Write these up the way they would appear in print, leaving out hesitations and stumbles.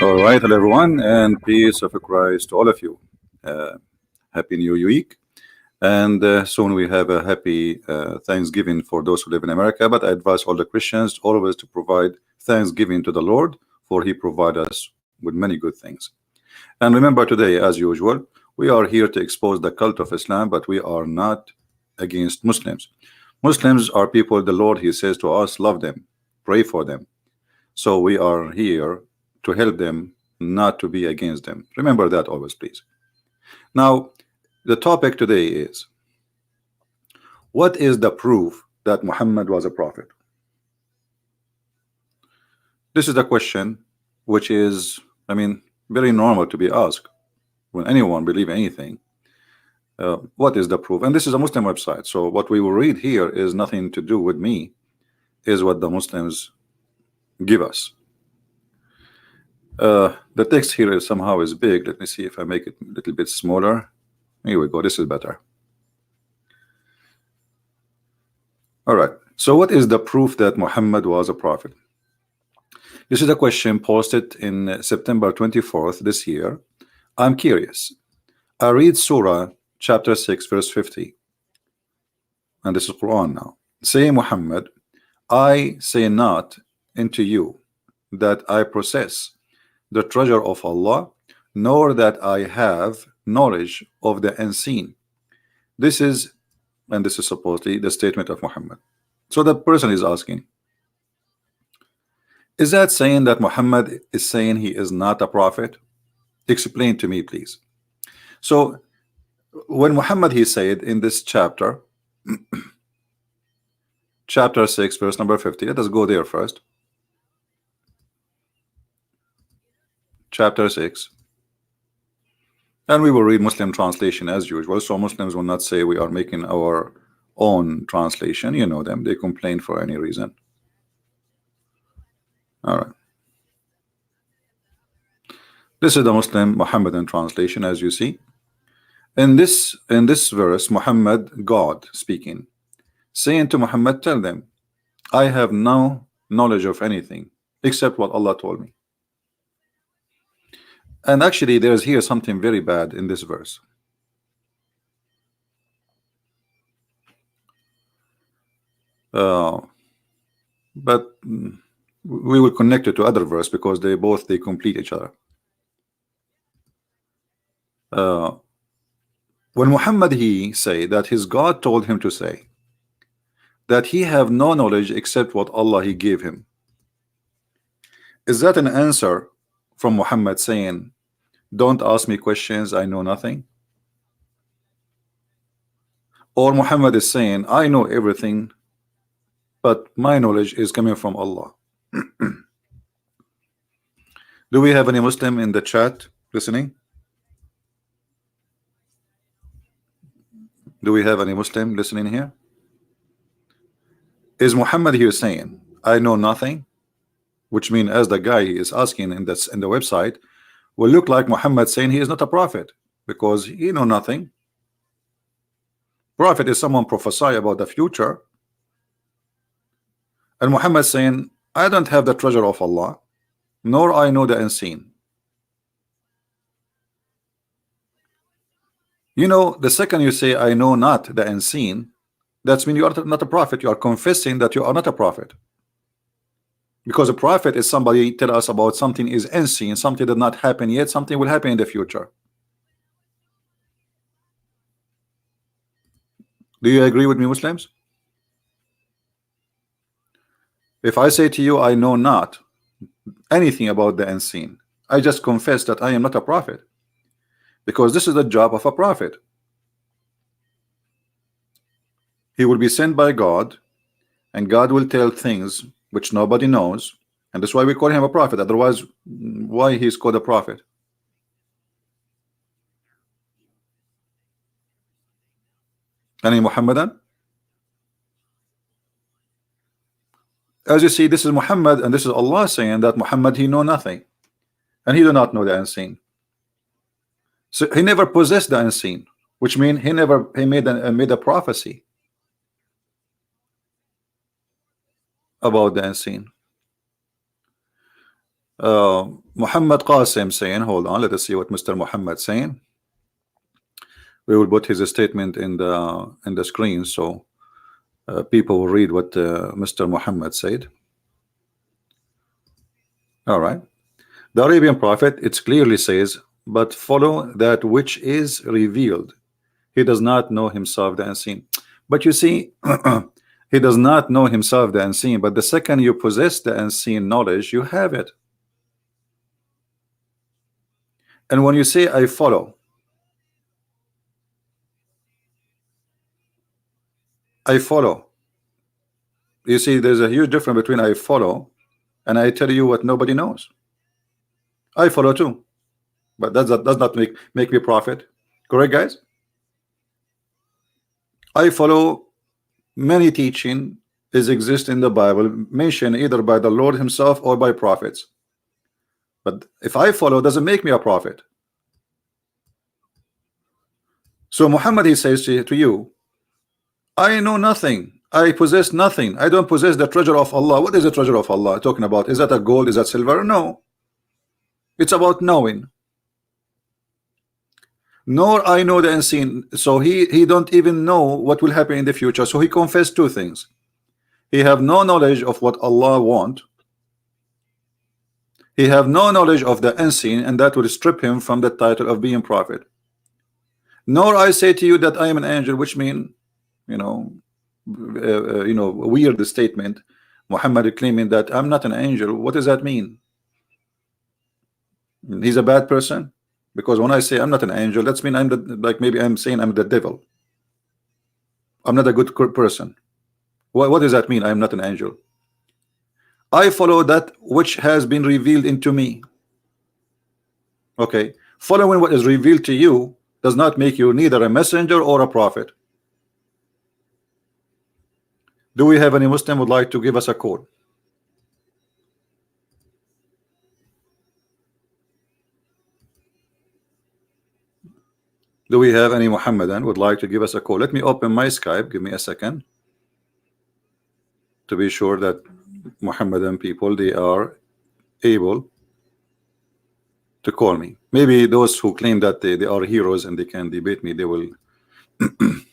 All right, hello everyone, and peace of Christ to all of you. Uh, Happy New Week, and soon we have a happy Thanksgiving for those who live in America. But I advise all the Christians always to provide thanksgiving to the Lord, for He provides us with many good things. And remember, today, as usual, we are here to expose the cult of Islam, but we are not against Muslims. Muslims are people the Lord, He says to us, love them, pray for them. So we are here to help them, not to be against them. Remember that always, please. Now, the topic today is, what is the proof that Muhammad was a prophet? This is the question which is, very normal to be asked when anyone believes anything. What is the proof? And this is a Muslim website, so what we will read here is nothing to do with me, is what the Muslims give us. The text here is somehow is big. Let me see if I make it a little bit smaller. Here we go. This is better. All right. So what is the proof that Muhammad was a prophet? This is a question posted in September 24th this year. I'm curious. I read Surah chapter 6 verse 50. And this is Quran now. Say, Muhammad, I say not unto you that I possess the treasure of Allah, nor that I have knowledge of the unseen. This is supposedly the statement of Muhammad. So the person is asking, is that saying that Muhammad is saying he is not a prophet? Explain to me, please. So when Muhammad, he said in this chapter chapter 6 verse number 50, let us go there first. Chapter 6, and we will read Muslim translation as usual, so Muslims will not say we are making our own translation. You know them, they complain for any reason. All right, this is the Muslim Muhammadan translation. As you see in this verse, Muhammad, God speaking, saying to Muhammad, tell them, I have no knowledge of anything except what Allah told me. And actually there's here something very bad in this verse. But we will connect it to other verse because they complete each other. When Muhammad, he say that his God told him to say that he have no knowledge except what Allah he gave him, is that an answer from Muhammad saying, don't ask me questions, I know nothing? Or Muhammad is saying, I know everything, but my knowledge is coming from Allah? Do we have any Muslim in the chat listening? Do we have any Muslim listening here? Is Muhammad here saying, I know nothing? Which means, as the guy is asking in the website, will look like Muhammad saying he is not a prophet because he know nothing. Prophet is someone prophesy about the future, and Muhammad saying, I don't have the treasure of Allah, nor I know the unseen. You know, the second you say I know not the unseen, that's mean you are not a prophet. You are confessing that you are not a prophet. Because a prophet is somebody tell us about something is unseen, something did not happen yet, something will happen in the future. Do you agree with me, Muslims? If I say to you I know not anything about the unseen, I just confess that I am not a prophet, because this is the job of a prophet. He will be sent by God, and God will tell things which nobody knows, and that's why we call him a prophet. Otherwise, why he is called a prophet? Any Muhammadan? As you see, this is Muhammad, and this is Allah saying that Muhammad, he know nothing, and he do not know the unseen. So he never possessed the unseen, which means he made a prophecy about the unseen. Muhammad Qasim saying, hold on, let us see what Mr. Muhammad saying. We will put his statement in the screen so people will read what Mr. Muhammad said. All right. The Arabian Prophet, it clearly says, but follow that which is revealed. He does not know himself the unseen. But you see, he does not know himself the unseen, but the second you possess the unseen knowledge, you have it. And when you say I follow, you see there's a huge difference between I follow and I tell you what nobody knows. I follow too, but that does not make me prophet. Correct, guys? I follow many teaching is exist in the Bible, mentioned either by the Lord himself or by prophets. But if I follow, doesn't make me a prophet. So Muhammad, he says to you, I know nothing, I possess nothing, I don't possess the treasure of Allah. What is the treasure of Allah talking about? Is that a gold? Is that silver? No, it's about knowing. Nor I know the unseen. So he don't even know what will happen in the future. So he confessed two things. He have no knowledge of what Allah want. He have no knowledge of the unseen, and that will strip him from the title of being prophet. Nor I say to you that I am an angel, which mean, weird statement. Muhammad claiming that I'm not an angel. What does that mean? He's a bad person? Because when I say I'm not an angel, that's mean I'm like maybe I'm saying I'm the devil. I'm not a good person. What does that mean? I'm not an angel. I follow that which has been revealed into me. Okay, following what is revealed to you does not make you neither a messenger or a prophet. Do we have any Muslim would like to give us a code? Do we have any Muhammadan would like to give us a call? Let me open my Skype. Give me a second to be sure that Muhammadan people, they are able to call me. Maybe those who claim that they are heroes and they can debate me, they will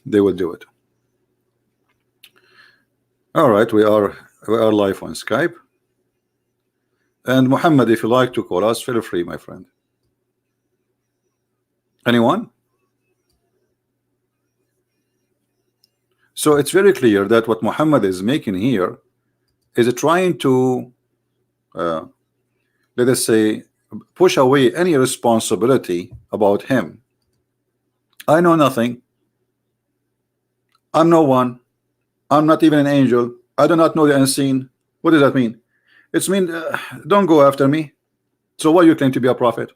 they will do it. All right, we are live on Skype. And Muhammad, if you like to call us, feel free, my friend. Anyone? So it's very clear that what Muhammad is making here is trying to let us say push away any responsibility about him. I know nothing. I'm no one. I'm not even an angel. I do not know the unseen. What does that mean? It's mean don't go after me. So why you claim to be a prophet?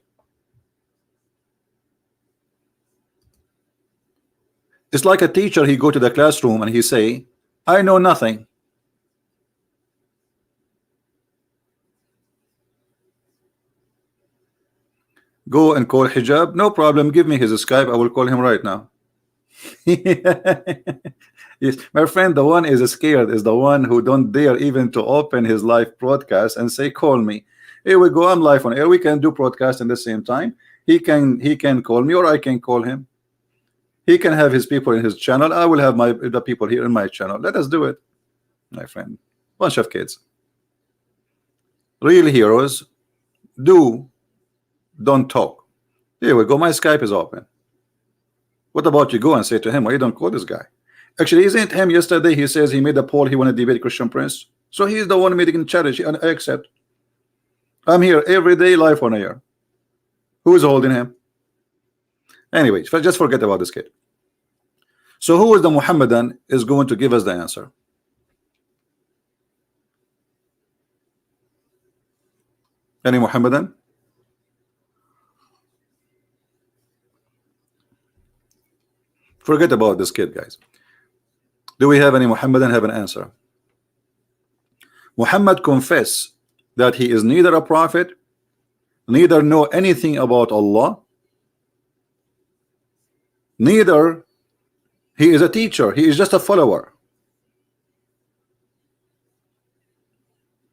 It's like a teacher, he go to the classroom and he say, I know nothing. Go and call hijab. No problem. Give me his Skype. I will call him right now. Yes, my friend, the one is scared is the one who don't dare even to open his live broadcast and say, call me. Here we go. I'm live on air. We can do broadcast at the same time. He can call me or I can call him. He can have his people in his channel. I will have the people here in my channel. Let us do it, my friend. Bunch of kids. Real heroes don't talk. Here we go. My Skype is open. What about you go and say to him, why you don't call this guy? Actually, isn't him yesterday? He says he made a poll. He want to debate ChristianPrince. So he's the one making challenge. And I accept. I'm here every day live on air. Who is holding him? Anyway, just forget about this kid. So who is the Muhammadan is going to give us the answer? Any Muhammadan? Forget about this kid, guys. Do we have any Muhammadan have an answer? Muhammad confess that he is neither a prophet, neither know anything about Allah, neither he is a teacher. He is just a follower.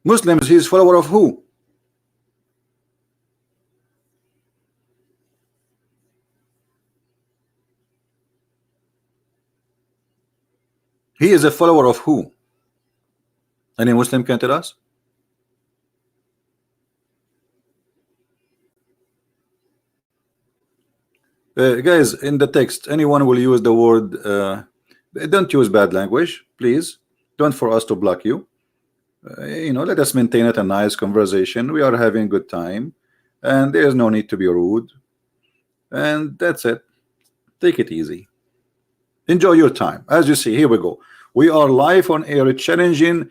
Muslims, he is follower of who? He is a follower of who? Any Muslim can tell us? Guys, in the text, anyone will use the word, don't use bad language, please. Don't for us to block you. You know, let us maintain it a nice conversation. We are having good time, and there is no need to be rude. And that's it. Take it easy. Enjoy your time. As you see, here we go. We are live on air challenging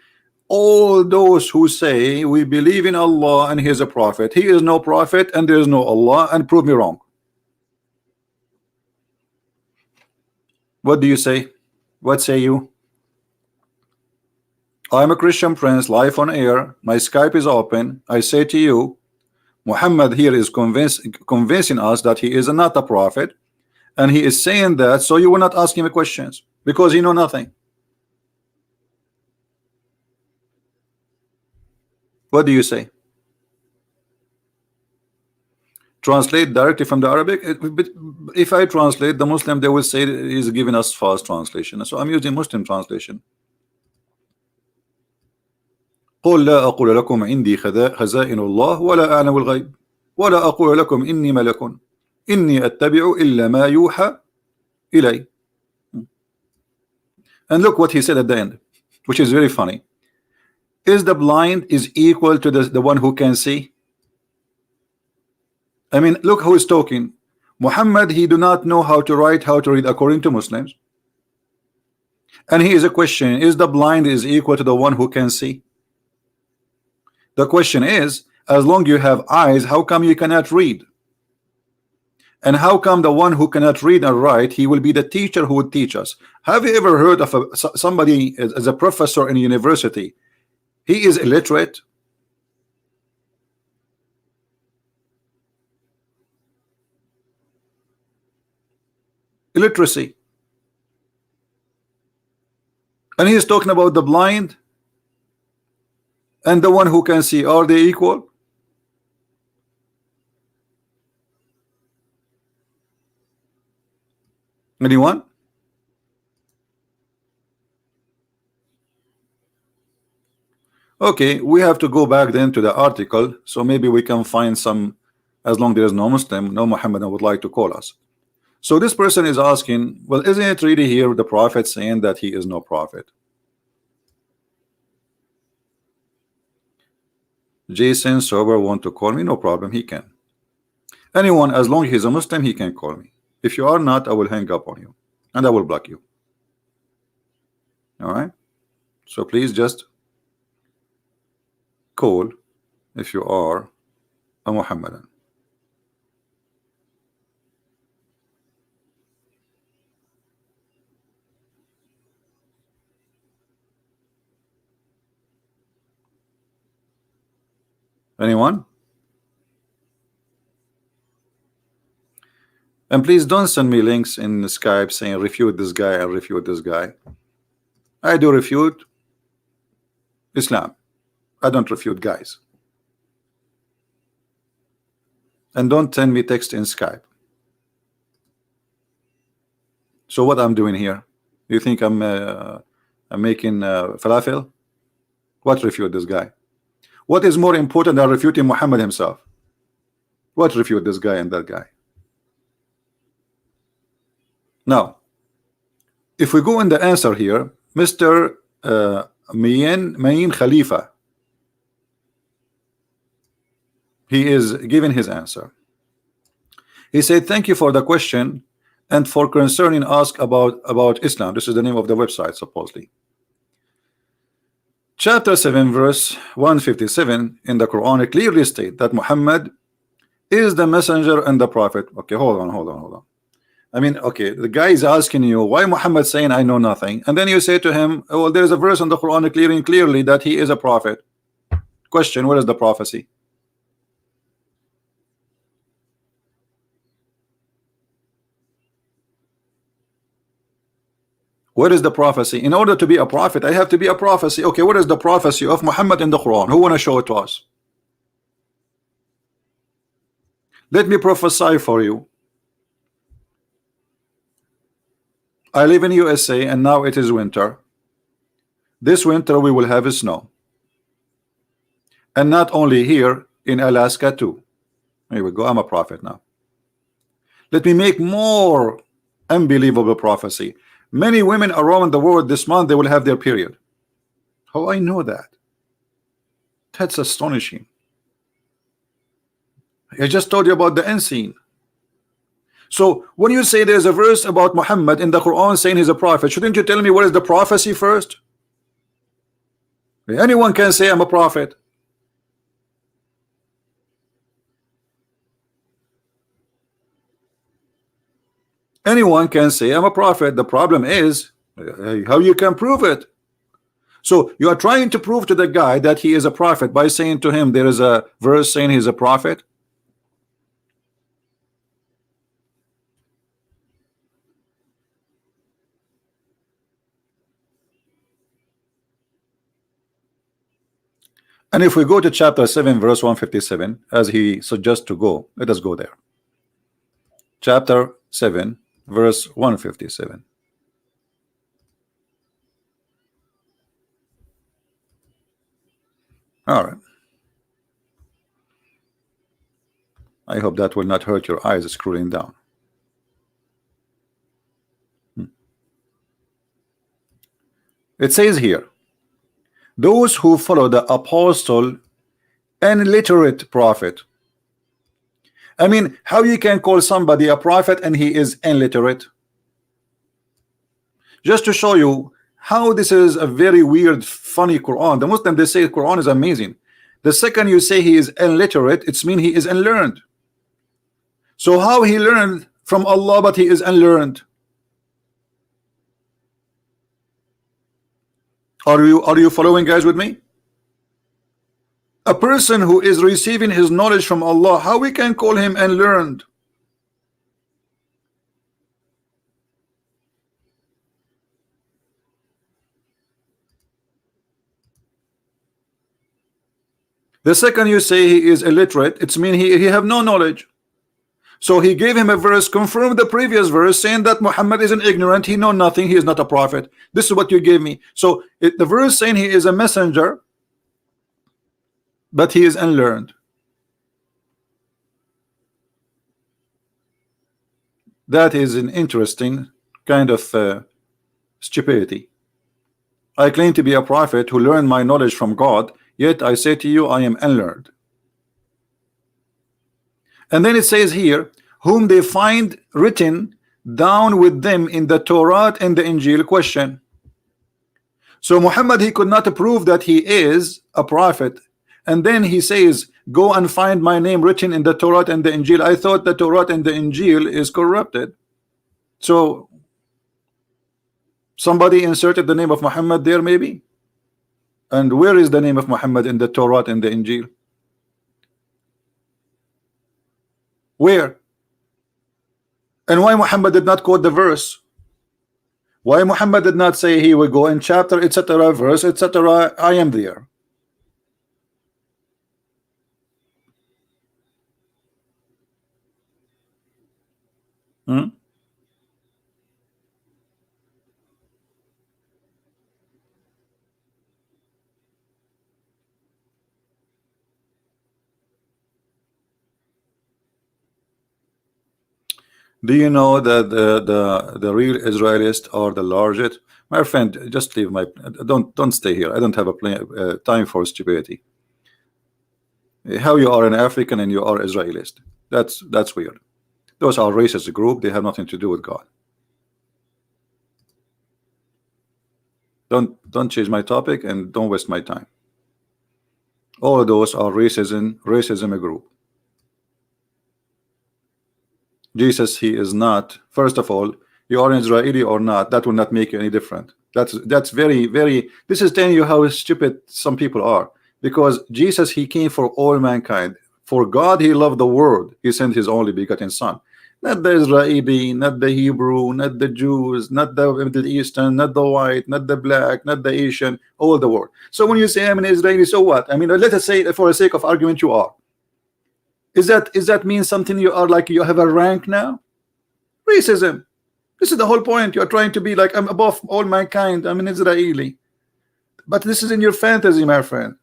all those who say we believe in Allah and He is a prophet. He is no prophet and there is no Allah, and prove me wrong. What do you say? What say you? I'm a Christian Prince, live on air. My Skype is open. I say to you, Muhammad here is convincing us that he is not a prophet, and he is saying that so you will not ask him questions because he know nothing. What do you say? Translate directly from the Arabic. If I translate the Muslim, they will say he's giving us false translation, so I'm using Muslim translation. قل لا أقول لكم عندي خزائن الله ولا أعلم الغيب ولا أقول لكم إني ملك إني أتبع إلا ما يوحى إلي. And look what he said at the end, which is very funny. Is the blind is equal to the one who can see? I mean, look who is talking. Muhammad, he do not know how to write, how to read according to Muslims. And he is a question, is the blind is equal to the one who can see? The question is, as long you have eyes, how come you cannot read? And how come the one who cannot read and write, he will be the teacher who would teach us? Have you ever heard of somebody as a professor in a university? He is illiterate. Illiteracy. And he is talking about the blind and the one who can see. Are they equal? Anyone? Okay, we have to go back then to the article, so maybe we can find some, as long there is no Muslim, no Muhammadan would like to call us. So this person is asking, well, isn't it really here the prophet saying that he is no prophet? Jason Sober want to call me? No problem, he can. Anyone, as long as he's a Muslim, he can call me. If you are not, I will hang up on you and I will block you. All right, so please just call if you are a Muhammadan. Anyone? And please don't send me links in Skype saying refute this guy and refute this guy. I do refute Islam. I don't refute guys. And don't send me text in Skype. So what I'm doing here? You think I'm making falafel? What refute this guy? What is more important than refuting Muhammad himself? What refute this guy and that guy? Now, if we go in the answer here, Mr. Mayin Khalifa, he is giving his answer. He said, thank you for the question and for concerning us about Islam. This is the name of the website, supposedly. Chapter 7 verse 157 in the Quran clearly state that Muhammad is the messenger and the prophet. Okay, hold on. I mean, okay, the guy is asking you why Muhammad saying I know nothing, and then you say to him, oh, well, there's a verse in the Quran clearly that he is a prophet. Question, where is the prophecy? Where is the prophecy? In order to be a prophet, I have to be a prophecy. Okay, what is the prophecy of Muhammad in the Quran? Who want to show it to us? Let me prophesy for you. I live in USA and now it is winter. This winter we will have snow, and not only here in Alaska too. Here we go. I'm a prophet now. Let me make more unbelievable prophecy. Many women around the world this month, they will have their period. How I know that? That's astonishing. I just told you about the unseen. So when you say there's a verse about Muhammad in the Quran saying he's a prophet, shouldn't you tell me what is the prophecy first? Anyone can say I'm a prophet. Anyone can say I'm a prophet. The problem is how you can prove it. So you are trying to prove to the guy that he is a prophet by saying to him there is a verse saying he's a prophet. And if we go to chapter 7 verse 157, as he suggests to go, let us go there. Chapter 7 verse 157. All right. I hope that will not hurt your eyes scrolling down. It says here, those who follow the apostle and illiterate prophet. I mean, how you can call somebody a prophet and he is illiterate? Just to show you how this is a very weird, funny Quran. The Muslim, they say Quran is amazing. The second you say he is illiterate, it's mean he is unlearned. So how he learned from Allah but he is unlearned? Are you following, guys, with me? A person who is receiving his knowledge from Allah, how we can call him unlearned? The second you say he is illiterate, it's mean he have no knowledge. So he gave him a verse, confirmed the previous verse, saying that Muhammad is an ignorant, he know nothing, he is not a prophet. This is what you gave me. So the verse saying he is a messenger, but he is unlearned. That is an interesting kind of stupidity. I claim to be a prophet who learned my knowledge from God, yet I say to you I am unlearned. And then it says here, whom they find written down with them in the Torah and the Injil. Question. So Muhammad, he could not prove that he is a prophet, and then he says, go and find my name written in the Torah and the Injil. I thought the Torah and the Injil is corrupted. So somebody inserted the name of Muhammad there maybe. And where is the name of Muhammad in the Torah and the Injil? Where? And why Muhammad did not quote the verse? Why Muhammad did not say he will go in chapter, etc., verse, etc., I am there? Do you know that the real Israelis are the largest? My friend, just leave my. Don't stay here. I don't have a time for stupidity. How you are an African and you are Israelist? That's weird. Those are racist group. They have nothing to do with God. Don't change my topic and don't waste my time. All of those are racism a group. Jesus, he is not. First of all, you are an Israeli or not, that will not make you any different. That's very, very. This is telling you how stupid some people are, because Jesus, he came for all mankind. For God he loved the world, he sent his only begotten son. Not the Israeli, not the Hebrew, not the Jews, not the Middle Eastern, not the white, not the black, not the Asian, all the world. So when you say I'm an Israeli, so what? I mean, let us say for the sake of argument you are. Is that mean something you are like you have a rank now? Racism. This is the whole point. You're trying to be like I'm above all mankind. I'm an Israeli. But this is in your fantasy, my friend.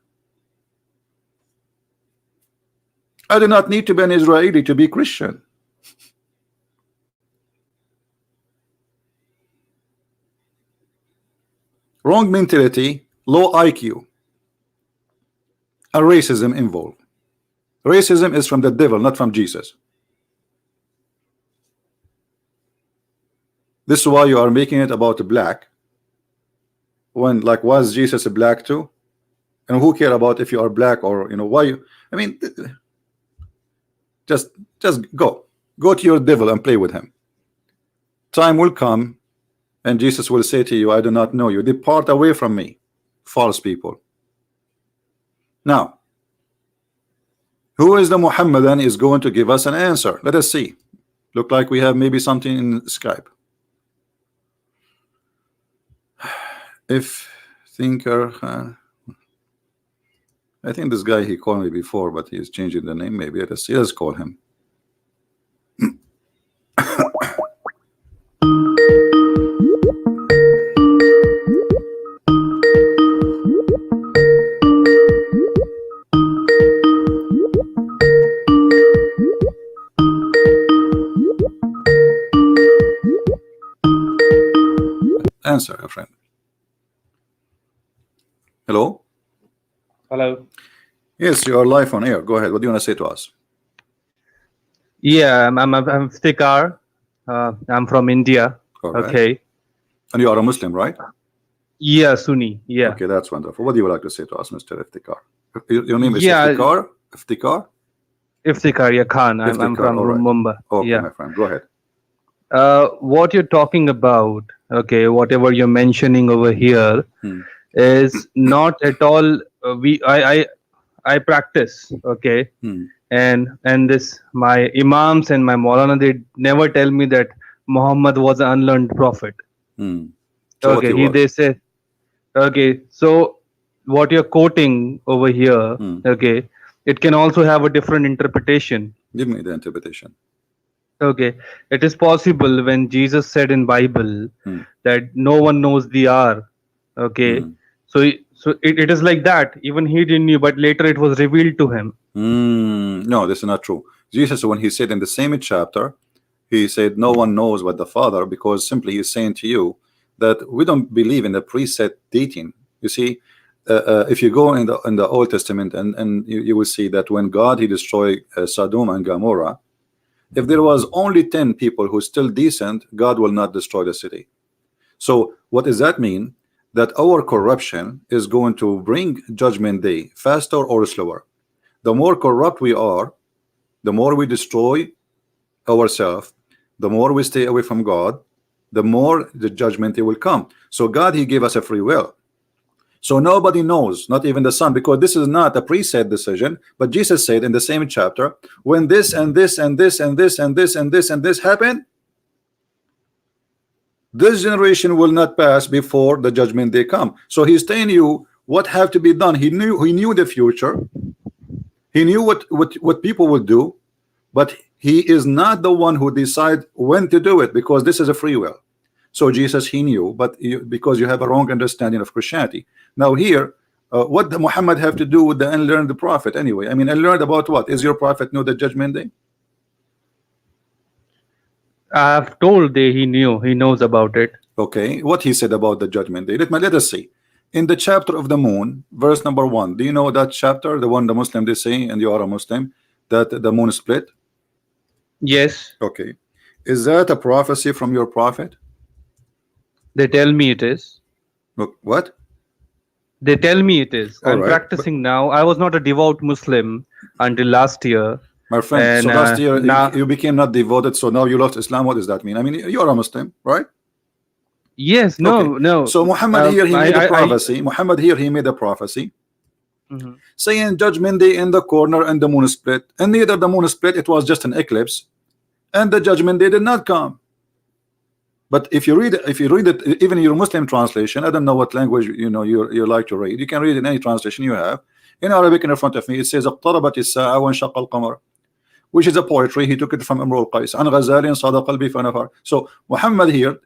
I do not need to be an Israeli to be Christian. Wrong mentality, low IQ, and racism involved. Racism is from the devil, not from Jesus. This is why you are making it about the black, when, like, was Jesus a black too? And who care about if you are black or, you know, why you, I mean, just go to your devil and play with him. Time will come and Jesus will say to you, I do not know you, depart away from me, false people. Now, who is the Muhammadan is going to give us an answer? Let us see. Look like we have maybe something in Skype. If thinker, I think this guy, he called me before, but he's changing the name. Maybe let's see. Let's call him. Answer, a friend. Hello. Hello. Yes, you are live on air. Go ahead. What do you want to say to us? Yeah, I'm Zakir. I'm from India. Right. Okay. And you are a Muslim, right? Yeah, Sunni. Yeah. Okay, that's wonderful. What do you like to say to us, Mr. Iftikhar? Your name is Iftikhar? Iftikhar? Iftikhar, yeah, Khan. I'm from right. Mumbai. Okay, yeah. my friend. Go ahead. What you're talking about, okay, whatever you're mentioning over here is not at all. I practice, okay, and this my imams and my Maulana, they never tell me that Muhammad was an unlearned prophet. So okay, they say, okay, so what you're quoting over here, okay, it can also have a different interpretation. Give me the interpretation. Okay, it is possible when Jesus said in Bible that no one knows the hour. Okay, so it is like that. Even he didn't know, but later it was revealed to him. No, this is not true. Jesus, when he said in the same chapter, he said no one knows but the Father, because simply he's saying to you that we don't believe in the preset dating. You see, if you go in the Old Testament and you will see that when God he destroyed Sodom and Gomorrah, if there was only 10 people who still decent, God will not destroy the city. So what does that mean? That our corruption is going to bring judgment day faster or slower. The more corrupt we are, the more we destroy ourselves, the more we stay away from God, the more the judgment day will come. So God he gave us a free will. So nobody knows, not even the Son, because this is not a preset decision. But Jesus said in the same chapter, when this and this and this and this and this and this and this happen, this generation will not pass before the judgment day come. So he's telling you what have to be done. He knew the future. He knew what people would do, but he is not the one who decide when to do it, because this is a free will. So Jesus he knew, but because you have a wrong understanding of Christianity. Now here, what did Muhammad have to do with the unlearned prophet anyway? I mean, unlearned about what? Is your prophet know the judgment day? I've told that he knows about it. Okay, what he said about the judgment day? Let us see. In the chapter of the moon, verse number 1. Do you know that chapter? The one the Muslim they say, and you are a Muslim, that the moon split? Yes. Okay. Is that a prophecy from your prophet? They tell me it is. Look, what? They tell me it is. I'm right, practicing now. I was not a devout Muslim until last year. My friend, and, so last year you became not devoted, so now you lost Islam. What does that mean? I mean, you're a Muslim, right? Yes, no, no. So Muhammad here, he made a prophecy. Muhammad here, he made a prophecy saying judgment day in the corner and the moon split. And neither the moon split, it was just an eclipse. And the judgment day did not come. But if you read it, even in your Muslim translation, I don't know what language you like to read. You can read in any translation you have. In Arabic in front of me, it says اقتربت الساعة وانشق القمر, which is a poetry. He took it from Imrul Qais. عن غزال صاد قلبي فنفر. So Muhammad here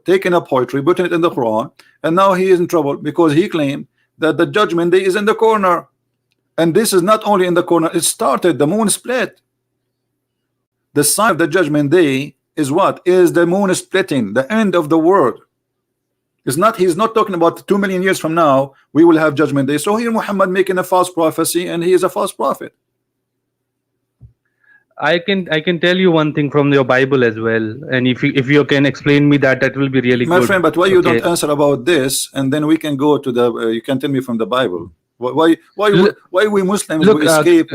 taking a poetry, putting it in the Quran, and now he is in trouble because he claimed that the judgment day is in the corner. And this is not only in the corner, it started, the moon split. The sign of the judgment day is what? Is the moon splitting, the end of the world. It's not, he's not talking about 2 million years from now we will have judgment day. So here Muhammad making a false prophecy, and he is a false prophet. I can tell you one thing from your Bible as well, and if you can explain me that, that will be really My good. friend, but why you don't answer about this, and then we can go to the you can tell me from the Bible. Why we Muslims we escape?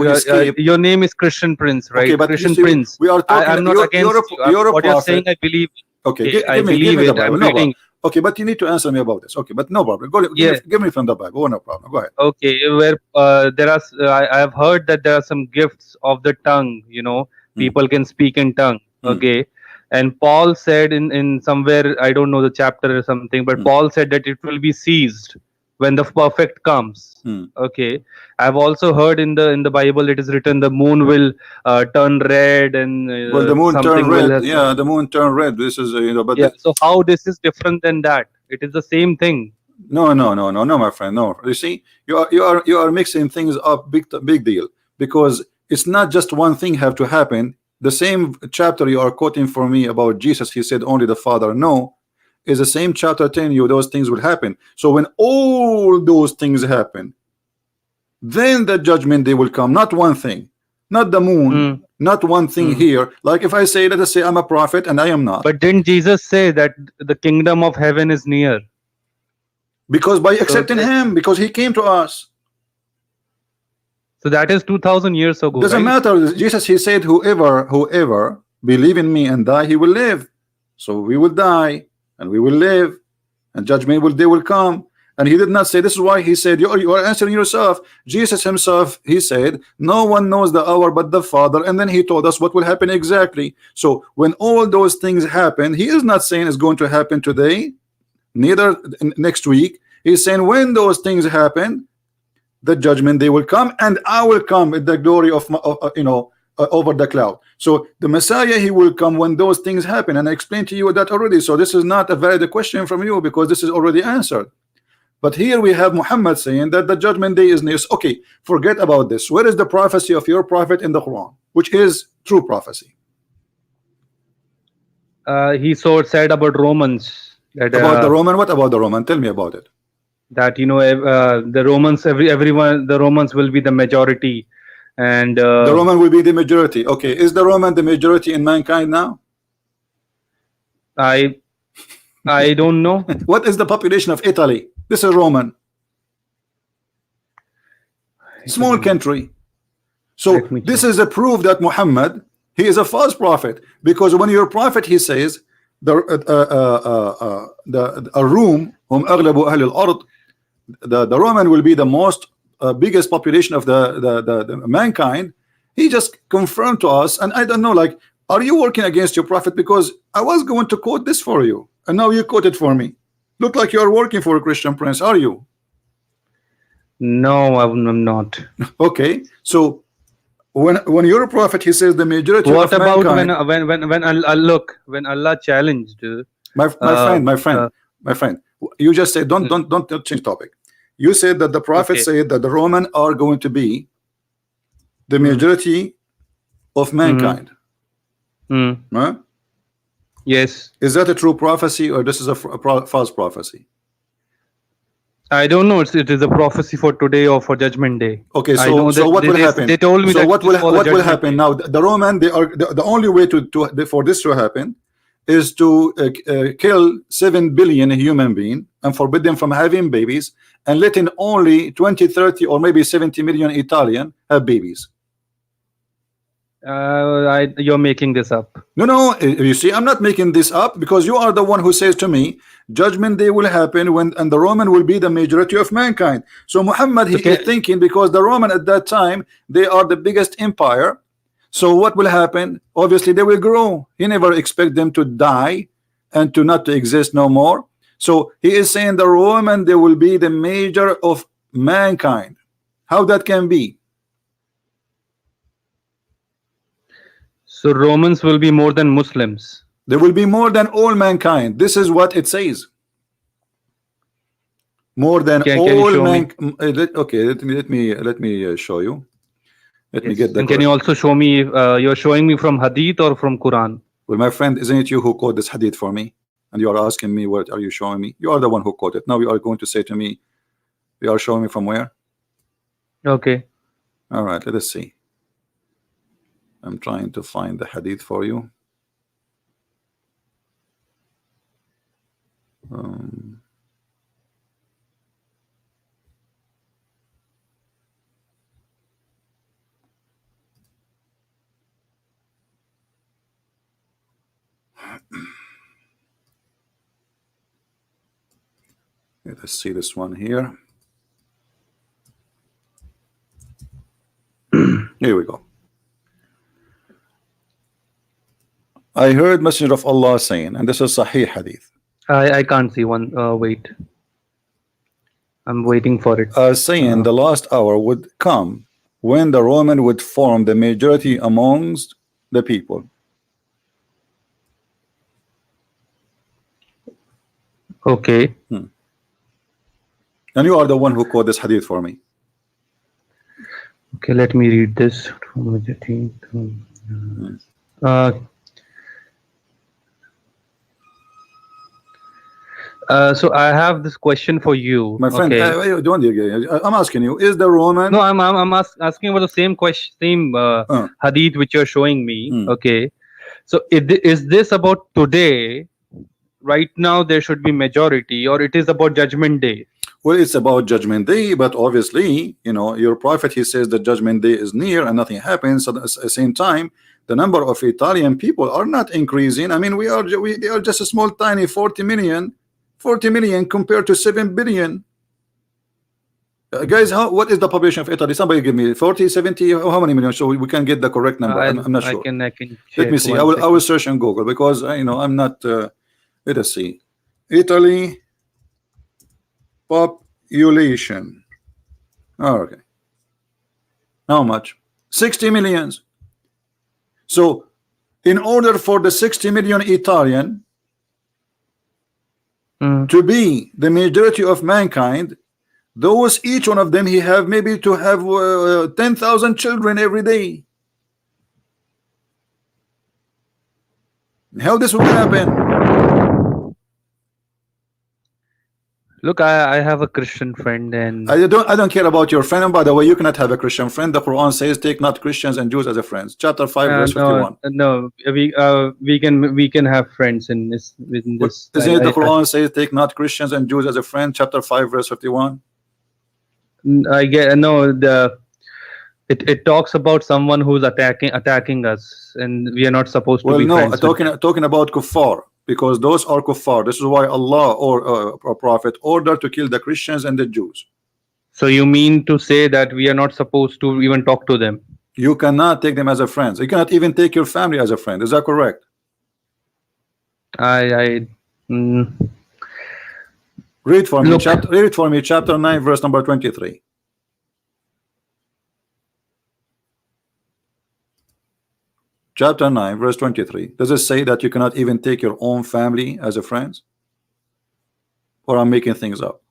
Your name is Christian Prince, right? Okay, but Christian see, Prince. we are talking. I'm not against you're what you're saying. I believe. Okay, I believe it. I'm reading. Okay, but you need to answer me about this. Okay, but no problem. Go, give me from the Bible. Oh, no problem. Go ahead. Okay, where there are, I have heard that there are some gifts of the tongue. You know, people can speak in tongue. Okay, and Paul said in somewhere, I don't know the chapter or something, but Paul said that it will be seized when the perfect comes. Okay, I've also heard in the Bible it is written the moon will turn red, and well, the moon turn red. Yeah, the moon turn red. This is but yeah. So how this is different than that? It is the same thing. No, my friend. No, you see, you are mixing things up. Big deal, because it's not just one thing have to happen. The same chapter you are quoting for me about Jesus, he said only the Father know, is the same chapter telling you those things will happen. So when all those things happen, then the judgment day will come. Not one thing, not the moon, not one thing here. Like if I say, let us say I'm a prophet and I am not. But didn't Jesus say that the kingdom of heaven is near? Because by accepting him, because he came to us. So that is 2000 years ago. Doesn't matter. Jesus, he said, whoever believe in me and die, he will live. So we will die and we will live, and judgment day will come. And he did not say, this is why he said, you are answering yourself. Jesus himself, he said, no one knows the hour but the Father, and then he told us what will happen exactly. So when all those things happen, he is not saying it's going to happen today, neither next week. He's saying when those things happen, the judgment day will come, and I will come with the glory of over the cloud. So the Messiah, he will come when those things happen, and I explained to you that already. So this is not a valid question from you, because this is already answered. But here we have Muhammad saying that the judgment day is near. Okay, forget about this. Where is the prophecy of your prophet in the Quran, which is true prophecy? He said about Romans. That, about the Roman? What about the Roman? Tell me about it. That the Romans, everyone, the Romans will be the majority, and the Roman will be the majority. Okay, is the Roman the majority in mankind now? I don't know. What is the population of Italy? This is Roman. Small country. So this is a proof that Muhammad, he is a false prophet, because when your prophet, he says a room the Roman will be the most biggest population of the mankind. He just confirmed to us, and I don't know, like, are you working against your prophet? Because I was going to quote this for you, and now you quote it for me. Look like you are working for a Christian Prince, are you? No, I'm not. Okay, so when you're a prophet, he says the majority what of about mankind, when Allah challenged my friend, you just said don't change topic. You said that the prophet said that the Roman are going to be the majority of mankind. Huh? Yes. Is that a true prophecy, or this is a false prophecy? I don't know. It is a prophecy for today or for Judgment Day. Okay, so what will happen? They told me so that what will happen now? The Roman, they are the only way for this to happen is to kill 7 billion human beings and forbid them from having babies, and letting only 20, 30, or maybe 70 million Italian have babies. You're making this up. No, you see, I'm not making this up, because you are the one who says to me judgment day will happen and the Roman will be the majority of mankind. So Muhammad, he is thinking, because the Roman at that time, they are the biggest empire, so what will happen? Obviously they will grow. He never expect them to die and to not to exist no more. So he is saying the Roman, they will be the major of mankind. How that can be? So Romans will be more than Muslims. They will be more than all mankind. This is what it says. More than Can all you show man. me? Okay, let me show you. Let me Yes. get the. And can you also show me? You're showing me from Hadith or from Quran? Well, my friend, isn't it you who quote this hadith for me? And you are asking me, what are you showing me? You are the one who quoted. Now you are going to say to me, you are showing me from where? Okay. All right, let us see. I'm trying to find the hadith for you. Let us see this one here. Here we go. I heard Messenger of Allah saying, and this is Sahih hadith. I can't see one. Wait. I'm waiting for it. Saying the last hour would come when the Roman would form the majority amongst the people. Okay. And you are the one who quote this hadith for me. Okay, let me read this. So I have this question for you, my friend. Okay. I'm asking you: is the Roman? No, I'm asking about the same question, same hadith which you're showing me. Okay. So is this about today? Right now, there should be majority, or it is about Judgment Day? Well, it's about Judgment Day, but obviously, you know, your prophet, he says that Judgment Day is near and nothing happens. So at the same time, the number of Italian people are not increasing. I mean, they are just a small, tiny 40 million compared to 7 billion. Guys, what is the population of Italy? Somebody give me 40, 70, how many million, so we can get the correct number. I'm not sure. I can check. Let me see. I will search on Google, because you know, I'm not. Let us see. Italy population. Oh, okay. How much? 60 millions. So, in order for the 60 million Italian to be the majority of mankind, those each one of them, he have maybe to have 10,000 children every day. How this will happen? Look, I have a Christian friend, and I don't care about your friend. And by the way, you cannot have a Christian friend. The Quran says, "Take not Christians and Jews as a friends." Chapter 5, verse 51. No, we can have friends in this. Isn't it the Quran says, "Take not Christians and Jews as a friend"? Chapter 5, verse 51. I get no. It talks about someone who's attacking us, and we are not supposed to be friends. Well, no, talking about kuffar, because those are kuffar. This is why Allah or Prophet ordered to kill the Christians and the Jews. So you mean to say that we are not supposed to even talk to them? You cannot take them as a friend. You cannot even take your family as a friend. Is that correct? Read for me. Read for me. Chapter 9, verse number 23. Chapter 9, verse 23. Does it say that you cannot even take your own family as a friend? Or I'm making things up?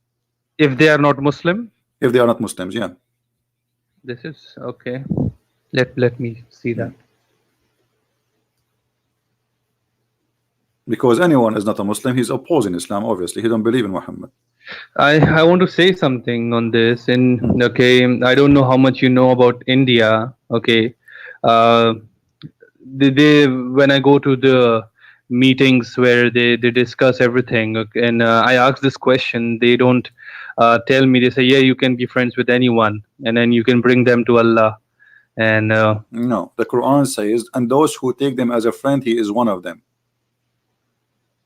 If they are not Muslim? If they are not Muslims, yeah. This is okay. Let me see that. Because anyone is not a Muslim, he's opposing Islam, obviously. He don't believe in Muhammad. I want to say something on this. And okay, I don't know how much you know about India. Okay. When I go to the meetings where they discuss everything, okay, and I ask this question, they don't tell me. They say, yeah, you can be friends with anyone, and then you can bring them to Allah. And no, the Quran says, and those who take them as a friend, he is one of them.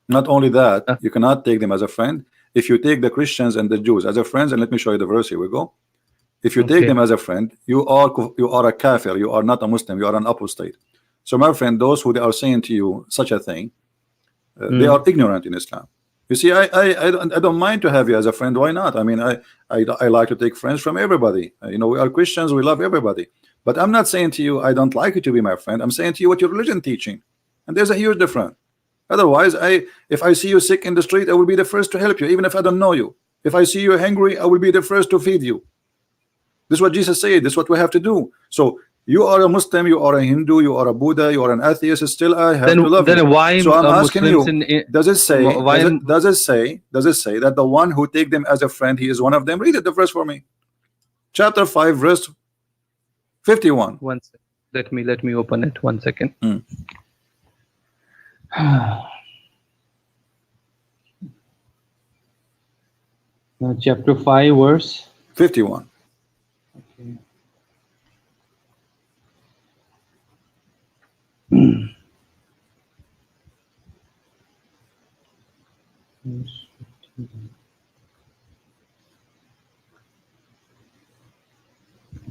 Not only that, you cannot take them as a friend. If you take the Christians and the Jews as a friends, and let me show you the verse, here we go. If you take them as a friend, you are a kafir, you are not a Muslim, you are an apostate. So my friend, those who they are saying to you such a thing, they are ignorant in Islam. You see, I don't mind to have you as a friend. Why not? I mean, I like to take friends from everybody. You know, we are Christians, we love everybody. But I'm not saying to you, I don't like you to be my friend. I'm saying to you what your religion teaching. And there's a huge difference. Otherwise, if I see you sick in the street, I will be the first to help you, even if I don't know you. If I see you hungry, I will be the first to feed you. This is what Jesus said. This is what we have to do. So you are a Muslim, you are a Hindu, you are a Buddha, you are an atheist. Still, I have to love you. Then why So I'm asking Muslims you: does it say? why Does it say that the one who take them as a friend, he is one of them? Read it the verse for me. Chapter 5, verse 51. One second. Let me open it. 1 second. Chapter 5, verse 51. Okay.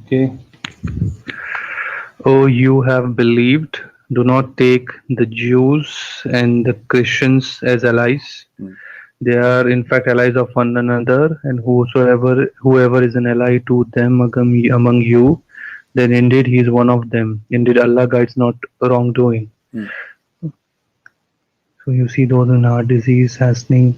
Okay. Oh, you have believed. Do not take the Jews and the Christians as allies. They are in fact allies of one another, and whoever is an ally to them among you, then indeed he is one of them. Indeed, Allah guides not wrongdoing. So you see those in heart disease happening.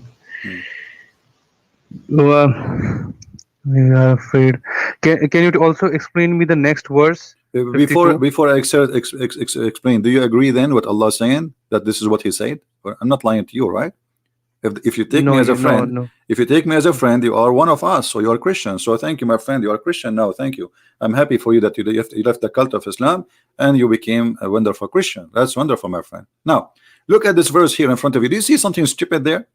We are afraid. Can you also explain me the next verse? Before I explain, do you agree then with Allah saying that this is what He said? I'm not lying to you, right? If you take me as a friend, if you take me as a friend, you are one of us, so you are Christian. So thank you, my friend. You are Christian now. Thank you. I'm happy for you that you left the cult of Islam and you became a wonderful Christian. That's wonderful, my friend. Now look at this verse here in front of you. Do you see something stupid there?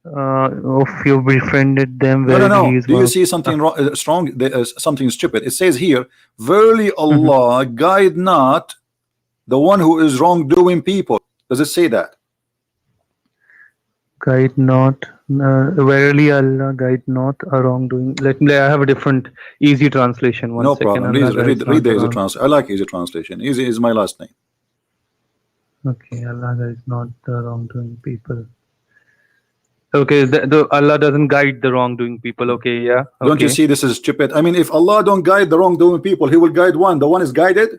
If you befriended them, no. Do you see something wrong, something stupid? It says here, verily Allah guide not the one who is wrongdoing people. Does it say that? Guide not, verily Allah guide not a wrongdoing. I have a different easy translation. No problem. Read the easy translation. I like easy translation. Easy is my last name. Okay, Allah guides not the wrongdoing people. Okay, Allah doesn't guide the wrongdoing people. Okay, yeah. Okay. Don't you see this is stupid? I mean, if Allah don't guide the wrongdoing people, He will guide one. The one is guided.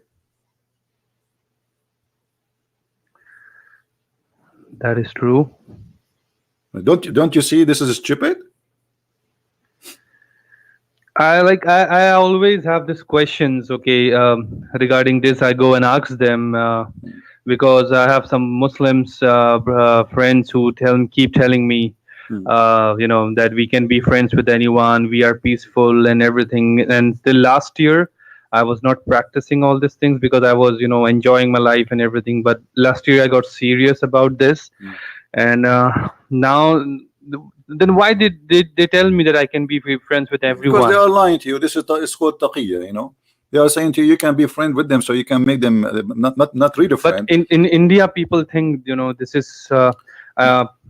That is true. Don't you see this is stupid? I always have these questions. Okay, regarding this, I go and ask them because I have some Muslims friends who keep telling me, that we can be friends with anyone. We are peaceful and everything. And till last year, I was not practicing all these things because I was, enjoying my life and everything. But last year I got serious about this, and now. Then why did they tell me that I can be friends with everyone? Because they are lying to you. This is it's called taqiyya, They are saying to you, you can be friend with them, so you can make them not read a friend. But in India, people think this is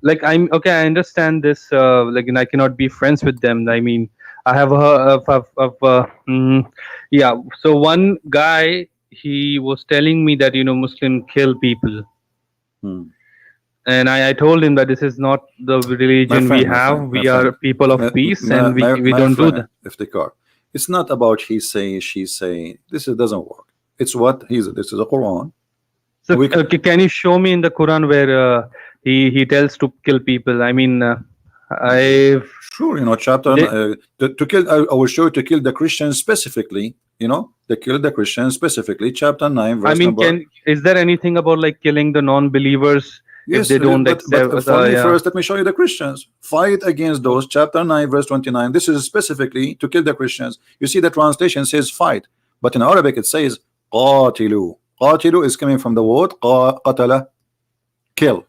like I'm okay. I understand this. I cannot be friends with them. I mean, I have yeah. So one guy, he was telling me that Muslim kill people. And I told him that this is not the religion we have. We are people of peace, and we don't do that. Iftikhar. It's not about he say, she say. This doesn't work. It's what this is a Quran. So can you show me in the Quran where he tells to kill people? I mean, sure, chapter to kill. I will show you to kill the Christians specifically. To kill the Christians specifically. Chapter 9, verse number. Is there anything about like killing the non-believers? Yes, if they don't accept, but first, let me show you the Christians. Fight against those. Chapter 9, verse 29. This is specifically to kill the Christians. You see, the translation says fight, but in Arabic it says قاتلوا. قاتلوا is coming from the word قتل, kill.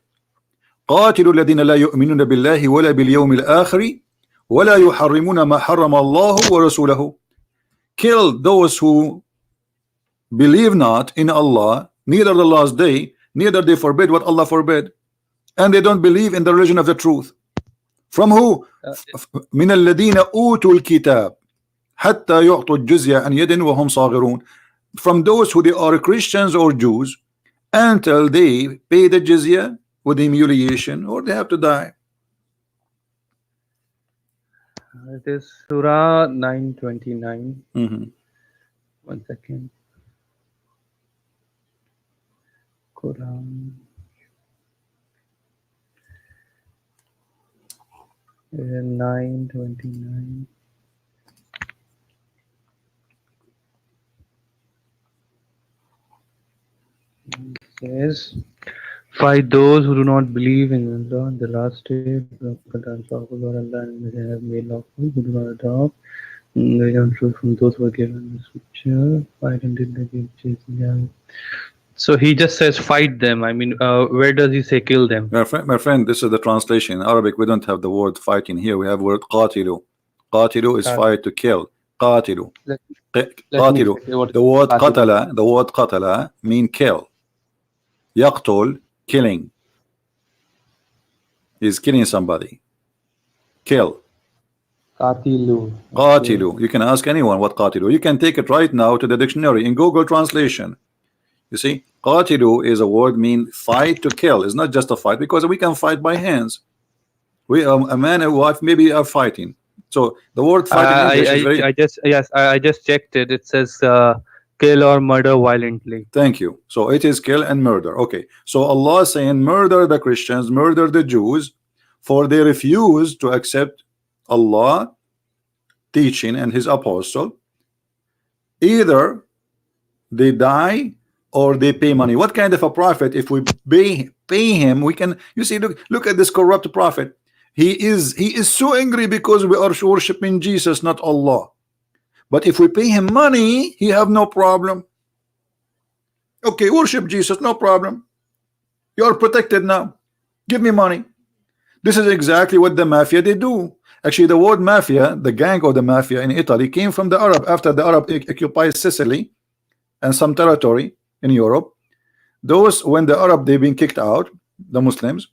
قاتلوا الذين لا يؤمنون بالله ولا باليوم الآخر ولا يحرمون ما حرم الله ورسوله. Kill those who believe not in Allah, neither the last day, neither they forbid what Allah forbid, and they don't believe in the religion of the truth. From who? من الذين أوتوا الكتاب حتى يعطوا الجزية عن يد وهم صاغرون. From those who they are Christians or Jews until they pay the jizya with humiliation or they have to die. It is Surah 929. 1 second. Quran 9:29 says, fight those who do not believe in Allah on the last day, Allah and they have made lawful, who do not adopt, they don't truth from those who are given the scripture, fight until they give jizya. So he just says fight them. I mean, where does he say kill them? My friend, this is the translation. In Arabic, we don't have the word fighting here. We have word qatilu. Qatilu is fight to kill. Qatilu. Qatilu. The word qatala mean kill. Yaqtul, killing. Is killing somebody. Kill. Qatilu. Qatilu. You can ask anyone what qatilu. You can take it right now to the dictionary in Google translation. You see, qatilu is a word mean fight to kill. It's not just a fight, because we can fight by hands. We a man and wife maybe are fighting. So the word fight in English is very... I just checked it. It says kill or murder violently. Thank you. So it is kill and murder. Okay. So Allah is saying murder the Christians, murder the Jews, for they refuse to accept Allah teaching and his apostle. Either they die or they pay money. What kind of a prophet? If we pay him, we can... You see, look at this corrupt prophet. He is so angry because we are worshiping Jesus, not Allah. But if we pay him money, he have no problem. Okay, worship Jesus, no problem. You are protected now. Give me money. This is exactly what the mafia they do. Actually, the word mafia, the gang of the mafia in Italy, came from the Arab. After the Arab occupied Sicily and some territory in Europe, those, when the Arab they've been kicked out, the Muslims,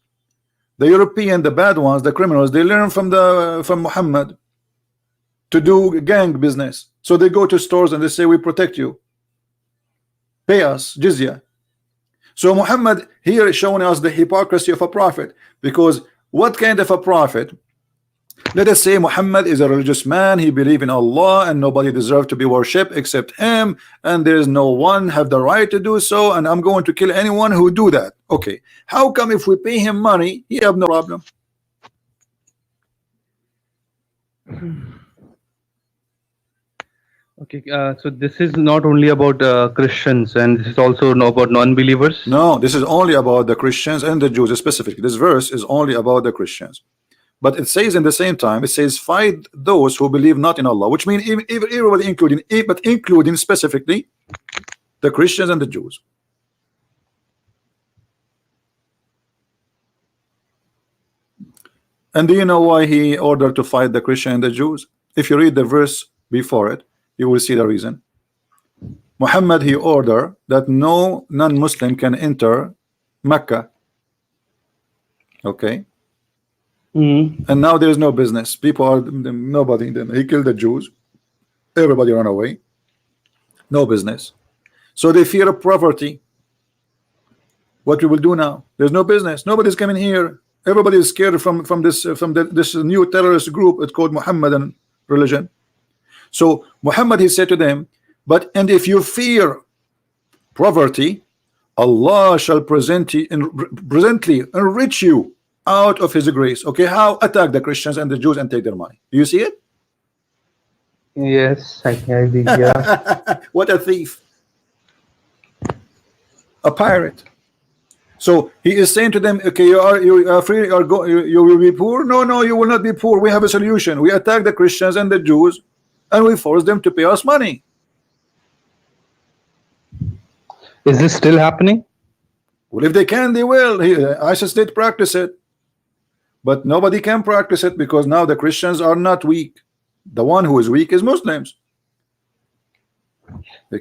the European, the bad ones, the criminals, they learn from Muhammad to do gang business. So they go to stores and they say, we protect you, pay us jizya. So Muhammad here is showing us the hypocrisy of a prophet, because what kind of a prophet? Let us say Muhammad is a religious man, he believes in Allah and nobody deserves to be worshipped except him, and there is no one have the right to do so, and I'm going to kill anyone who do that. Okay, how come if we pay him money he have no problem? Okay, so this is not only about Christians, and this is also about non-believers. No, this is only about the Christians and the Jews specifically. This verse is only about the Christians. But it says in the same time, it says fight those who believe not in Allah, which means everybody, including specifically the Christians and the Jews. And do you know why he ordered to fight the Christian and the Jews? If you read the verse before it, you will see the reason. Muhammad, he ordered that no non-Muslim can enter Mecca. Okay. And now there is no business. People are nobody. He killed the Jews. Everybody ran away. No business. So they fear of poverty. What we will do now? There's no business. Nobody's coming here. Everybody is scared from this new terrorist group. It's called Muhammadan religion. So Muhammad, he said to them, and if you fear poverty, Allah shall presently enrich you out of his grace. Okay, how? Attack the Christians and the Jews and take their money. Do you see it? Yes, I think, yeah. What a thief, a pirate. So he is saying to them, okay, you are free, you will be poor. No, you will not be poor. We have a solution. We attack the Christians and the Jews and we force them to pay us money. Is this still happening? Well, if they can, they will. ISIS did practice it, but nobody can practice it because now the Christians are not weak. The one who is weak is Muslims.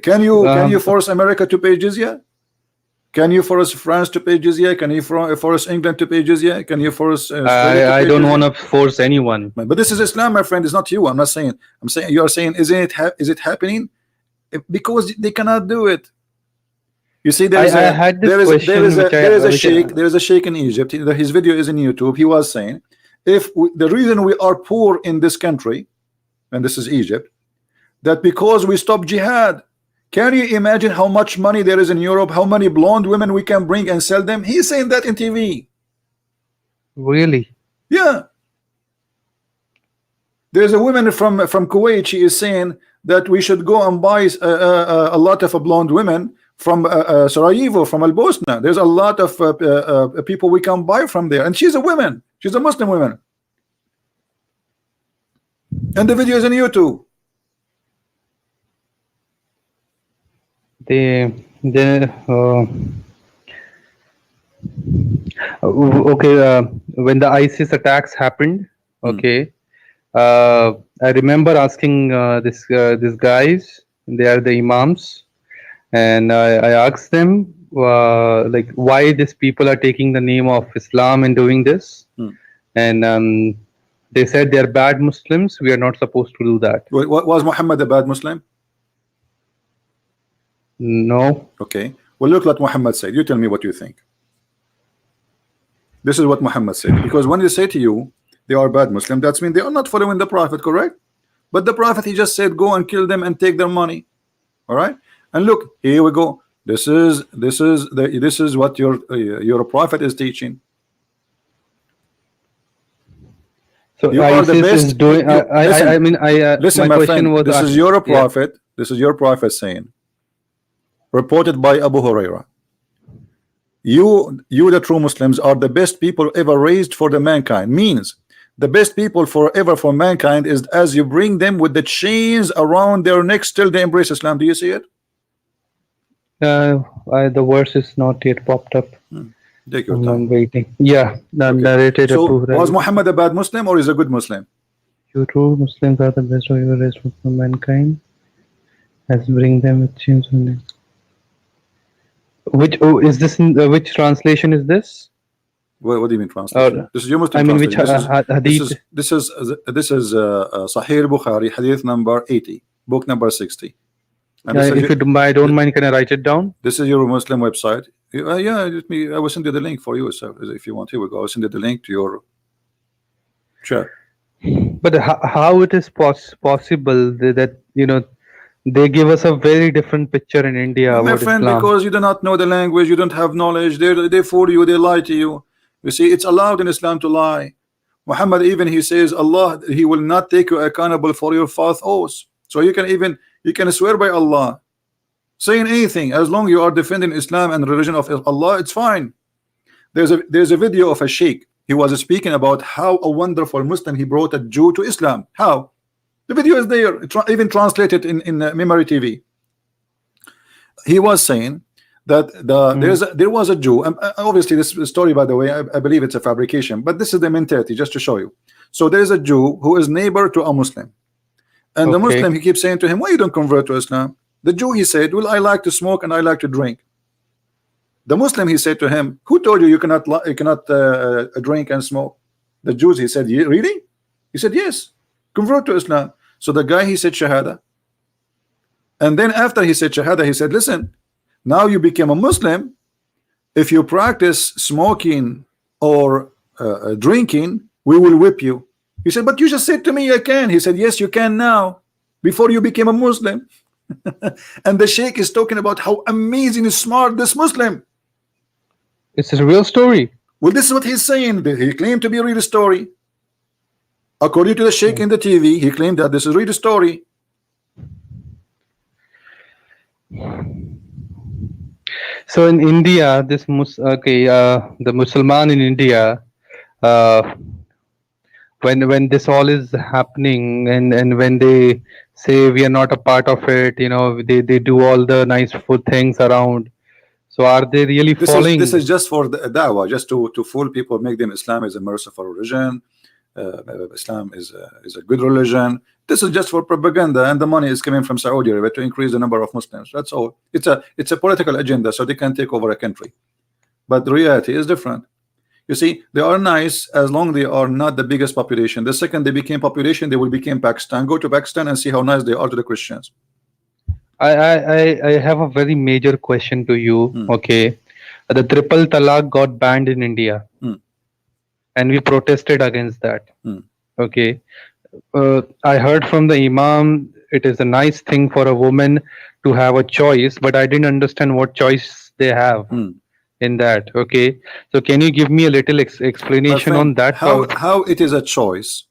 Can you force America to pay jizya? Can you force France to pay jizya? Can you force England to pay jizya? Can you force I don't want to force anyone. But this is Islam, my friend. It's not you. I'm not saying. I'm saying you are saying, is it happening? Because they cannot do it. You see, there is a sheikh in Egypt. His video is in YouTube. He was saying, the reason we are poor in this country, and this is Egypt, that because we stop jihad. Can you imagine how much money there is in Europe? How many blonde women we can bring and sell them? He's saying that in TV. Really? Yeah. There's a woman from Kuwait. She is saying that we should go and buy a lot of blonde women from Sarajevo, from Al Bosna. There's a lot of people we can buy from there, and she's a woman. She's a Muslim woman, and the video is on YouTube. Okay, when the ISIS attacks happened, okay, I remember asking these guys, they are the Imams, and I asked them like why these people are taking the name of Islam and doing this, and they said they are bad Muslims. We are not supposed to do that. Was Muhammad a bad Muslim? No. Okay. Well, look what Muhammad said. You tell me what you think. This is what Muhammad said. Because when they say to you they are bad Muslim, that's mean they are not following the Prophet, correct? But the Prophet, he just said go and kill them and take their money. All right. And look, here we go. This is what your Prophet is teaching. So you are the best. Is doing. Listen, my friend. This is your Prophet. Yeah. This is your Prophet saying, reported by Abu Huraira. You the true Muslims are the best people ever raised for the mankind. Means the best people forever for mankind is as you bring them with the chains around their necks till they embrace Islam. Do you see it? The verse is not yet popped up. Take your time. I'm waiting. Yeah, narrated. So was Muhammad a bad Muslim or is a good Muslim? You true Muslims are the best ever raised for mankind, as bring them with chains on them. Which is this? Which translation is this? What do you mean translation? This is your Muslim translation. This is Sahih Bukhari, hadith number 80, book number 60. And if you don't mind, can I write it down? This is your Muslim website. Yeah, I will send you the link for you, so if you want. Here we go. I'll send you the link to your chat. But how it is possible that they give us a very different picture in India? My friend, Islam. Because you do not know the language, you don't have knowledge. They fool you, they lie to you. You see, it's allowed in Islam to lie. Muhammad even he says Allah, he will not take you accountable for your false oaths. So you can swear by Allah, saying anything as long you are defending Islam and the religion of Allah, it's fine. There's a video of a sheikh. He was speaking about how a wonderful Muslim he brought a Jew to Islam. How? The video is there, even translated in Memory TV. He was saying that there was a Jew. Obviously, this story, by the way, I believe it's a fabrication, but this is the mentality, just to show you. So there is a Jew who is neighbor to a Muslim, and the Muslim, he keeps saying to him, "Why you don't convert to Islam?" The Jew, he said, "Well, I like to smoke and I like to drink." The Muslim, he said to him, "Who told you you cannot drink and smoke?" The Jews, he said, "Really?" He said, "Yes. Convert to Islam." So the guy, he said Shahada, and then after he said Shahada, he said, "Listen, now you became a Muslim. If you practice smoking or drinking, we will whip you." He said, "But you just said to me I can." He said, "Yes, you can now. Before you became a Muslim." And the sheikh is talking about how amazing and smart this Muslim. It's a real story. Well, this is what he's saying. He claimed to be a real story. According to the sheikh in the TV, he claimed that this is a real story. So in India, the Musliman in India, when this all is happening, and when they say we are not a part of it, they do all the nice food things around. So are they really following? This is just for the da'wah, just to fool people, make them Islam is a merciful religion. Islam is a good religion. This is just for propaganda, and the money is coming from Saudi Arabia to increase the number of Muslims. That's all. It's a political agenda, so they can take over a country. But the reality is different. You see, they are nice as long they are not the biggest population. The second they became population, they will become Pakistan. Go to Pakistan and see how nice they are to the Christians. I have a very major question to you. Okay, the triple talaq got banned in India, and we protested against that. Okay, I heard from the Imam it is a nice thing for a woman to have a choice, but I didn't understand what choice they have in that. Okay, so can you give me a little explanation on that? How it is a choice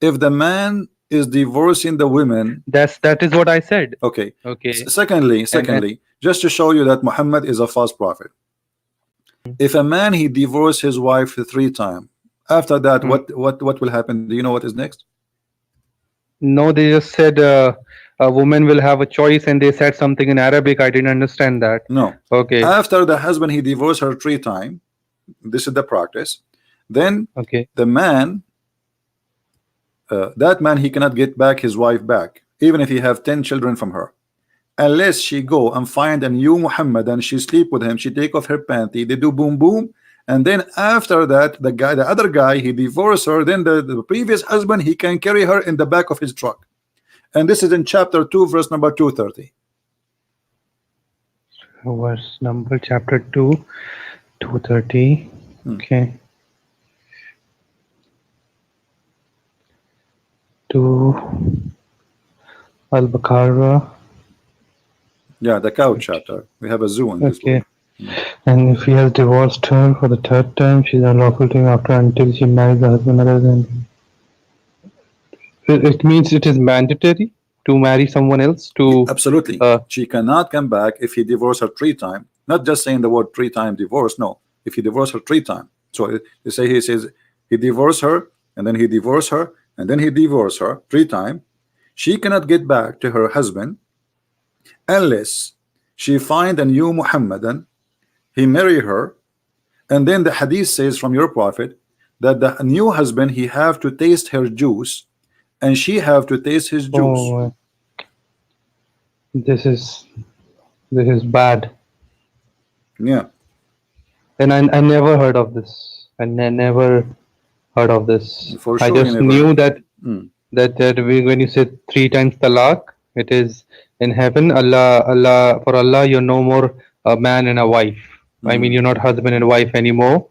if the man is divorcing the women. That is what I said. Okay. Okay. Secondly, just to show you that Muhammad is a false prophet. If a man he divorced his wife 3 times, after that, what will happen? Do you know what is next? No, they just said a woman will have a choice, and they said something in Arabic. I didn't understand that. No. Okay. After the husband he divorced her 3 times, this is the practice. Then the man, that man, he cannot get back his wife back, even if he have 10 children from her, unless she go and find a new Muhammad and she sleep with him. She take off her panty, they do boom boom, and then after that, the other guy, he divorced her. Then the previous husband, he can carry her in the back of his truck. And this is in chapter 2, verse number 230. Verse number chapter 2, 230. Okay. 2 Al-Baqarah. Yeah, the cow chapter. We have a zoo in this book. And if he has divorced her for the 3rd time, she is unlawful to him after until she marries the husband other than. It means it is mandatory to marry someone else to. Absolutely. She cannot come back if he divorced her 3 times. Not just saying the word 3 times divorce. No, if he divorced her 3 times. So he says he divorced her, and then he divorced her, and then he divorced her 3 times. She cannot get back to her husband unless she find a new Muhammadan, he marry her, and then the hadith says from your prophet that the new husband, he have to taste her juice, and she have to taste his juice. Oh, this is bad. Yeah. And I never heard of this. I never heard of this. For sure, I just knew that when you said 3 times talaq, it is in heaven. For Allah, you're no more a man and a wife. I mean, you're not husband and wife anymore.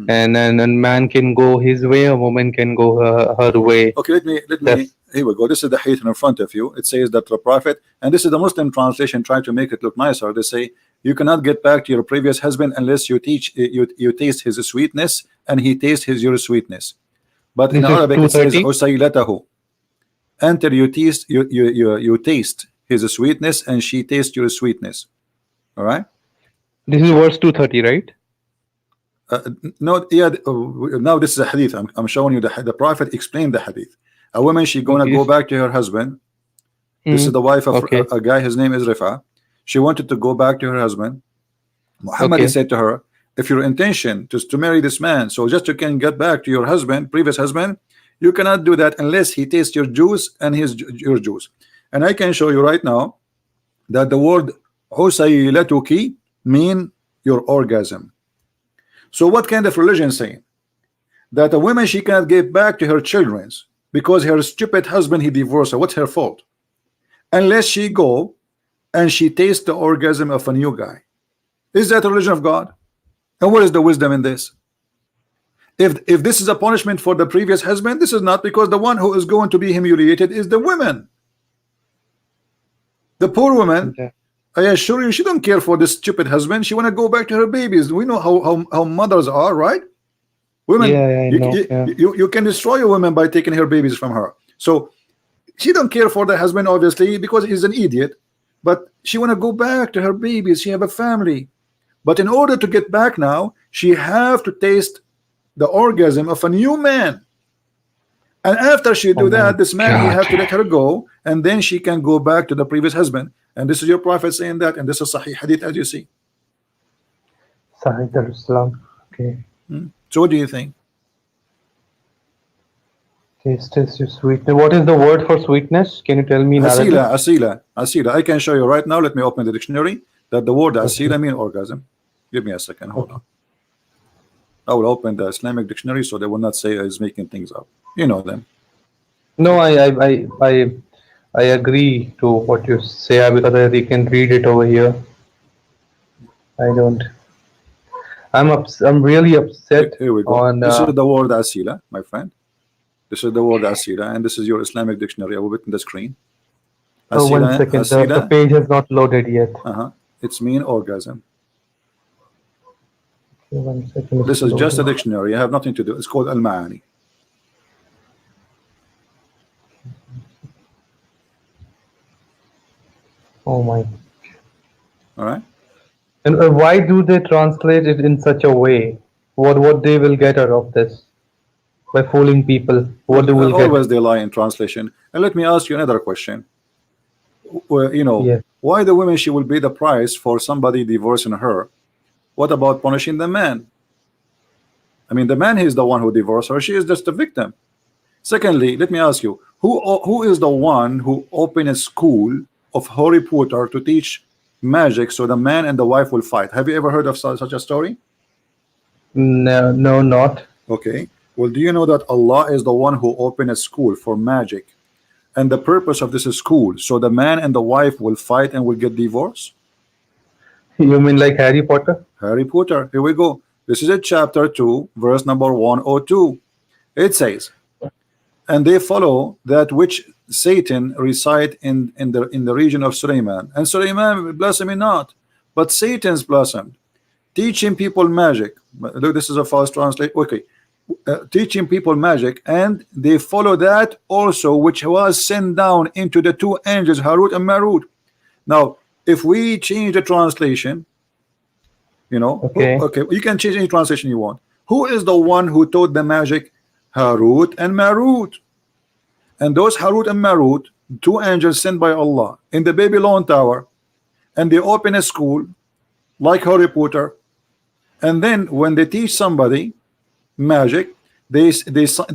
And man can go his way, a woman can go her way. Okay, let me. Here we go. This is the hadith in front of you. It says that the prophet, and this is the Muslim translation trying to make it look nicer. They say you cannot get back to your previous husband unless you taste his sweetness and he tastes your sweetness. But in Arabic it says usaylatahu. Until you taste his sweetness and she tastes your sweetness. All right. This is verse 230, right? No, yeah. Now this is a hadith. I'm showing you the prophet explained the hadith. A woman, she gonna go back to her husband. This is the wife of a guy. His name is Rifa. She wanted to go back to her husband. Muhammad said to her, if your intention is to marry this man, so just you can get back to your husband, previous husband, you cannot do that unless he tastes your juice and your juice. And I can show you right now that the word husaylatuki mean your orgasm. So what kind of religion saying that a woman, she cannot get back to her children's because her stupid husband, he divorced her? What's her fault? Unless she go and she tastes the orgasm of a new guy. Is that a religion of God? And what is the wisdom in this? If this is a punishment for the previous husband, this is not, because the one who is going to be humiliated is the women. The poor woman, I assure you, she don't care for this stupid husband. She want to go back to her babies. We know how mothers are, right? Women, you can destroy a woman by taking her babies from her. So she don't care for the husband, obviously, because he's an idiot. But she want to go back to her babies. She have a family. But in order to get back now, she have to taste the orgasm of a new man. And after she do that, this man, he have to let her go, and then she can go back to the previous husband. And this is your prophet saying that, and this is Sahih Hadith, as you see. Sahih al-Islam. Okay. So what do you think? Taste your sweetness. What is the word for sweetness? Can you tell me in Arabic? Asila. I can show you right now. Let me open the dictionary. That the word asila mean orgasm. Give me a second. Hold on. I will open the Islamic dictionary so they will not say he's making things up. You know them. No, I agree to what you say because I can read it over here. I don't. I'm really upset. Here we go. This is the word asila, my friend. This is the word asila, and this is your Islamic dictionary. I will put in the screen. Asila, 1 second. The page has not loaded yet. It's mean orgasm. Okay, 1 second. This is just a dictionary. I have nothing to do. It's called Al-Ma'ani. Oh my. All right. And why do they translate it in such a way? What they will get out of this by fooling people? What Well, they will get? always they lie in translation. And let me ask you another question. Well, Yeah. why the woman she will pay the price for somebody divorcing her? What about punishing the man? I mean, the man is the one who divorced her. She is just a victim. Secondly, let me ask you, who is the one who opened a school of Harry Potter to teach magic so the man and the wife will fight? Have you ever heard of such a story? No, no, not. Okay. Well, do you know that Allah is the one who opened a school for magic, and the purpose of this school so the man and the wife will fight and will get divorced? You mean like Harry Potter? Harry Potter. Here we go. This is a chapter 2, verse number 102. It says, and they follow that which Satan reside in the region of Suleiman, and Suleiman blasphemed not, but Satan's blasphemed, teaching people magic. Look, this is a false translation. Okay, teaching people magic, and they follow that also which was sent down into the two angels Harut and Marut. Now, if we change the translation, Okay. okay, you can change any translation you want. Who is the one who taught the magic? Harut and Marut. And those Harut and Marut, two angels sent by Allah in the Babylon tower, and they open a school like Harry Potter, and then when they teach somebody magic, they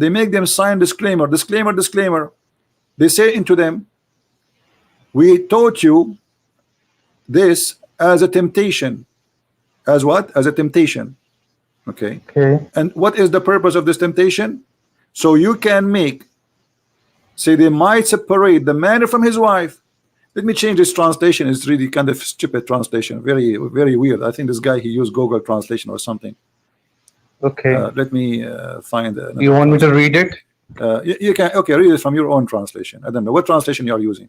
make them sign disclaimer. They say into them, we taught you this as a temptation. As what? As a temptation. Okay. Okay. And what is the purpose of this temptation? So you can make, say, they might separate the man from his wife. Let me change this translation. It's really kind of stupid translation. Very, very weird. I think this guy, he used Google translation or something. Okay. Let me find. You want me to read it? You can. Okay, read it from your own translation. I don't know what translation you are using.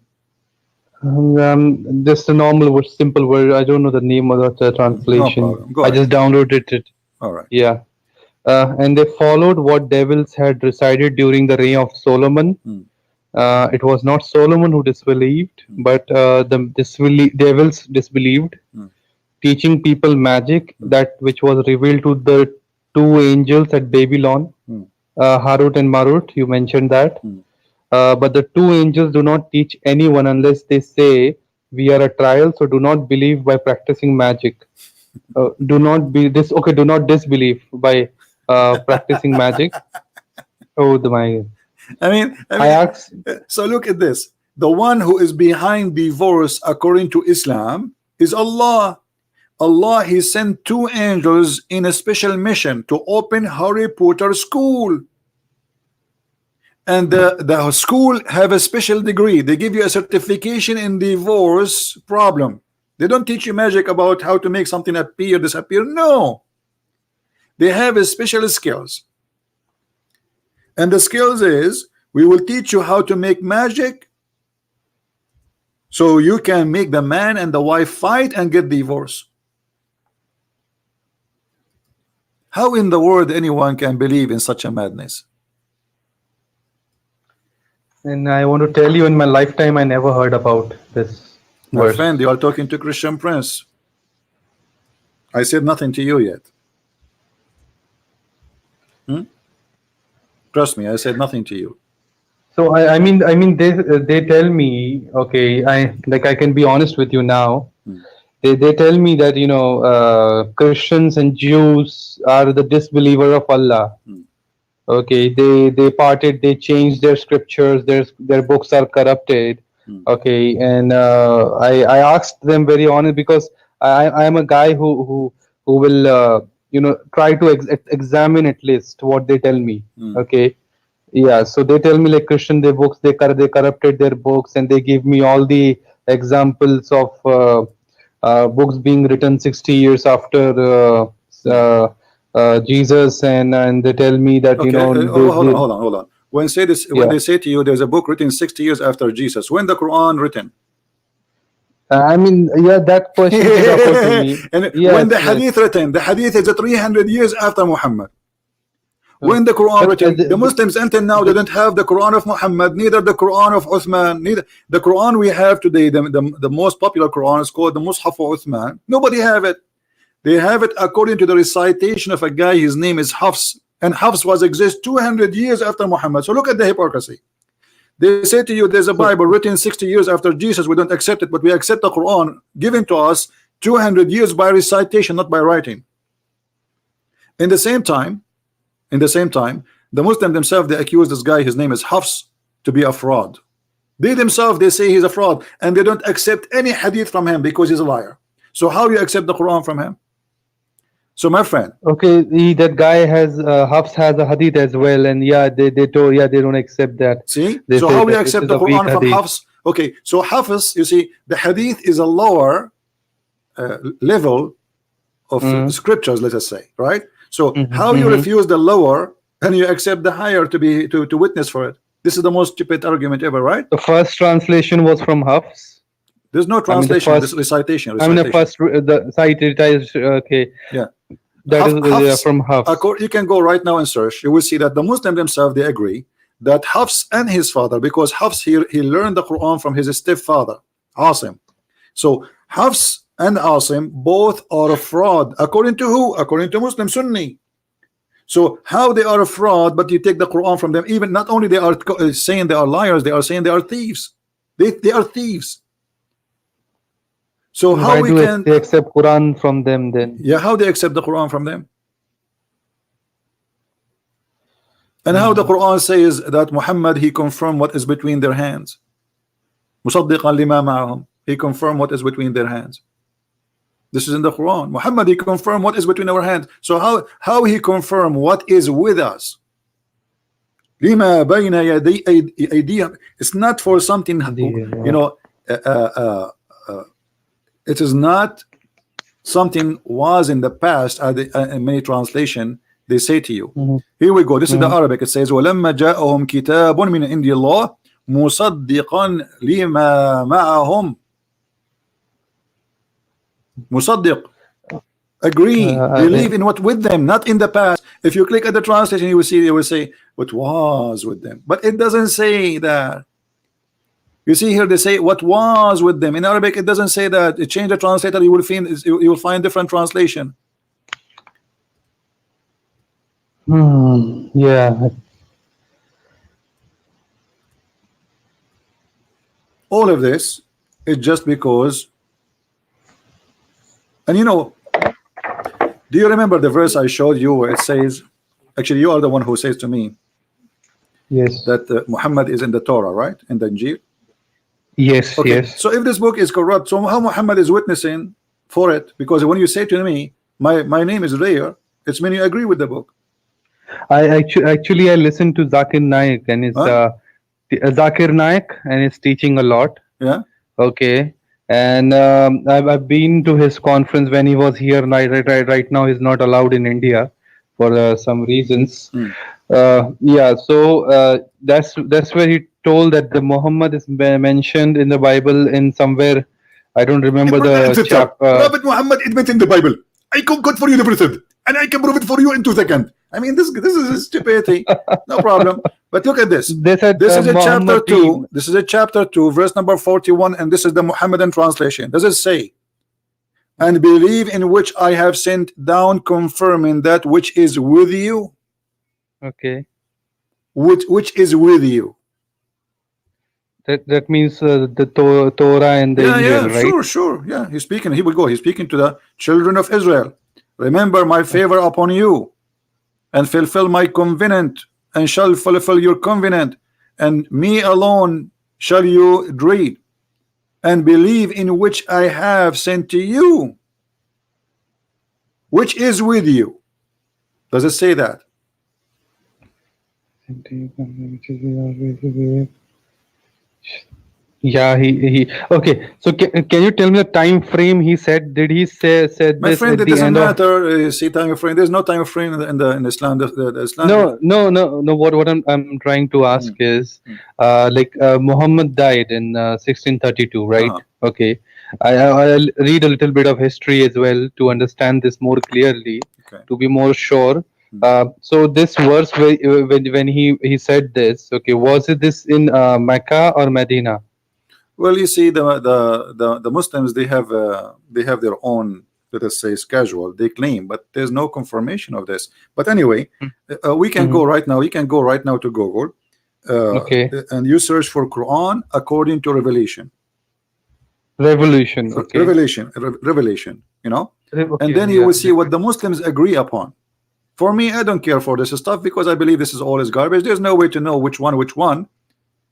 Just a normal word, simple word. I don't know the name of the translation. No problem. Go I ahead. just downloaded it. All right. Yeah. And they followed what devils had resided during the reign of Solomon. It was not Solomon who disbelieved, but the devils disbelieved, teaching people magic, that which was revealed to the two angels at Babylon, Harut and Marut. You mentioned that. But the two angels do not teach anyone unless they say, we are a trial, so do not believe by practicing magic. Do not disbelieve by practicing magic. Oh my! I mean, asked. so look at this. The one who is behind divorce, according to Islam, is Allah. Allah, He sent two angels in a special mission to open Harry Potter school. And the school have a special degree. They give you a certification in divorce problem. They don't teach you magic about how to make something appear, disappear. No. They have a special skills. And the skills is, we will teach you how to make magic so you can make the man and the wife fight and get divorced. How in the world anyone can believe in such a madness? And I want to tell you, in my lifetime, I never heard about this. My friend, you are talking to ChristianPrince. I said nothing to you yet. Trust me, I said nothing to you. So I mean, they tell me, okay, I can be honest with you now. They tell me that Christians and Jews are the disbeliever of Allah. Okay, they parted, they changed their scriptures, their books are corrupted. Okay, and I asked them very honest, because I am a guy who will try to examine at least what they tell me. Okay, yeah, so they tell me like Christian, their books, they corrupted their books, and they give me all the examples of books being written 60 years after Jesus, and they tell me that hold on. When they say to you there's a book written 60 years after Jesus, when the Quran written? I mean, yeah, that question did occur to me. And when the hadith written, the hadith is 300 years after Muhammad. When the Quran But written, the Muslims until now they don't have the Quran of Muhammad, neither the Quran of Uthman, neither the Quran we have today. The most popular Quran is called the Mus'haf of Uthman. Nobody have it. They have it according to the recitation of a guy. His name is Hafs, and Hafs was exist 200 years after Muhammad. So look at the hypocrisy. They say to you, there's a Bible written 60 years after Jesus. We don't accept it, but we accept the Quran given to us 200 years by recitation, not by writing. In the same time, the Muslims themselves, they accuse this guy, his name is Hafs, to be a fraud. They themselves, they say he's a fraud, and they don't accept any hadith from him because he's a liar. So how do you accept the Quran from him? So my friend, okay, that guy has Hafs has a hadith as well, and yeah, they told, yeah, they don't accept that. See, They so say how we that accept it the is a weak Quran from hadith. Hafs? Okay, so Hafiz, you see, the hadith is a lower level of scriptures, let us say, right? So how you refuse the lower and you accept the higher to witness for it? This is the most stupid argument ever, right? The first translation was from Hafs. There's no translation. first- This recitation. I mean, the first the site it is okay. Yeah. That is Hafs, from Hafs. You can go right now and search. You will see that the Muslims themselves, they agree that Hafs and his father, because Hafs he learned the Quran from his stepfather Asim. So Hafs and Asim both are a fraud according to who? According to Muslim Sunni. So how they are a fraud, but you take the Quran from them? Even not only they are saying they are liars, they are saying they are thieves. They are thieves. So how Why do they accept Quran from them then? Yeah, how they accept the Quran from them? And how the Quran says that Muhammad, he confirmed what is between their hands. مُصَدِّقًا لِمَا مَعَهُمْ. He confirmed what is between their hands. This is in the Quran. Muhammad, he confirmed what is between our hands. So how he confirmed what is with us? لِمَا بَيْنَ أَيْدِيهِمْ. It's not for something, you know, it is not something was in the past. In many translation they say to you. Here we go. This is the Arabic. It says وَلَمَّا جَاءَهُمْ كِتَابٌ مِنْ عِنْدِ اللَّهِ مُصَدِّقًا لِمَا مَعَهُمْ. Musaddiq, agree, believe in what with them, not in the past. If you click at the translation, you will see, they will say what was with them, but it doesn't say that. You see here they say what was with them. In Arabic it doesn't say that. It change the translator, you will find different translation. Yeah. All of this is just because. And you know, do you remember the verse I showed you where it says, actually you are the one who says to me, Yes. that Muhammad is in the Torah, right? In the Injil. Yes. Okay. Yes. So if this book is corrupt, so how Muhammad is witnessing for it? Because when you say to me, my name is there, it's mean you agree with the book. I actually listened to Zakir Naik and his Zakir Naik and he's teaching a lot. Yeah. Okay. And I've been to his conference when he was here. Right now he's not allowed in India for some reasons. Yeah, so that's where he told that the Muhammad is mentioned in the Bible in somewhere. I don't remember the chapter. Prophet Muhammad admit in the Bible. I can code for you the verse, and I can prove it for you in 2 seconds. I mean, this is stupidity. No problem. But look at this. This is a chapter 2. This is a chapter 2, verse number 41, and this is the Muhammadan translation. Does it say, and believe in which I have sent down, confirming that which is with you? Okay. Which is with you? That means the Torah and the Injil, right? Sure. Yeah, he's speaking. He will go. He's speaking to the children of Israel. Remember my favor upon you, and fulfill my covenant, and shall fulfill your covenant, and me alone shall you dread, and believe in which I have sent to you, which is with you. Does it say that? Yeah, he okay. So can you tell me the time frame he said? Did he said My this friend, at it the doesn't end of? matter. See, time frame. There's no time frame in Islam. The Islam. No. What I'm trying to ask is, like Muhammad died in 1632, right? Okay. I'll read a little bit of history as well to understand this more clearly, to be more sure. So this verse when he said this, okay, was it this in Mecca or Medina? Well, you see, the Muslims, they have their own, let us say, schedule. They claim, but there's no confirmation of this. But anyway, we can go right now. You can go right now to Google, Okay. and you search for Quran according to Revelation. Revolution. Okay. Revelation. You know, Okay, and then you will see yeah. what the Muslims agree upon. For me, I don't care for this stuff because I believe this is all is garbage. There's no way to know which one.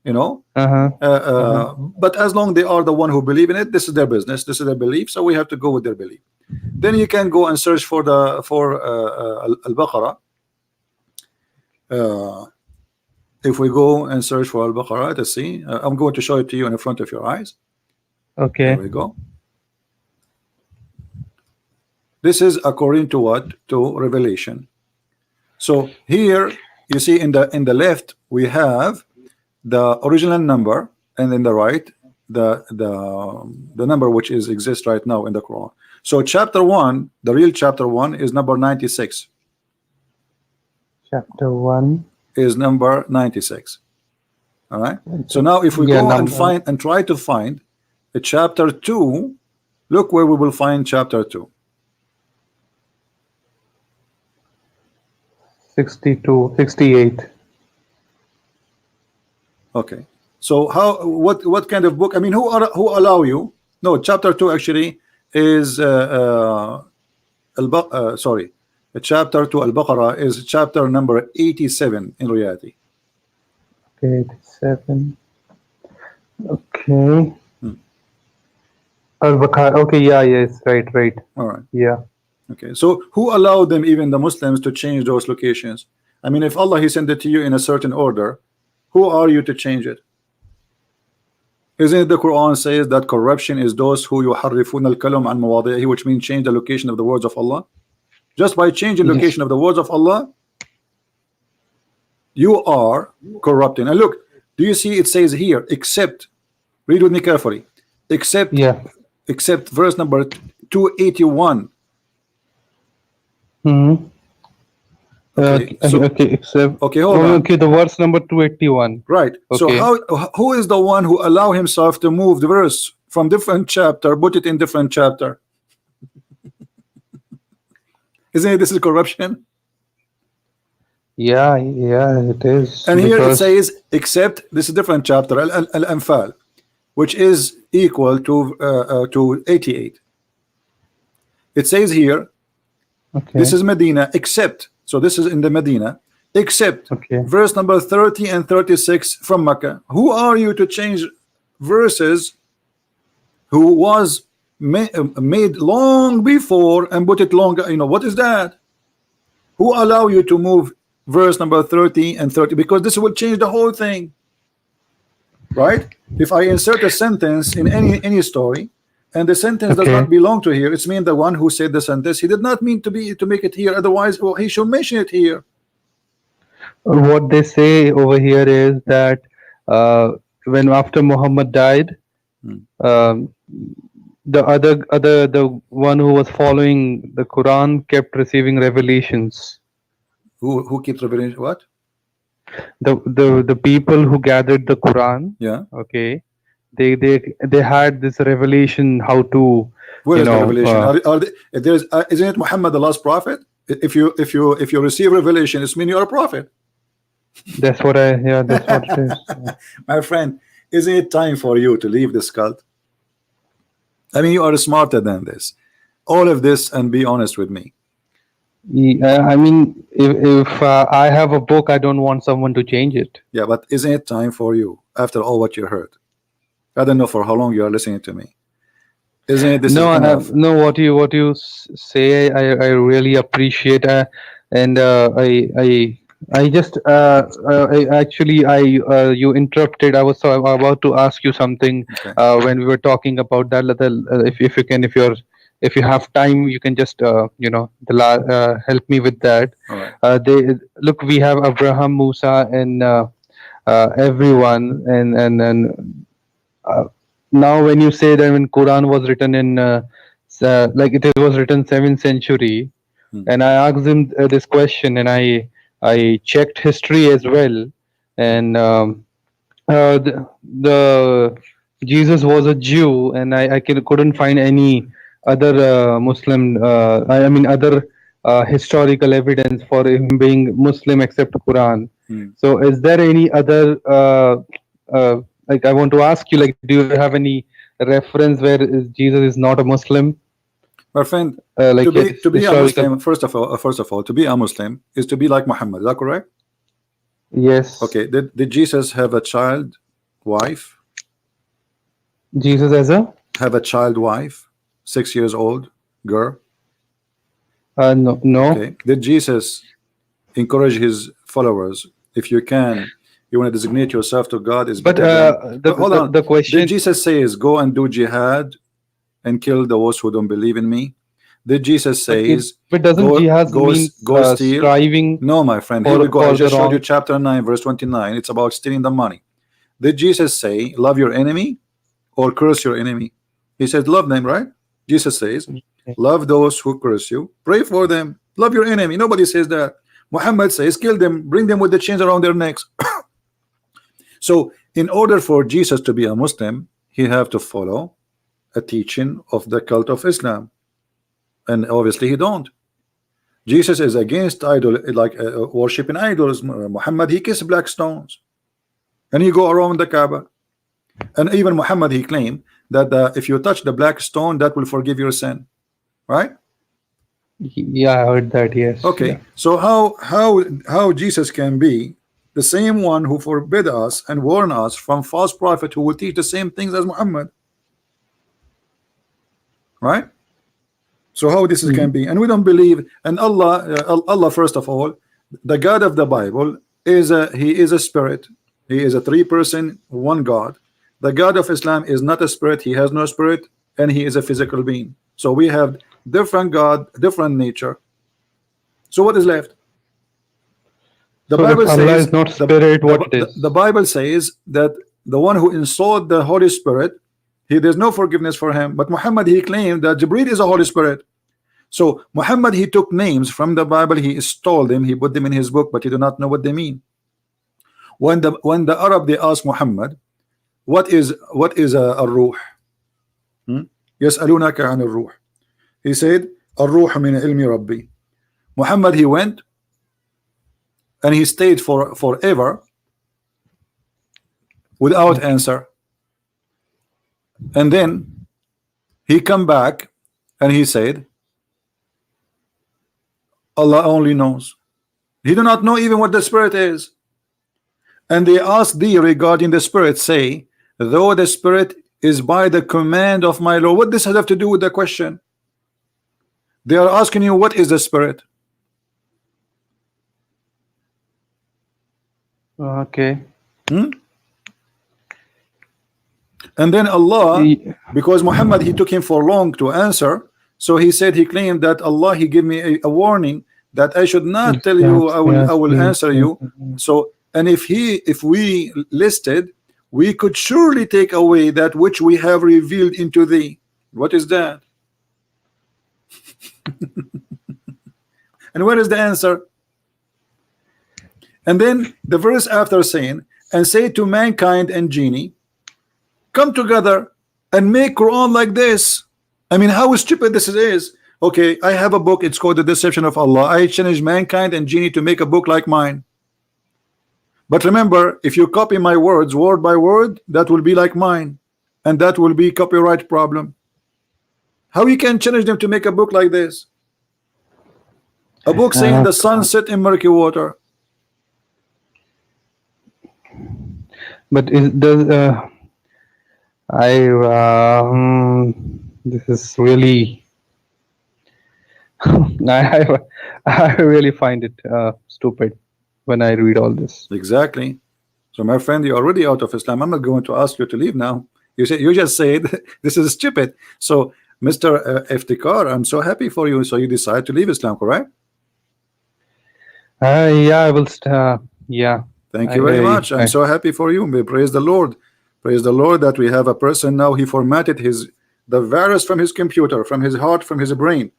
You know, but as long they are the one who believe in it, this is their business, this is their belief, so we have to go with their belief. Then you can go and search for Al-Baqarah. If we go and search for Al-Baqarah, let's see. I'm going to show it to you in front of your eyes. Okay. There we go. This is according to what? To Revelation. So here you see in the left we have the original number, and in the right the number which exists right now in the Quran. So chapter 1, the real chapter 1 is number 96. Chapter 1 is number 96. All right. So now if we go and try to find a chapter 2, look where we will find chapter 2. 62, 68. Okay. So what kind of book? I mean, who allow you? No, chapter 2 actually is sorry. The chapter 2 Al-Baqarah is chapter number 87 in reality. 87. Okay. Al-Baqarah. Okay, yes, right. All right. Yeah. Okay. So who allowed them, even the Muslims, to change those locations? I mean, if Allah, He sent it to you in a certain order, who are you to change it? Isn't it the Quran says that corruption is those who yuharrifuna al-kalam an mawadihi, which means change the location of the words of Allah? Just by changing location of the words of Allah, you are corrupting. And look, do you see it says here, except, read with me carefully, except verse number 281. Okay, except okay, hold on. Okay, the verse number 281. Right. Okay. So who is the one who allow himself to move the verse from different chapter, put it in different chapter? Isn't it this is corruption? Yeah, it is. And here it says, except this is different chapter, Al-Anfal, which is equal to 88. It says here, this is Medina, except, so this is in the Medina, except verse number 30 and 36 from Mecca. Who are you to change verses who was made long before and put it longer? You know, what is that? Who allow you to move verse number 30 and 30? Because this will change the whole thing, right? If I insert a sentence in any story, and the sentence does not belong to here, it's mean the one who said the sentence, he did not mean to make it here. Otherwise, well, he should mention it here. What they say over here is that when after Muhammad died, the one who was following the Quran kept receiving revelations. Who keeps revelation? What? The people who gathered the Quran. Yeah. Okay. They had this revelation how to. Where is the revelation? Isn't it Muhammad the last prophet? If you receive revelation, it's mean you're a prophet. That's what that's what it is. My friend, isn't it time for you to leave this cult? I mean, you are smarter than this. All of this, and be honest with me. I mean, if I have a book, I don't want someone to change it. Yeah, but isn't it time for you, after all what you heard? I don't know for how long you are listening to me. Isn't it this? No, what you say, I really appreciate, and I just you interrupted. I was about to ask you something when we were talking about that. If you have time, you can just help me with that. Right. We have Abraham, Musa, and everyone, and now when you say that when Quran was written in it was written 7th century, and I asked him this question, and I checked history as well, and the Jesus was a Jew, and couldn't find any other Muslim, I mean other historical evidence for him being Muslim except Quran. So, is there any other like, I want to ask you, like, do you have any reference where Jesus is not a Muslim? My friend, Like to be a historical. Muslim, first of all, to be a Muslim is to be like Muhammad. Is that correct? Yes. Okay. Did Jesus have a child, wife? Jesus as a Have a child, wife, 6 years old girl? no, no. Okay. Did Jesus encourage his followers, if you can, you want to designate yourself to God is But better than, hold on. the question. Did Jesus say is go and do jihad and kill those who don't believe in me? Did Jesus say But doesn't jihad mean steal? striving? No, my friend. Here we go. I for just the showed you wrong? chapter 9, verse 29. It's about stealing the money. Did Jesus say love your enemy or curse your enemy? He said love them, right? Jesus says love those who curse you, pray for them, love your enemy. Nobody says that. Muhammad says kill them, bring them with the chains around their necks. So in order for Jesus to be a Muslim, he have to follow a teaching of the cult of Islam, and obviously he don't. Jesus is against idol, like worshiping idols. Muhammad, he kissed black stones and he go around the Kaaba, and even Muhammad, he claimed that if you touch the black stone, that will forgive your sin, right? Yeah, I heard that. Yes. Okay. Yeah. So how Jesus can be the same one who forbid us and warn us from false prophet who will teach the same things as Muhammad, right? So how this can be? And we don't believe. And Allah first of all, the God of the Bible is he is a spirit. He is a three-person one God. The God of Islam is not a spirit. He has no spirit, and he is a physical being. So we have different God, different nature. So what is left? The So Bible if Allah says is not spirit, what it is? the Bible says that the one who installed the Holy Spirit, there's no forgiveness for him. But Muhammad, he claimed that Jibreel is a Holy Spirit. So Muhammad, he took names from the Bible, he installed them, he put them in his book, but he do not know what they mean. When the Arab, they ask Muhammad, what is a ruh? يسألونك عن الروح. He said الروح من علم ربي. Muhammad, he went and he stayed forever without answer, and then he come back and he said Allah only knows. He do not know even what the spirit is. And they asked thee regarding the spirit, say, though the spirit is by the command of my Lord. What does this have to do with the question? They are asking you, what is the spirit? Okay. And then Allah, because Muhammad, he took him for long to answer, so he said, he claimed that Allah, he gave me a warning that I should not tell you, I will answer you. So, and if we listed, we could surely take away that which we have revealed into thee. What is that? And where is the answer? And then the verse after saying, and say to mankind and genie, come together and make Quran like this. I mean, how stupid this is. Okay, I have a book, it's called The Deception of Allah. I challenge mankind and genie to make a book like mine. But remember, if you copy my words word by word, that will be like mine, and that will be copyright problem. How you can challenge them to make a book like this? A book saying the sun set in murky water. But this is really I really find it stupid when I read all this. Exactly. So my friend, you're already out of Islam. I'm not going to ask you to leave now. You just said this is stupid. So Mr. Iftikhar, I'm so happy for you. So you decide to leave Islam, correct? Yeah, I will. Yeah. Thank you very much. I'm so happy for you. Praise the Lord. Praise the Lord that we have a person now. He formatted the virus from his computer, from his heart, from his brain,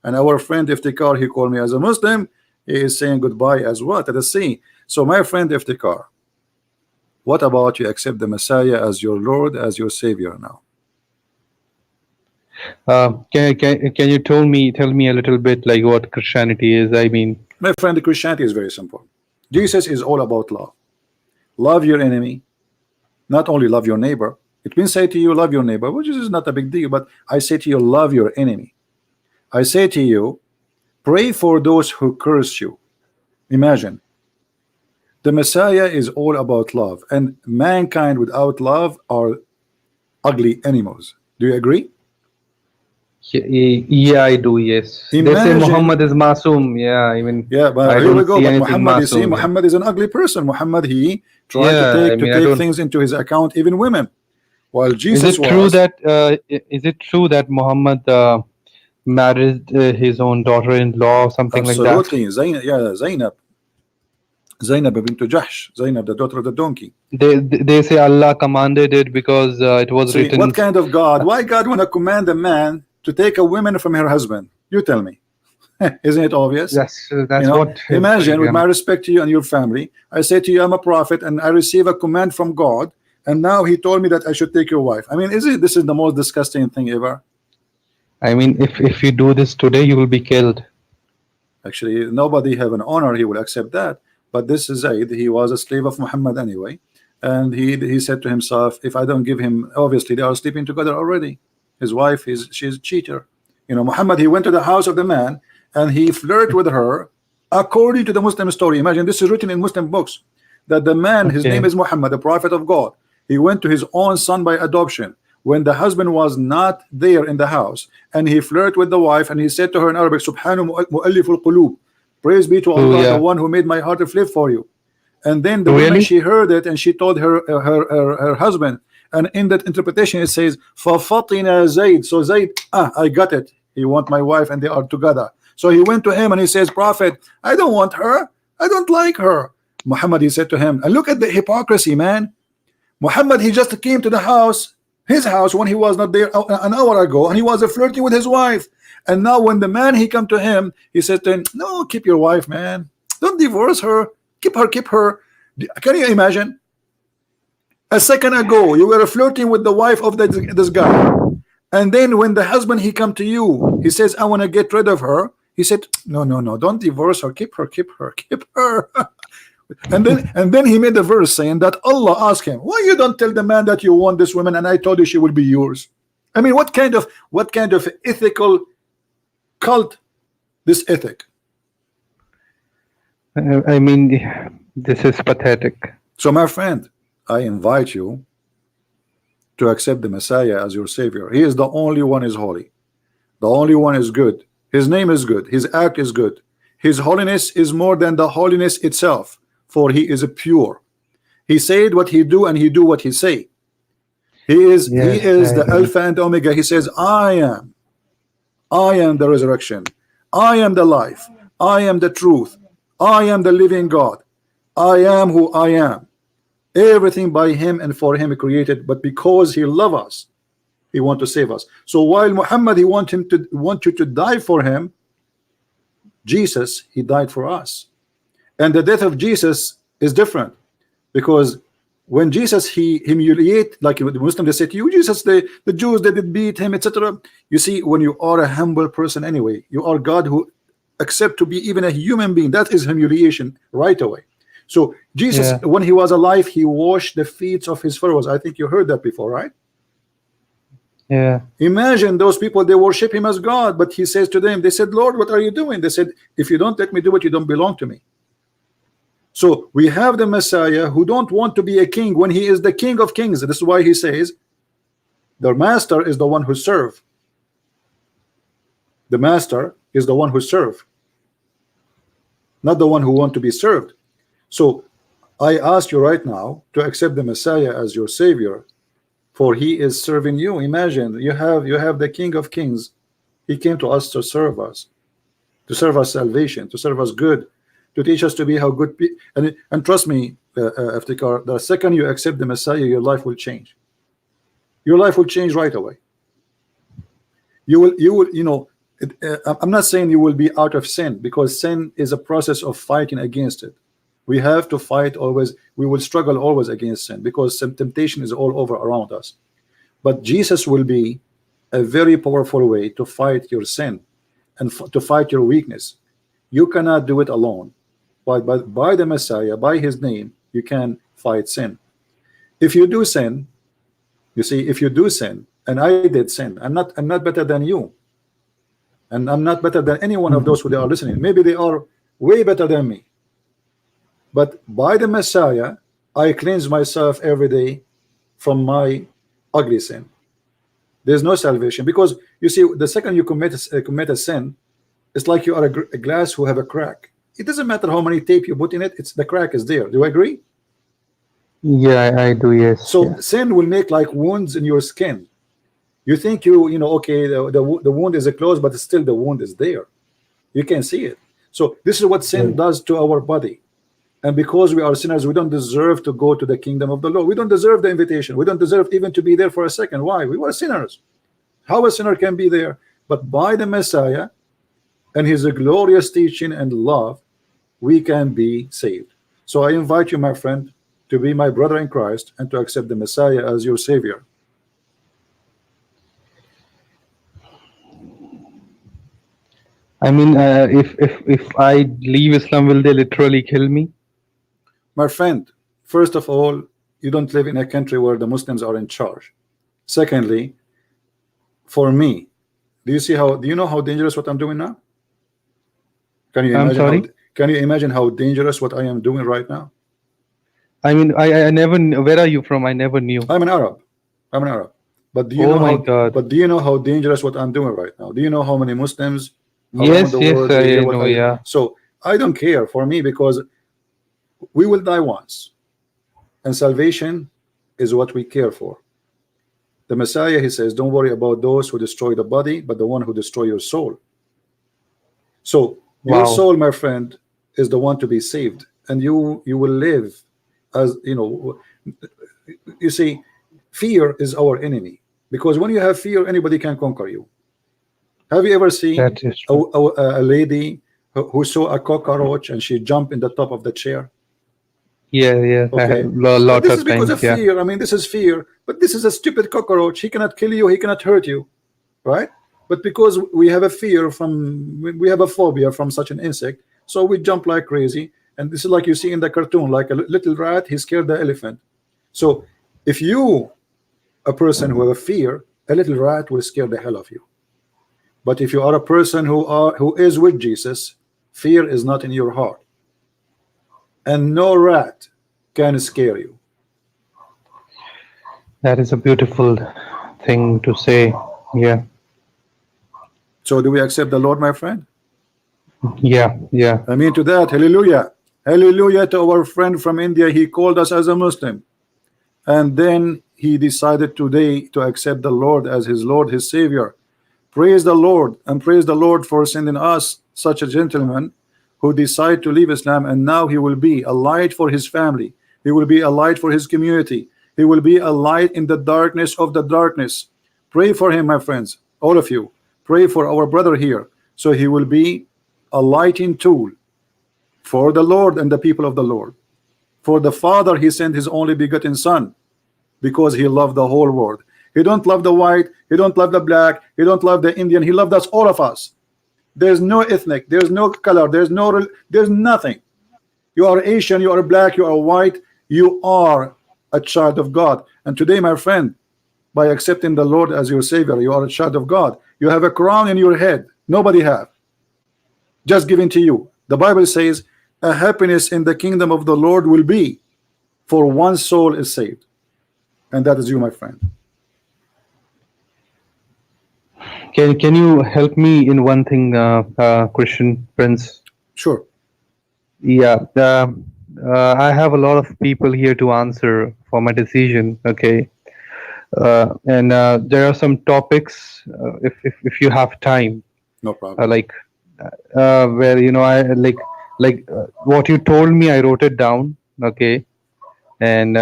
And our friend Iftikhar, he called me as a Muslim. He is saying goodbye as what? At the sea. So my friend Iftikhar, what about you accept the Messiah as your Lord, as your Savior now? Can you tell me a little bit like what Christianity is? I mean, my friend, the Christianity is very simple. Jesus is all about love. Love your enemy, not only love your neighbor. It means say to you, love your neighbor, which is not a big deal, but I say to you, love your enemy. I say to you, pray for those who curse you. Imagine. The Messiah is all about love, and mankind without love are ugly animals. Do you agree? Yeah, I do. Yes. Imagine, they say Muhammad is Masoom. Yeah, I mean, yeah, but I here we don't go. see But anything Muhammad, you see, Masoom, Muhammad is an ugly person. Muhammad, he tried yeah, to I take, mean, take things into his account, even women. While Jesus is it true that Muhammad married his own daughter-in-law or something like that? Absolutely. Zainab bint Jahsh, Zainab, the daughter of the donkey. They say Allah commanded it because it was See, written. what kind of God? Why God want to command a man to take a woman from her husband? You tell me. Isn't it obvious? That's You know, what. imagine, with my respect to you and your family, I say to you, I'm a prophet, and I receive a command from God, and now he told me that I should take your wife. I mean, this is the most disgusting thing ever. I mean, if you do this today, you will be killed. Actually, nobody have an honor, he will accept that. But this is Zayd, he was a slave of Muhammad anyway, and he said to himself, if I don't give him, obviously they are sleeping together already. His wife she's a cheater. You know, Muhammad, he went to the house of the man and he flirted with her according to the Muslim story. Imagine, this is written in Muslim books, that the man, his name is Muhammad, the prophet of God, he went to his own son by adoption when the husband was not there in the house, and he flirted with the wife, and he said to her in Arabic, Subhanu mu'alliful qulub, praise be to Allah, the one who made my heart to flip for you. And then the woman, she heard it, and she told her husband, and in that interpretation it says fafatina Zayd. So Zayd, I got it, he want my wife and they are together. So he went to him and he says, Prophet, I don't want her, I don't like her. Muhammad, he said to him, and look at the hypocrisy, man. Muhammad, he just came to the house, his house, when he was not there an hour ago, and he was flirting with his wife. And now when the man, he come to him, he said to him, no, keep your wife, man, don't divorce her, keep her. Can you imagine? A second ago you were flirting with the wife of this guy, and then when the husband, he come to you, he says, I want to get rid of her. He said, no, don't divorce her, keep her. And then he made a verse saying that Allah asked him, why you don't tell the man that you want this woman, and I told you she will be yours? I mean, what kind of ethical cult this ethic? I mean, this is pathetic. So my friend, I invite you to accept the Messiah as your Savior. He is the only one is holy, the only one is good, his name is good, his act is good, his holiness is more than the holiness itself, for he is pure. He said what he do, and he do what he say. He is the Alpha and Omega. He says, I am the resurrection, I am the life, I am the truth, I am the living God, I am who I am. Everything by him and for him created, but because he loves us, he want to save us. So while Muhammad, he want you to die for him, Jesus, he died for us. And the death of Jesus is different, because when Jesus, he humiliate, like the Muslims, they say to you, Jesus, the Jews, they did beat him, etc. You see, when you are a humble person anyway, you are God who accept to be even a human being, that is humiliation right away. So Jesus, when he was alive, he washed the feet of his followers. I think you heard that before, right? Yeah. Imagine those people, they worship him as God, but he says to them, they said, Lord, what are you doing? They said, if you don't let me do it, you don't belong to me. So we have the Messiah who don't want to be a king when he is the King of Kings. This is why he says the master is the one who serve. The master is the one who serve, not the one who want to be served. So I ask you right now to accept the Messiah as your Savior, for he is serving you. Imagine you have the King of Kings. He came to us to serve us, to serve us salvation, to serve us good, to teach us to be how good people. And trust me, Iftikhar, the second you accept the Messiah, your life will change. Your life will change right away. You will, I'm not saying you will be out of sin, because sin is a process of fighting against it. We have to fight always. We will struggle always against sin, because some temptation is all over around us. But Jesus will be a very powerful way to fight your sin and to fight your weakness. You cannot do it alone. But by the Messiah, by his name, you can fight sin. If you do sin, you see, if you do sin, and I did sin, I'm not better than you, and I'm not better than any one of those who are listening. Maybe they are way better than me. But by the Messiah, I cleanse myself every day from my ugly sin. There's no salvation, because you see, the second you commit a sin, it's like you are a glass who have a crack. It doesn't matter how many tape you put in it, it's the crack is there. Do you agree? Yeah, I do. Yes. So Yeah. sin will make like wounds in your skin. You think you know, okay, the wound is closed, but still the wound is there. You can see it. So this is what sin does to our body. And because we are sinners, we don't deserve to go to the kingdom of the Lord. We don't deserve the invitation. We don't deserve even to be there for a second. Why? We were sinners. How a sinner can be there? But by the Messiah and his glorious teaching and love, we can be saved. So I invite you, my friend, to be my brother in Christ and to accept the Messiah as your Savior. I mean, if I leave Islam, will they literally kill me? My friend, first of all, you don't live in a country where the Muslims are in charge. Secondly, for me, do you know how dangerous what I'm doing now? Can you I'm imagine sorry. can you imagine how dangerous what I am doing right now? I mean, I never. Where are you from? I never knew. I'm an Arab. I'm an Arab. But do you Oh know my how God. but do you know how dangerous what I'm doing right now? Do you know how many Muslims around Yes, the yes, world they hear I what know. I Yeah. so I don't care for me, because we will die once, and salvation is what we care for. The Messiah, he says, don't worry about those who destroy the body, but the one who destroy your soul. So your Wow. soul, my friend, is the one to be saved, and you will live as you know. You see, fear is our enemy, because when you have fear, anybody can conquer you. Have you ever seen That is true. a lady who saw a cockroach and she jumped in the top of the chair? Yeah, yeah. I have Okay, a lot this is of because times. of Yeah. fear. I mean, this is fear, but this is a stupid cockroach. He cannot kill you, he cannot hurt you, right? But because we have a fear we have a phobia from such an insect, so we jump like crazy. And this is like you see in the cartoon, like a little rat, he scared the elephant. So if you, a person who have a fear, a little rat will scare the hell of you. But if you are a person who is with Jesus, fear is not in your heart, and no rat can scare you. That is a beautiful thing to say. Yeah. So do we accept the Lord, my friend? Yeah. Yeah. I mean to that, hallelujah. Hallelujah to our friend from India. He called us as a Muslim, and then he decided today to accept the Lord as his Lord, his Savior. Praise the Lord, and praise the Lord for sending us such a gentleman who decided to leave Islam, and now he will be a light for his family. He will be a light for his community. He will be a light in the darkness of the darkness. Pray for him, my friends, all of you. Pray for our brother here, so he will be a lighting tool for the Lord and the people of the Lord. For the Father, he sent his only begotten Son, because he loved the whole world. He don't love the white, he don't love the black, he don't love the Indian, he loved us, all of us. There's no ethnic, there's no color, there's nothing. You are Asian, you are black, you are white, you are a child of God. And today, my friend, by accepting the Lord as your Savior, you are a child of God. You have a crown in your head, nobody have, just given to you. The Bible says a happiness in the kingdom of the Lord will be for one soul is saved, and that is you, my friend. Can you help me in one thing, Christian Prince? Sure. Yeah. I have a lot of people here to answer for my decision. Okay. And there are some topics, if you have time, No problem. where I what you told me, I wrote it down. Okay. And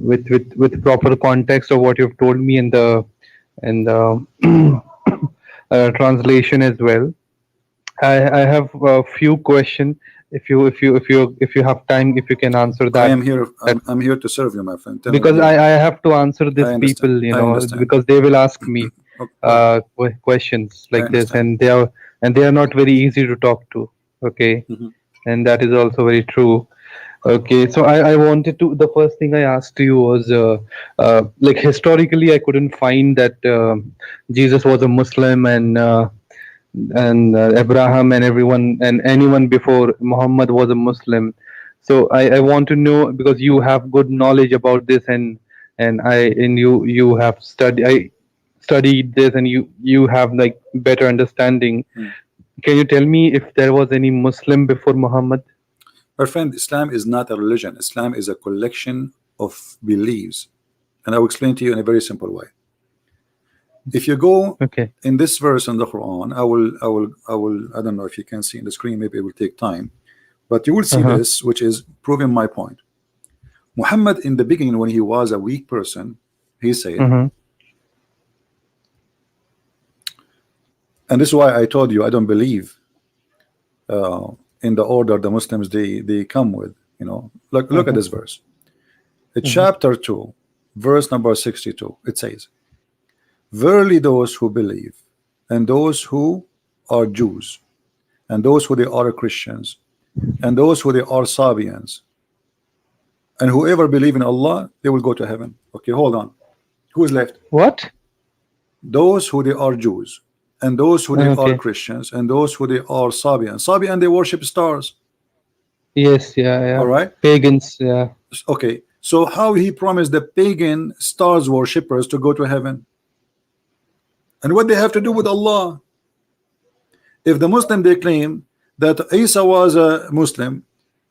with proper context of what you've told me in the translation as well. I have a few questions. If you have time, if you can answer I that, am here. that I'm here to serve you, my friend. Tell me what because do you I, want. I have to answer I these understand. people, I understand. because they will ask me Okay, questions I like this, understand. and they are not very easy to talk to. Okay, Mhm. and that is also very true. Okay, so I wanted to. The first thing I asked you was, like historically, I couldn't find that Jesus was a Muslim, and Abraham and everyone and anyone before Muhammad was a Muslim. So I want to know, because you have good knowledge about this, and you have studied this, and you have like better understanding. Hmm. Can you tell me if there was any Muslim before Muhammad? My friend, Islam is not a religion. Islam is a collection of beliefs, and I will explain to you in a very simple way. If you go Okay. in this verse in the Quran, I don't know if you can see in the screen, maybe it will take time, but you will see Uh-huh. this, which is proving my point. Muhammad, in the beginning, when he was a weak person, he said, Mm-hmm. and this is why I told you I don't believe in the order the Muslims they come with. Look at Mm-hmm. this verse. It's chapter 2, verse number 62. It says, verily those who believe, and those who are Jews, and those who they are Christians, and those who they are Sabians, and whoever believe in Allah, they will go to heaven. Okay, hold on. Who is left? What? Those who they are Jews, and those who they are Okay. Christians, and those who they are Sabians. Sabian, they worship stars. Yes. Yeah. All Yeah. right. Pagans. Yeah. Okay. So how he promised the pagan stars worshippers to go to heaven? And what they have to do with Allah? If the Muslim they claim that Isa was a Muslim,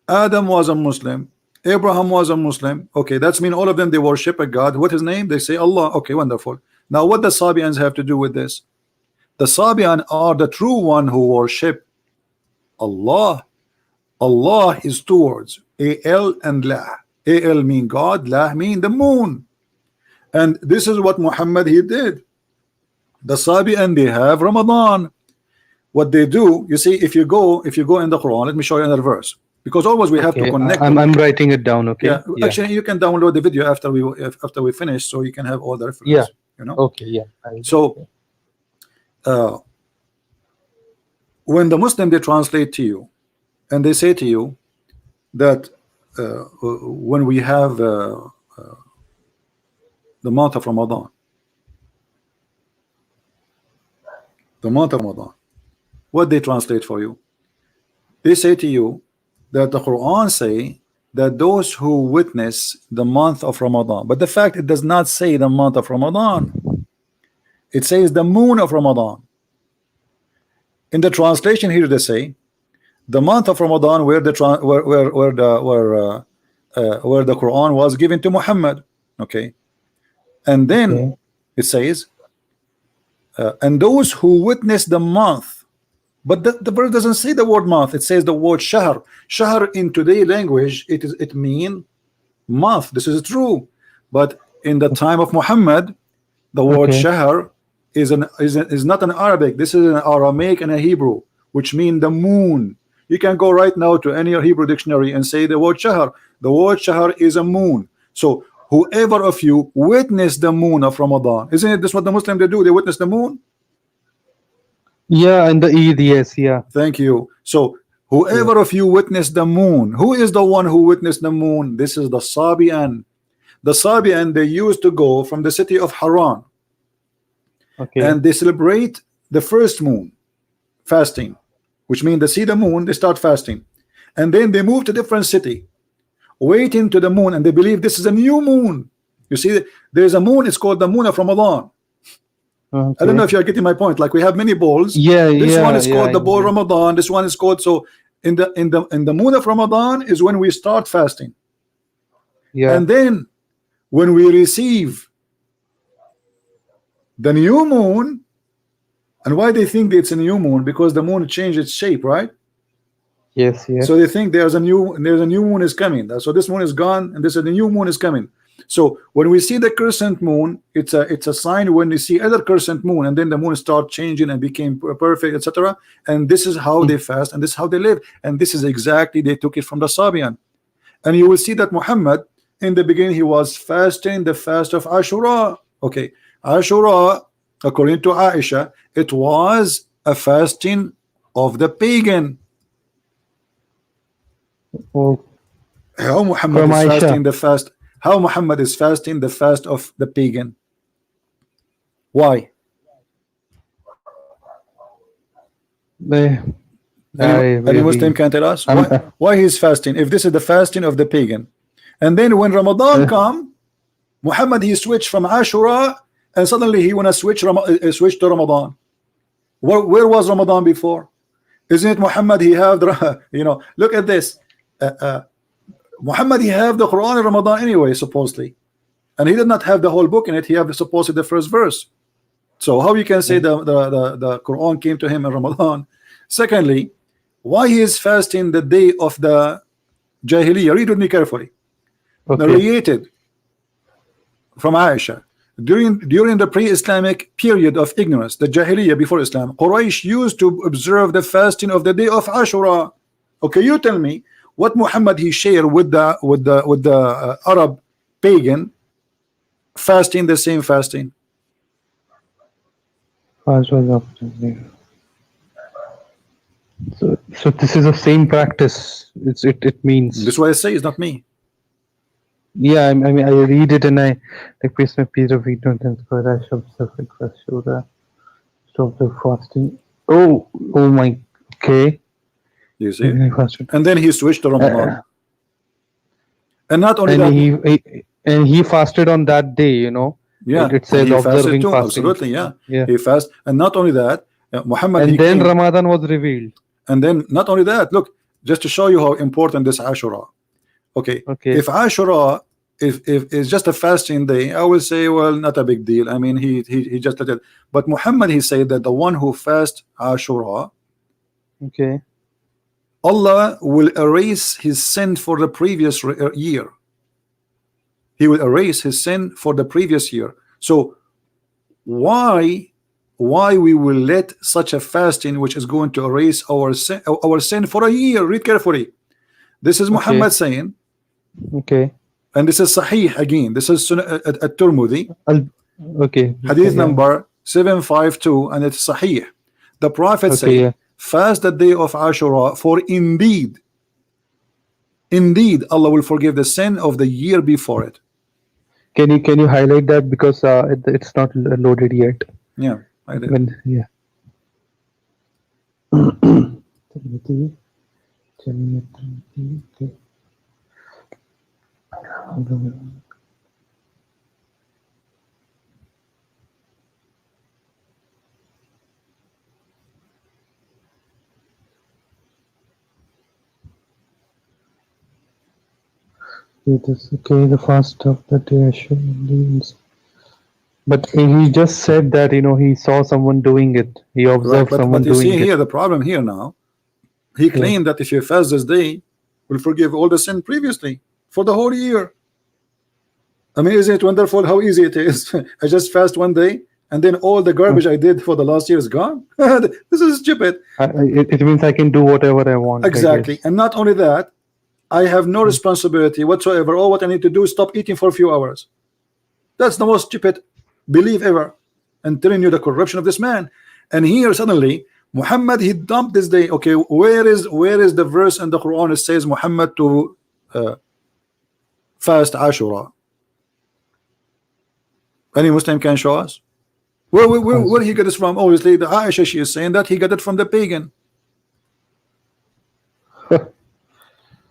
Adam was a Muslim, Abraham was a Muslim, okay, that's mean all of them they worship a God. What his name? They say Allah. Okay, wonderful. Now what the Sabians have to do with this? The Sabian are the true one who worship Allah. Allah is two words, Al and La. Al mean God, La mean the moon. And this is what Muhammad he did. The Sabian they have Ramadan. What they do, you see, if you go in the Quran, let me show you another verse, because always we have to Okay. connect I'm writing it down. yeah, Okay. Yeah. actually you can download the video after we finish, so you can have all the Yeah. reference. Okay. Yeah. So when the Muslim they translate to you and they say to you that when we have the month of Ramadan, what they translate for you, they say to you that the Quran say that those who witness the month of Ramadan, but the fact it does not say the month of Ramadan, it says the moon of Ramadan. In the translation here they say the month of Ramadan where the Quran was given to Muhammad. Okay, and then Okay. it says and those who witness the month, but the verse doesn't say the word month, it says the word shahr. Shahr in today language it mean month. This is true, but in the time of Muhammad the word Okay. shahr is not an Arabic. This is an Aramaic and a Hebrew, which mean the moon. You can go right now to any Hebrew dictionary and say the word shahr. The word shahr is a moon. So whoever of you witness the moon of Ramadan, isn't it this what the Muslims they do? They witness the moon. Yeah. And the Eid. Yes. Yeah. Thank you. So Yeah. whoever of you witness the moon, who is the one who witnessed the moon? This is the Sabian. The Sabian, they used to go from the city of Haran Okay. and they celebrate the first moon fasting, which means they see the moon, they start fasting, and then they move to different city waiting to the moon, and they believe this is a new moon. You see, there's a moon, it's called the moon of Ramadan. I don't know Okay. if you're getting my point. Like we have many bowls. Yeah. This one Yeah. is Yeah. called I the bowl know. Ramadan. This one is called, so in the moon of Ramadan is when we start fasting, Yeah. and then when we receive the new moon. And why they think it's a new moon? Because the moon changed its shape, right? Yes. Yes. So they think there's a new moon is coming. So this moon is gone, and this is the new moon is coming. So when we see the crescent moon, it's a sign when you see other crescent moon, and then the moon start changing and became perfect, etc. And this is how they fast, and this is how they live, and this is exactly they took it from the Sabian. And you will see that Muhammad in the beginning he was fasting the fast of Ashura. Okay, Ashura, according to Aisha, it was a fasting of the pagan. Oh, How Muhammad from is Aisha. fasting the fast? How Muhammad is fasting the fast of the pagan? Why? Any Muslim can tell us why he's fasting if this is the fasting of the pagan? And then when Ramadan come, Muhammad he switched from Ashura and suddenly he wanna switch to Ramadan. Where was Ramadan before? Isn't it Muhammad he have the, you know, look at this. Muhammad he have the Quran in Ramadan anyway, supposedly, and he did not have the whole book in it. He have supposedly the first verse. So how you can say the Quran came to him in Ramadan? Secondly, why he is fasting the day of the Jahiliyyah? Read with me carefully. Okay. Narrated from Aisha during the pre-Islamic period of ignorance, the Jahiliyyah before Islam, Quraysh used to observe the fasting of the day of Ashura. Okay, you tell me what Muhammad he shared with the Arab pagan fasting the same fasting. So this is the same practice. It means. This is what I say. It's not me. Yeah, I mean, I read it and I request my piece of ignorance and for I shall self-request show that stop the fasting. Oh my. Okay. You see, and then he switched to Ramadan, and not only that, and he fasted on that day. You know. Yeah, it says he observing fasted too. fasting. Absolutely, yeah. He fasted, and not only that, Muhammad. And then Ramadan was revealed. And then not only that, look, just to show you how important this Ashura. Okay. If Ashura is just a fasting day, I will say, well, not a big deal. I mean, he just did it. But Muhammad he said that the one who fasts Ashura, okay, Allah will erase his sin for the previous year. He will erase his sin for the previous year. So why we will let such a fasting which is going to erase our sin for a year? Read carefully. This is Muhammad saying. Okay. And this is Sahih again. This is at-Tirmidhi. Okay. Hadith number 752, and it's Sahih. The Prophet said, fast the day of Ashura, for indeed Allah will forgive the sin of the year before it. Can you highlight that because it's not loaded yet? Yeah, I did. Yeah. It is okay, the fast of the day. But he just said that, you know, he saw someone doing it. He observed someone doing it. But you see here, the problem here now, he claimed that if you fast this day, will forgive all the sin previously for the whole year. I mean, isn't it wonderful how easy it is? I just fast one day, and then all the garbage I did for the last year is gone. This is stupid. It means I can do whatever I want. Exactly. And not only that, I have no responsibility whatsoever. All what I need to do is stop eating for a few hours. That's the most stupid belief ever. And telling you the corruption of this man. And here suddenly Muhammad he dumped this day. Okay, where is the verse in the Quran that says Muhammad to fast Ashura? Any Muslim can show us? Where he got this from? Obviously the Aisha, she is saying that he got it from the pagan.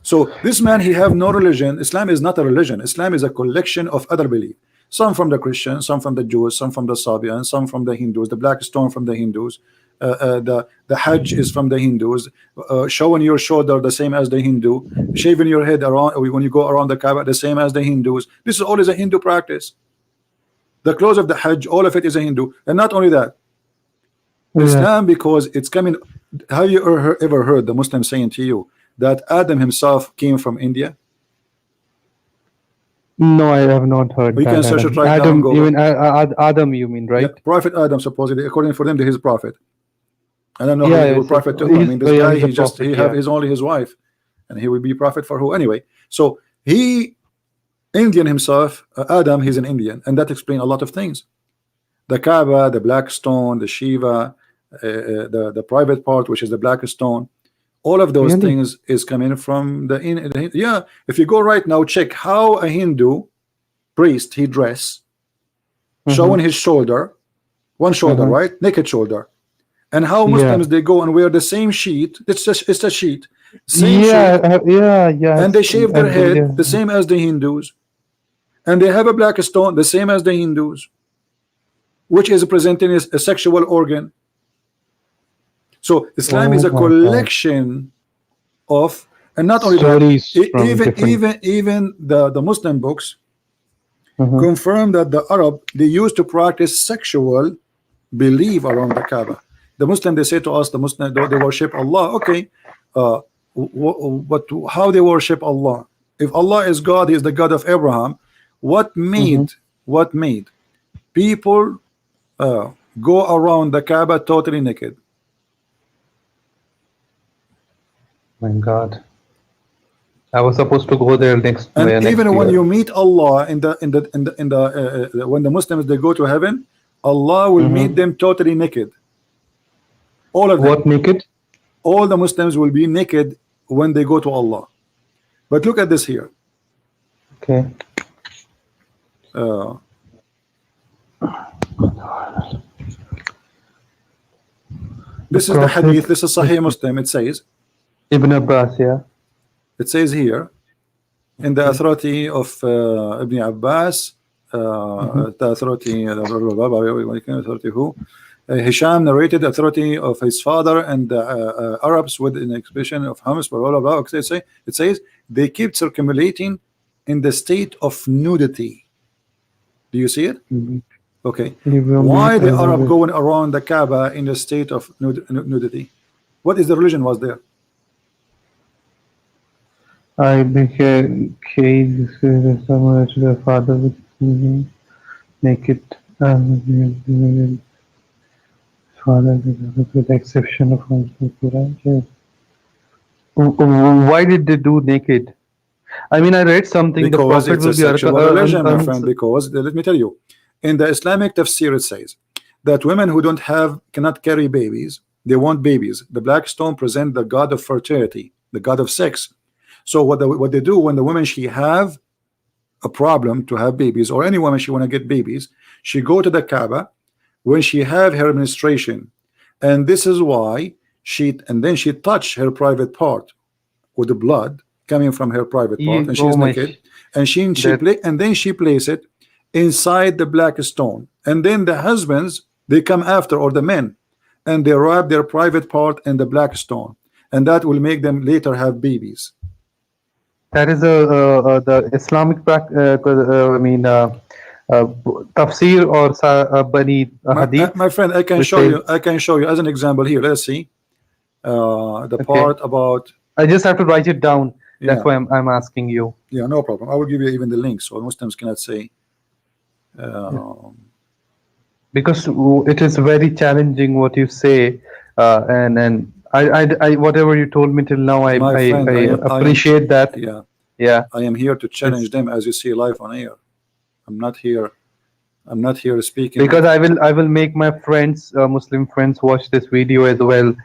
So this man he have no religion. Islam is not a religion. Islam is a collection of other beliefs. Some from the Christians, some from the Jews, some from the Sabians, some from the Hindus. The black stone from the Hindus. The Hajj is from the Hindus. Showing your shoulder the same as the Hindu. Shaving your head around when you go around the Kaaba the same as the Hindus. This is always a Hindu practice. The close of the Hajj, all of it is a Hindu. And not only that, Islam, because it's coming. Have you ever heard the Muslim saying to you that Adam himself came from India? No, I have not heard We that. can search it Adam. right now and Adam, go. you mean Adam? You mean, right? Yeah, Prophet Adam, supposedly, according for them, he's prophet. I don't know Yeah, who it's prophet to who. I mean, this yeah, guy, he's a he just prophet. he Yeah. have his only his wife, and he will be prophet for who anyway. So he Indian himself, Adam, he's an Indian, and that explains a lot of things. The Kaaba, the black stone, the Shiva, the private part, which is the black stone. All of those Really? things is coming from the yeah. If you go right now, check how a Hindu priest he dress, showing his shoulder, one shoulder, right, naked shoulder, and how Muslims they go and wear the same sheet. It's a sheet, same sheet, yeah. and they shave their head Yeah. the same as the Hindus, and they have a black stone the same as the Hindus, which is presenting as a sexual organ. So Islam is a collection of, and not only stories that, from even the Muslim books confirm that the Arab they used to practice sexual belief around the Kaaba. The Muslim, they say to us, the Muslim they worship Allah. Okay, but how they worship Allah? If Allah is God, He is the God of Abraham. What made people go around the Kaaba totally naked? My God, I was supposed to go there next. And next even when year. you meet Allah when the Muslims they go to heaven, Allah will meet them totally naked. All of them. What naked? All the Muslims will be naked when they go to Allah. But look at this here. Okay. This is the hadith. This is Sahih Muslim. It says Ibn Abbas. Yeah. It says here in the authority of Ibn Abbas, the authority who Hisham narrated authority of his father and the Arabs with an exhibition of Hamas, blah, blah, blah. It says they kept circulating in the state of nudity. Do you see it? Okay. Why the Arab going around the Kaaba in the state of nudity? What is the religion was there? I became similar to the father with naked father with the exception of Quran. Why did they do naked? I mean, I read something. Because the it's a sexual religion, my friend. Because let me tell you, in the Islamic tafsir it says that women who cannot carry babies, they want babies. The black stone present the god of fertility, the god of sex. So what they do when the woman she have a problem to have babies, or any woman she want to get babies, she go to the Kaaba when she have her menstruation, and this is why then she touch her private part with the blood coming from her private part, and she's naked, and then she place it inside the black stone, and then the husbands they come after, or the men, and they wrap their private part in the black stone, and that will make them later have babies. That is the Islamic practice. I mean, tafsir or Bani Hadith. My friend, I can show you. I can show you as an example here. Let's see the part about. I just have to write it down. Yeah. That's why I'm asking you. Yeah, no problem. I will give you even the link so Muslims cannot say. Because it is very challenging what you say, and I whatever you told me till now, I appreciate that. Yeah. I am here to challenge them, as you see, live on air. I'm not here speaking because I will make my friends, Muslim friends, watch this video as well,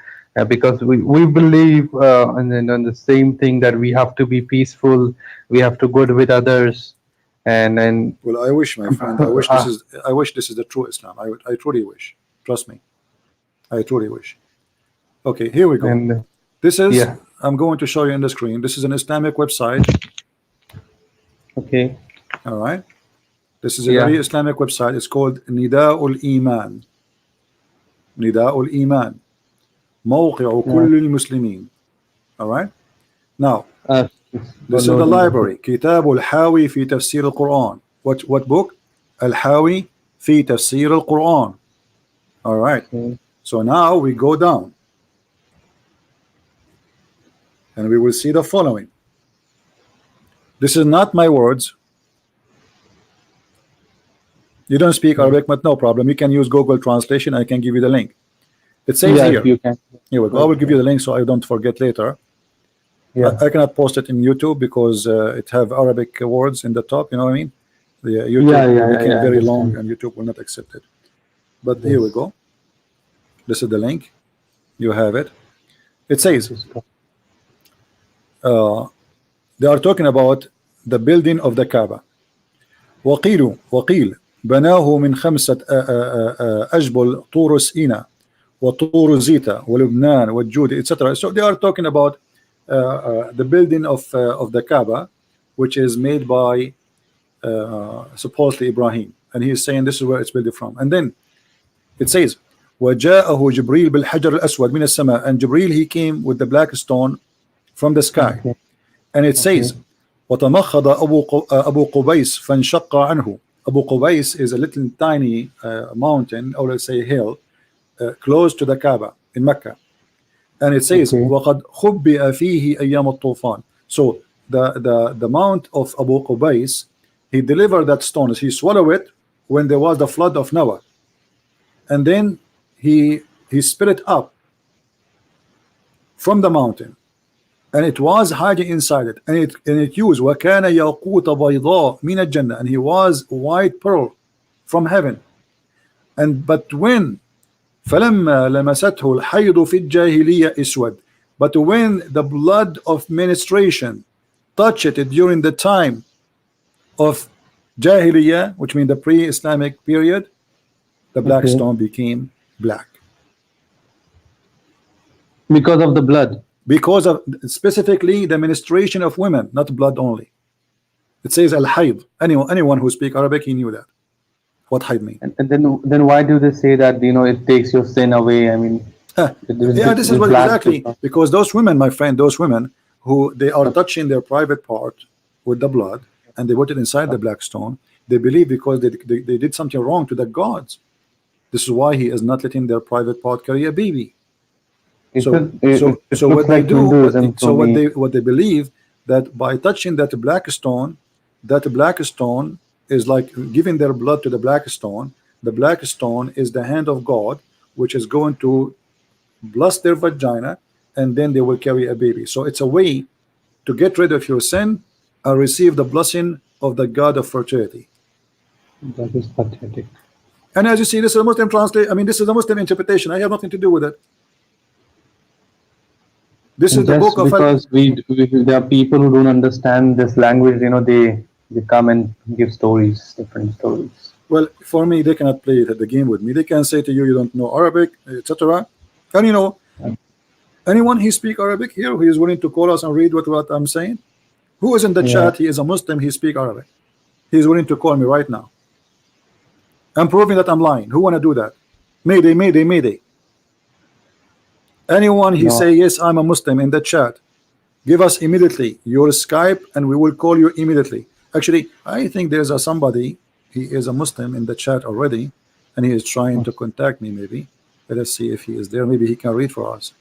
because we believe in the same thing, that we have to be peaceful, we have to good with others, and well, I wish, my friend, I wish this is the true Islam. I truly wish. Trust me, I truly wish. Okay, here we go. This is I'm going to show you on the screen. This is an Islamic website. Okay. All right. This is a very Islamic website. It's called Nida'ul Iman. Nida'ul Iman. موقع كل المسلمين. All right. Now, this is the library. كتاب الحاوي في تفسير القرآن. What book? الحاوي في تفسير القرآن. All right. So now we go down, and we will see the following. This is not my words. You don't speak Arabic, but no problem. You can use Google Translation. I can give you the link. It says Yeah, here. if you can. Here we go. I will give you the link so I don't forget later. Yeah. I cannot post it in YouTube because it have Arabic words in the top. You know what I mean? The YouTube Yeah, became I very long, understand. and YouTube will not accept it. But here we Yes. go. This is the link. You have it. It says they are talking about the building of the Kaaba. وقيل بناه من 5 أجبل طور سيناء وطور زيتا ولبنان والجود etc. So they are talking about the building of the Kaaba, which is made by supposedly Ibrahim, and he is saying this is where it's built from. And then it says وجاءه جبريل بالحجر الأسود من السماء, and Jibril, he came with the black stone from the sky. Okay. And it says وتمخض أبو قبيس فانشق عنه. Abu Qubais is a little tiny mountain, or let's say hill, close to the Kaaba in Mecca. And it says وقد خبئ فيه أيام الطوفان. So the mount of Abu Qubais, he delivered that stone, he swallowed it when there was the flood of Noah, and then he spit it up from the mountain, and it was hiding inside it, and it used وكان ياقوت بيضاء من الجنة, and he was white pearl from heaven. And but when فلما لمسته الحيض في الجاهلية اسود, but when the blood of menstruation touched it during the time of Jahiliyyah, which means the pre-Islamic period, the black stone became black. Because of the blood. Because of specifically the menstruation of women, not blood only. It says al-hayd. Anyone who speaks Arabic, he knew that. What hayd means. And then why do they say that, you know, it takes your sin away? I mean, yeah, this is what exactly, because those women, my friend, those women who they are touching their private part with the blood, and they put it inside the black stone, they believe because they did something wrong to the gods. This is why he is not letting their private part carry a baby. So what they do, what they believe, that by touching that black stone is like giving their blood to the black stone. The black stone is the hand of God, which is going to bless their vagina, and then they will carry a baby. So it's a way to get rid of your sin and receive the blessing of the God of fertility. That is pathetic. And as you see, this is a Muslim translation. I mean, this is a Muslim interpretation. I have nothing to do with it. This is the book of because there are people who don't understand this language. You know, they come and give stories, different stories. Well, for me, they cannot play it at the game with me. They can say to you, you don't know Arabic, etc. And you know, anyone who speak Arabic here who is willing to call us and read what I'm saying, who is in the chat, he is a Muslim, he speak Arabic. He is willing to call me right now. I'm proving that I'm lying. Who want to do that? Mayday, mayday, mayday. Anyone he say yes, I'm a Muslim in the chat, give us immediately your Skype and we will call you immediately. Actually, I think there's somebody, he is a Muslim in the chat already, and he is trying to contact me. Maybe let us see if he is there. Maybe he can read for us.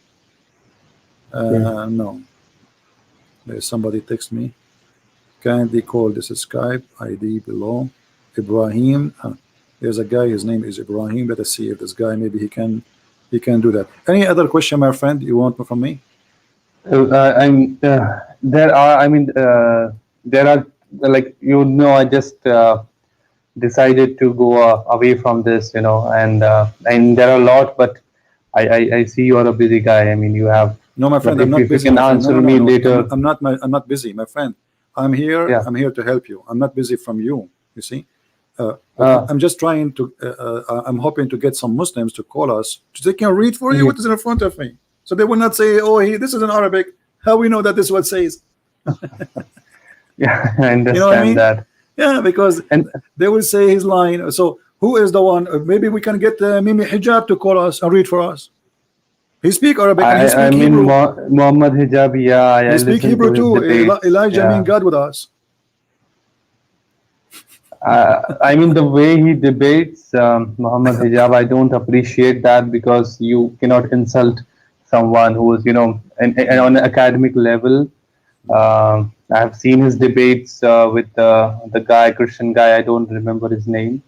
No, there's somebody text me. Kindly call this Skype ID below. Ibrahim, there's a guy, his name is Ibrahim. Let us see if this guy, maybe he can do that. Any other question, my friend, you want from me? There are, like, you know, I just decided to go away from this, you know, and there are a lot, but I see you are a busy guy. I mean, you have. No, my friend, I'm not busy. You can answer me later. I'm not busy, my friend. I'm here. Yeah. I'm here to help you. I'm not busy from you. You see. I'm just trying to. I'm hoping to get some Muslims to call us so they can read for you what is in front of me, so they will not say, "Oh, this is in Arabic." How we know that this is what it says? Yeah, I understand, you know what I mean? That. Yeah, because they will say he's lying. So who is the one? Maybe we can get Mimi Hijab to call us and read for us. He speak Arabic and he speak Hebrew. Muhammad Hijab, yeah. He speak Hebrew too. Elijah mean God with us. I mean, the way he debates Muhammad Hijab, I don't appreciate that, because you cannot insult someone who is, you know, on an academic level. I have seen his debates with the guy, Christian guy, I don't remember his name.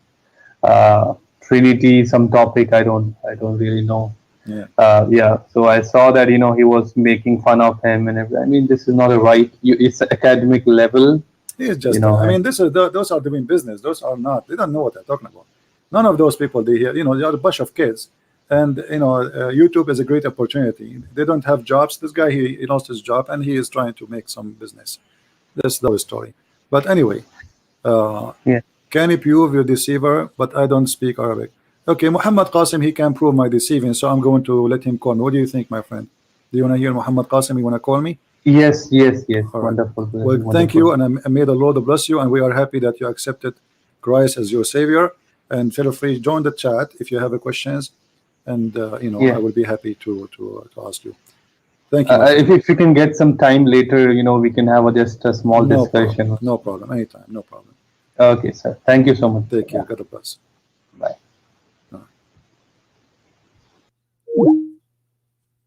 Trinity, some topic. I don't really know. Yeah. Yeah. So I saw that he was making fun of him and everything. I mean, this is not a right. It's academic level. It's just, I mean, those are doing business. Those are not. They don't know what they're talking about. None of those people. They hear, they are a bunch of kids, and YouTube is a great opportunity. They don't have jobs. This guy, he lost his job, and he is trying to make some business. That's the story. But anyway, Yeah. can you prove your deceiver? But I don't speak Arabic. Okay, Muhammad Qasim, he can prove my deceiving, so I'm going to let him call me. What do you think, my friend? Do you want to hear Muhammad Qasim? You want to call me? Yes. All right. Wonderful. Well, Wonderful. thank you, and may the Lord bless you. And we are happy that you accepted Christ as your Savior. And feel free join the chat if you have a questions, and Yeah. I will be happy to ask you. Thank you. If you can get some time later, we can have just a small discussion. No problem. Anytime. No problem. Okay, sir. Thank you so much. Take care. God bless. Bye.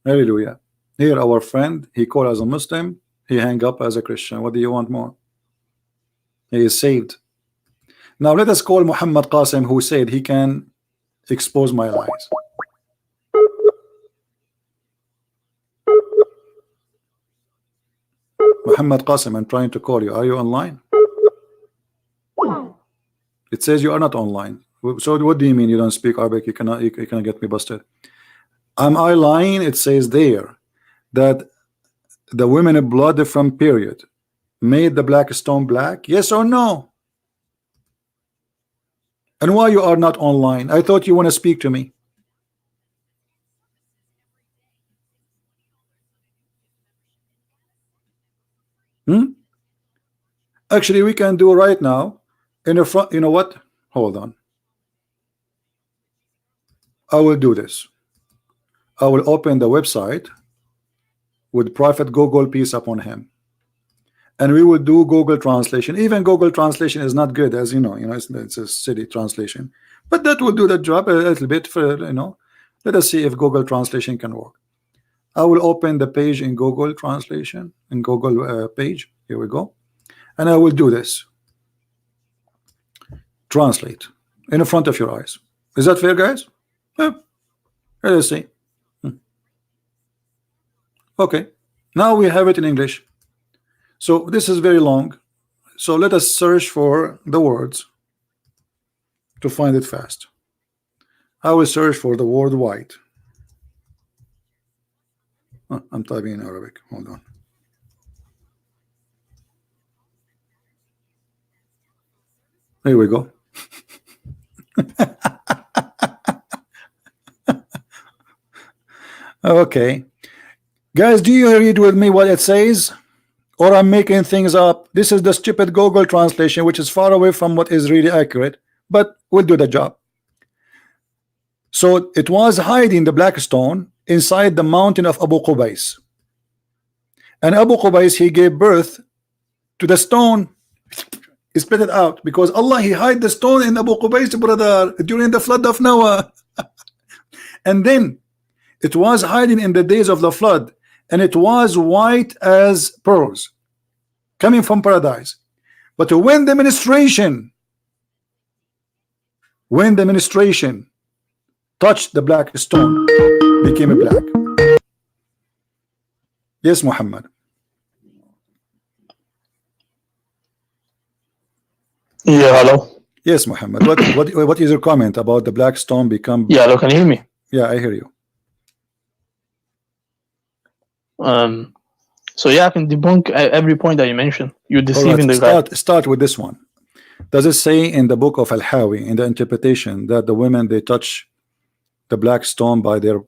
Hallelujah. Here, our friend, he called as a Muslim, he hang up as a Christian. What do you want more? He is saved. Now let us call Muhammad Qasim, who said he can expose my lies. Muhammad Qasim, I'm trying to call you. Are you online? It says you are not online. So what do you mean you don't speak Arabic? You cannot get me busted. Am I lying? It says there that the women of blood from period made the black stone black. Yes or no? And why you are not online? I thought you want to speak to me. Actually, we can do right now in the front. You know what? Hold on. I will do this. I will open the website with Prophet Google peace upon him, and we will do Google translation. Even Google translation is not good, as you know. It's a city translation, but that will do the job a little bit for Let us see if Google translation can work. I will open the page in Google translation in Google page. Here we go, and I will do this. Translate in front of your eyes. Is that fair, guys? Yeah. Let us see. Okay, now we have it in English. So this is very long. So let us search for the words to find it fast. I will search for the word white. I'm typing in Arabic. Hold on. Here we go. Okay. Guys, do you read with me what it says? Or I'm making things up? This is the stupid Google translation, which is far away from what is really accurate, but we'll do the job. So it was hiding the black stone inside the mountain of Abu Qubais. And Abu Qubais, he gave birth to the stone. He split it out because Allah, he hid the stone in Abu Qubais, brother, during the flood of Noah. And then it was hiding in the days of the flood, and it was white as pearls coming from paradise. But when the ministration touched the black stone, became a black. Yes, Muhammad. Yeah, hello. Yes, Muhammad. What is your comment about the black stone become? Yeah, hello, can you hear me? Yeah, I hear you. So yeah, I can debunk every point that you mentioned. You're deceiving the guy. Start with this one. Does it say in the book of Al-Hawi, in the interpretation, that the women, they touch the black stone by their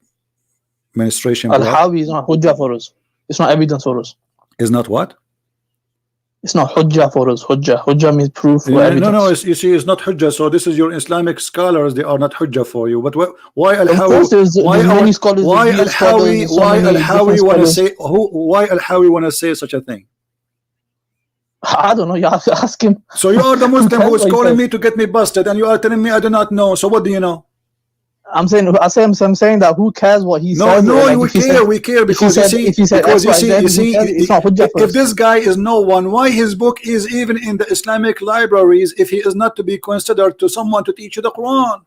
menstruation? Al-Hawi is not hujjah for us. It's not evidence for us. Is not what? It's not hujjah for us. Hujjah means proof or evidence. No, you see, it's not hujjah. So this is your Islamic scholars, they are not hujjah for you. But why Al-Hawi? Why Al-Hawi want to say such a thing? I don't know. You have to ask him. So you are the Muslim who is calling me to get me busted, and you are telling me I do not know. So what do you know? I'm saying that who cares what he says? No, Like, we care because you see, it's not hujjah for if us. this guy is no one, why his book is even in the Islamic libraries if he is not to be considered to someone to teach you the Quran?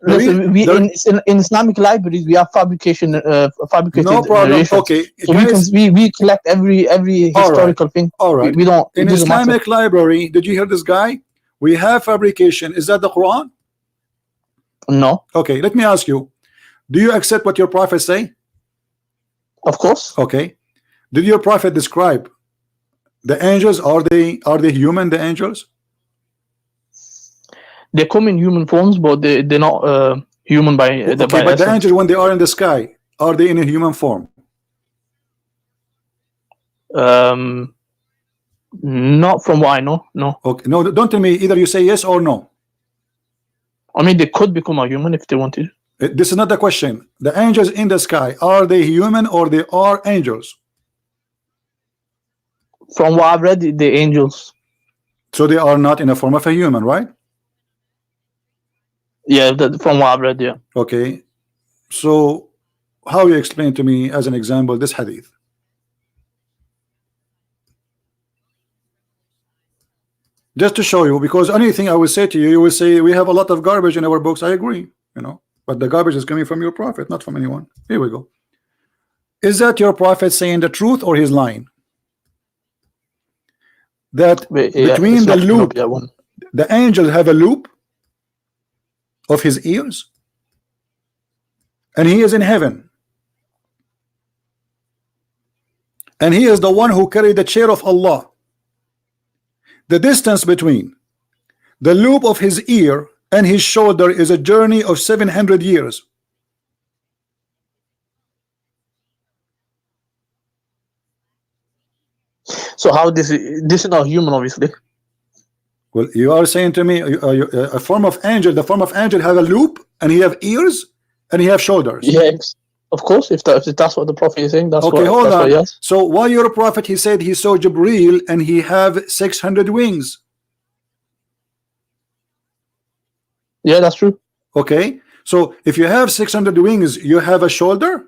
Listen, in Islamic libraries we have fabricated no problem. narrations. Okay, so guys, we collect every historical thing. All right. We don't. In Islamic library, did you hear this guy? We have fabrication. Is that the Quran? No. Okay, let me ask you. Do you accept what your prophet say? Of course. Okay. Did your prophet describe the angels? Are they human? The angels? They come in human forms, but they're not human by okay, by but essence. the angels, when they are in the sky, are they in a human form? Not from what I know. No. Okay. No, don't tell me. Either you say yes or no. I mean, they could become a human if they wanted. This is not the question. The angels in the sky, are they human or they are angels? From what I've read, the angels. So they are not in a form of a human, right? Yeah, from what I've read, yeah. Okay. So how you explain to me as an example this hadith? Just to show you, because anything I will say to you, you will say we have a lot of garbage in our books. I agree, you know, but the garbage is coming from your prophet, not from anyone. Here we go. Is that your prophet saying the truth or he's lying? That between the loop, the angels have a loop of his ears, and he is in heaven, and he is the one who carried the chair of Allah. The distance between the loop of his ear and his shoulder is a journey of 700 years. So how this is not human, obviously. Well, you are saying to me a form of angel, the form of angel have a loop and he have ears and he have shoulders. Yes, of course. If that's what the prophet is saying, that's okay. What, hold that's on. What he has. So why your prophet? He said he saw Jibreel and he have 600 wings. Yeah, that's true. Okay. So if you have 600 wings, you have a shoulder.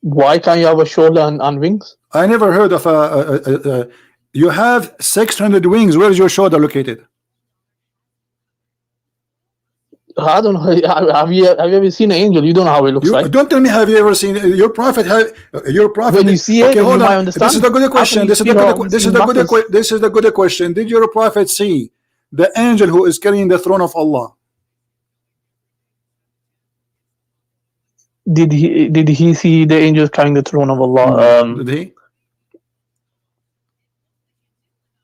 Why can't you have a shoulder and wings? I never heard of you have 600 wings. Where is your shoulder located? I don't know. Have you ever seen an angel? You don't know how it looks like. Don't tell me. Have you ever seen your prophet? Your prophet? When you see okay, it, hold you on. might understand. This is the good question. This is the good question. Did your prophet see the angel who is carrying the throne of Allah? Did he see the angels carrying the throne of Allah? Did he?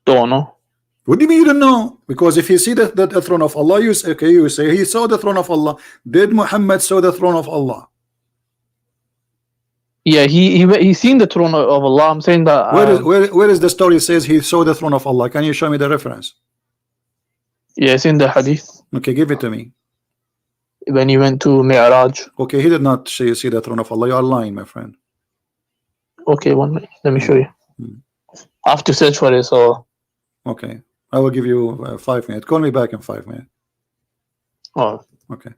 Don't know. What do you mean you don't know? Because if you see the throne of Allah, you say, okay, you say he saw the throne of Allah. Did Muhammad saw the throne of Allah? Yeah, he seen the throne of Allah. I'm saying that. Where is the story says he saw the throne of Allah? Can you show me the reference? Yeah, it's in the hadith. Okay, give it to me. When he went to Mi'raj. Okay, he did not see the throne of Allah. You are lying, my friend. Okay, 1 minute. Let me show you. I have to search for it. So. Okay, I will give you 5 minutes. Call me back in 5 minutes. Oh. Okay.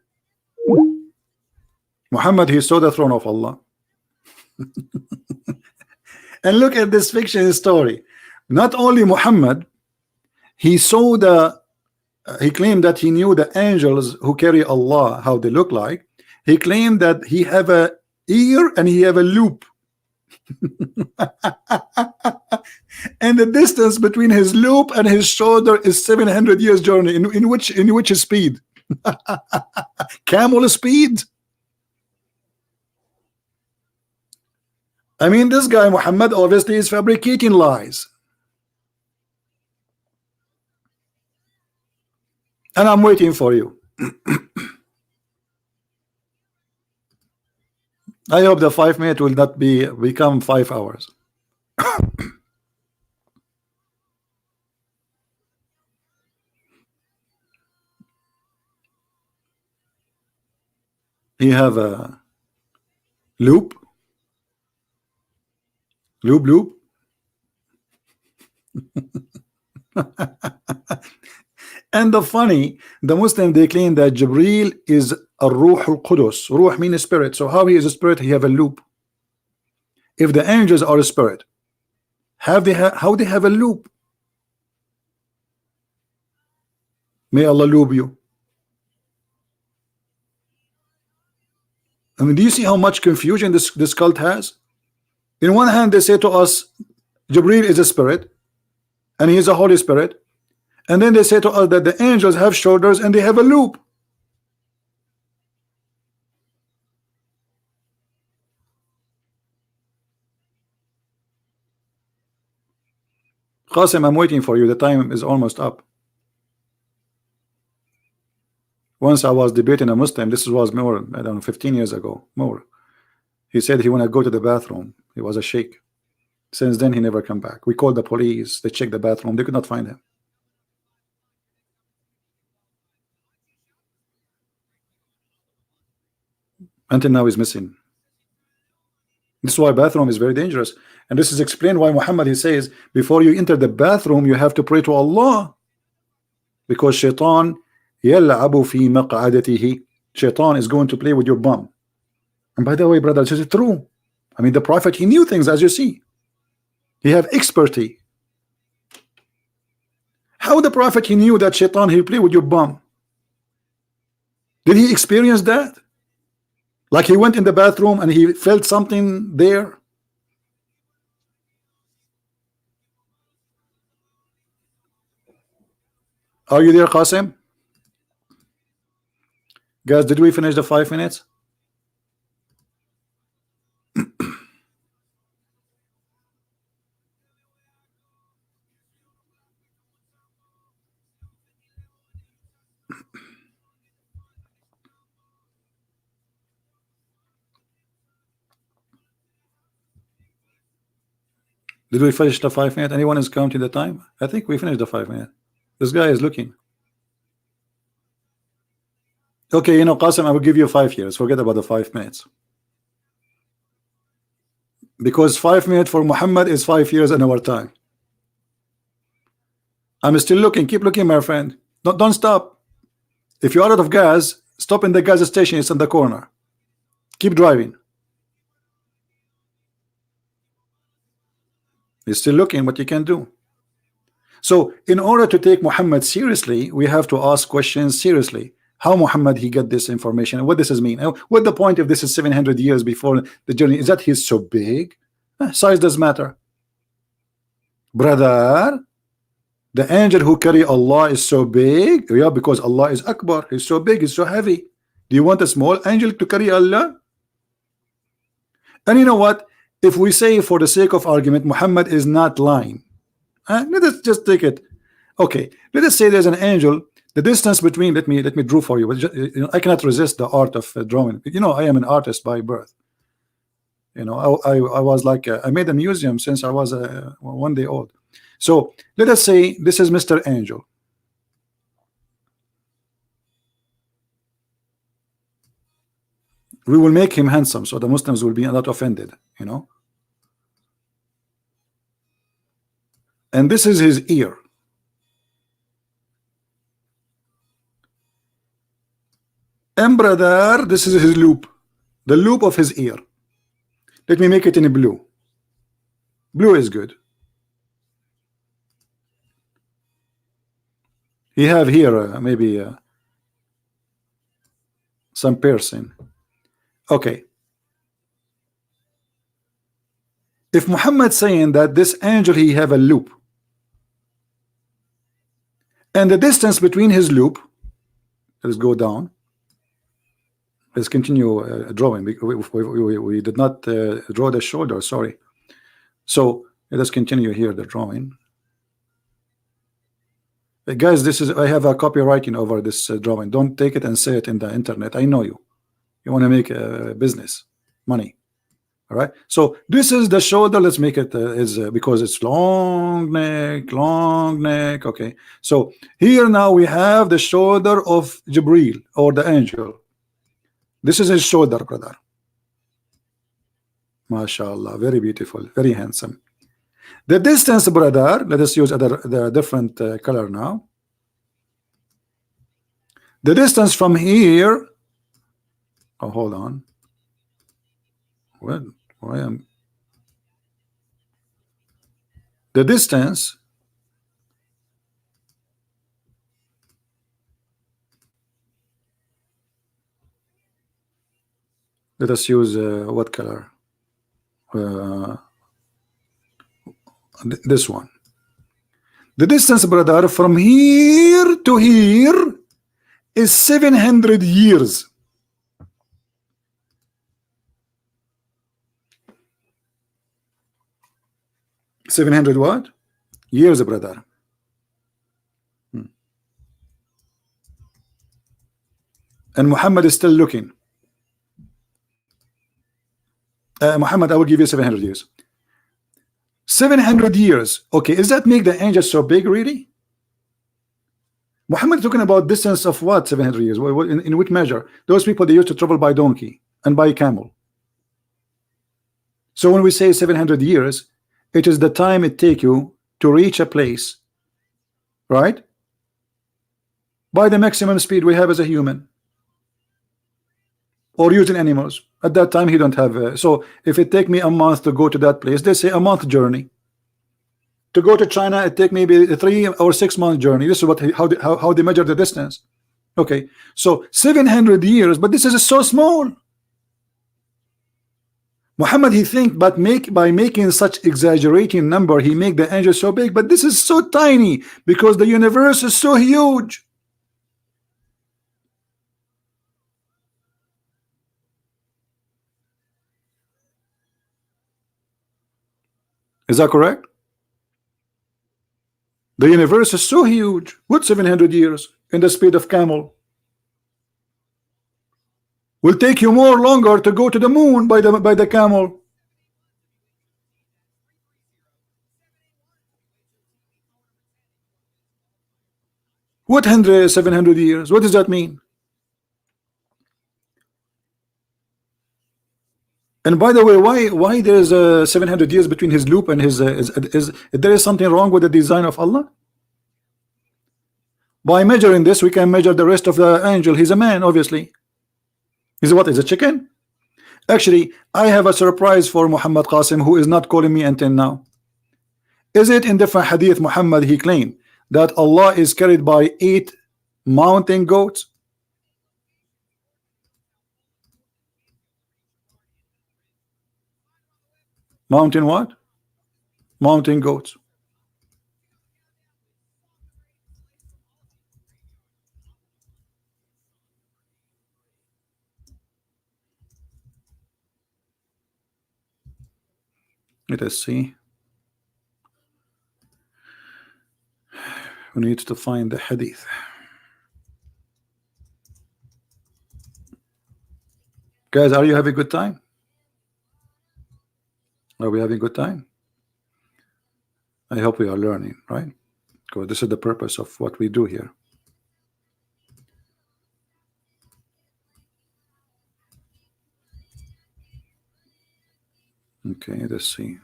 Muhammad, he saw the throne of Allah. And look at this fiction story. Not only Muhammad, he saw he claimed that he knew the angels who carry Allah, how they look like. He claimed that he have a ear and he have a loop. And the distance between his loop and his shoulder is 700 years journey. In which speed? Camel speed? I mean, this guy Muhammad obviously is fabricating lies. And I'm waiting for you. I hope the 5 minutes will not become 5 hours. You have a loop. And the Muslim, they claim that Jibril is a Ruh al-Qudus. Ruh means spirit. So how he is a spirit? He have a loop. If the angels are a spirit, how they have a loop? May Allah lube you. I mean, do you see how much confusion this cult has? In one hand, they say to us, Jibril is a spirit, and he is a Holy Spirit. And then they say to us that the angels have shoulders and they have a loop. Qasim, I'm waiting for you. The time is almost up. Once I was debating a Muslim. This was more, I don't know, 15 years ago, more. He said he want to go to the bathroom. He was a sheikh. Since then, he never come back. We called the police. They checked the bathroom. They could not find him. Until now, he's missing. This is why bathroom is very dangerous. And this is explained why Muhammad, he says, before you enter the bathroom, you have to pray to Allah. Because shaitan يَلْعَبُ فِي مَقْعَدَتِهِ. Shaitan is going to play with your bum. And by the way, brother, this is true. I mean, the Prophet, he knew things, as you see. He have expertise. How the Prophet, he knew that shaitan, he'll play with your bum? Did he experience that? Like he went in the bathroom and he felt something there? Are you there, Qasim? Guys, did we finish the 5 minutes? Did we finish the 5 minutes? Anyone is counting the time? I think we finished the 5 minutes. This guy is looking. Okay, you know, Qasim, I will give you 5 years. Forget about the 5 minutes. Because 5 minutes for Muhammad is 5 years in our time. I'm still looking. Keep looking, my friend. Don't stop. If you're out of gas, stop in the gas station. It's in the corner. Keep driving. You're still looking what you can do. So in order to take Muhammad seriously, we have to ask questions seriously. How Muhammad he get this information? What does this mean? What the point if this is 700 years before the journey? Is that he's so big? Size does matter. Brother, the angel who carry Allah is so big. Yeah, because Allah is Akbar. He's so big, he's so heavy. Do you want a small angel to carry Allah? And you know what? If we say for the sake of argument, Muhammad is not lying. Let us just take it. Okay, let us say there's an angel. The distance between, let me draw for you. But you know, I cannot resist the art of drawing. You know, I am an artist by birth. You know, I was like I made a museum since I was 1 day old. So let us say this is Mr. Angel. We will make him handsome, so the Muslims will be not offended. You know. And this is his ear. And brother, this is his loop, the loop of his ear. Let me make it in blue. Blue is good. He have here maybe some piercing. Okay. If Muhammad saying that this angel he have a loop, and the distance between his loop, let's go down. Let's continue drawing. We did not draw the shoulder, sorry. So let us continue here the drawing. Guys, this is, I have a copywriting over this drawing. Don't take it and say it in the internet. I know you. You want to make business, money. All right. So this is the shoulder. Let's make it because it's long neck. Okay. So here now we have the shoulder of Jibril or the angel. This is his shoulder, brother. MashaAllah, very beautiful, very handsome. The distance, brother, let us use the different color now. The distance from here, oh, hold on. Well, why am the distance let us use what color? This one. The distance, brother, from here to here is 700 years. 700 what? Years, brother. And Muhammad is still looking. Muhammad, I will give you 700 years. 700 years. Okay, does that make the angel so big, really? Muhammad talking about distance of what? 700 years. In which measure? Those people, they used to travel by donkey and by camel. So when we say 700 years, it is the time it take you to reach a place, right? By the maximum speed we have as a human, or using animals. At that time he don't have so if it take me a month to go to that place, they say a month journey. To go to China, it take maybe a 3 or 6 month journey. This is what how they measure the distance. Okay, so 700 years, but this is so small. Muhammad, he think, but by making such exaggerating number, he make the angel so big, but this is so tiny because the universe is so huge. Is that correct? The universe is so huge. What 700 years in the speed of camel? Will take you more longer to go to the moon by the camel. What 700 years? What does that mean? And by the way, why there's 700 years between his loop and his is there is something wrong with the design of Allah? By measuring this, we can measure the rest of the angel. He's a man, obviously. He's what? Is a chicken? Actually, I have a surprise for Muhammad Qasim, who is not calling me until now. Is it in different hadith Muhammad he claimed that Allah is carried by 8 mountain goats? Mountain what? Mountain goats. Let us see. We need to find the hadith. Guys, are you having a good time? Are we having a good time? I hope we are learning, right? Because this is the purpose of what we do here. Okay, let's see.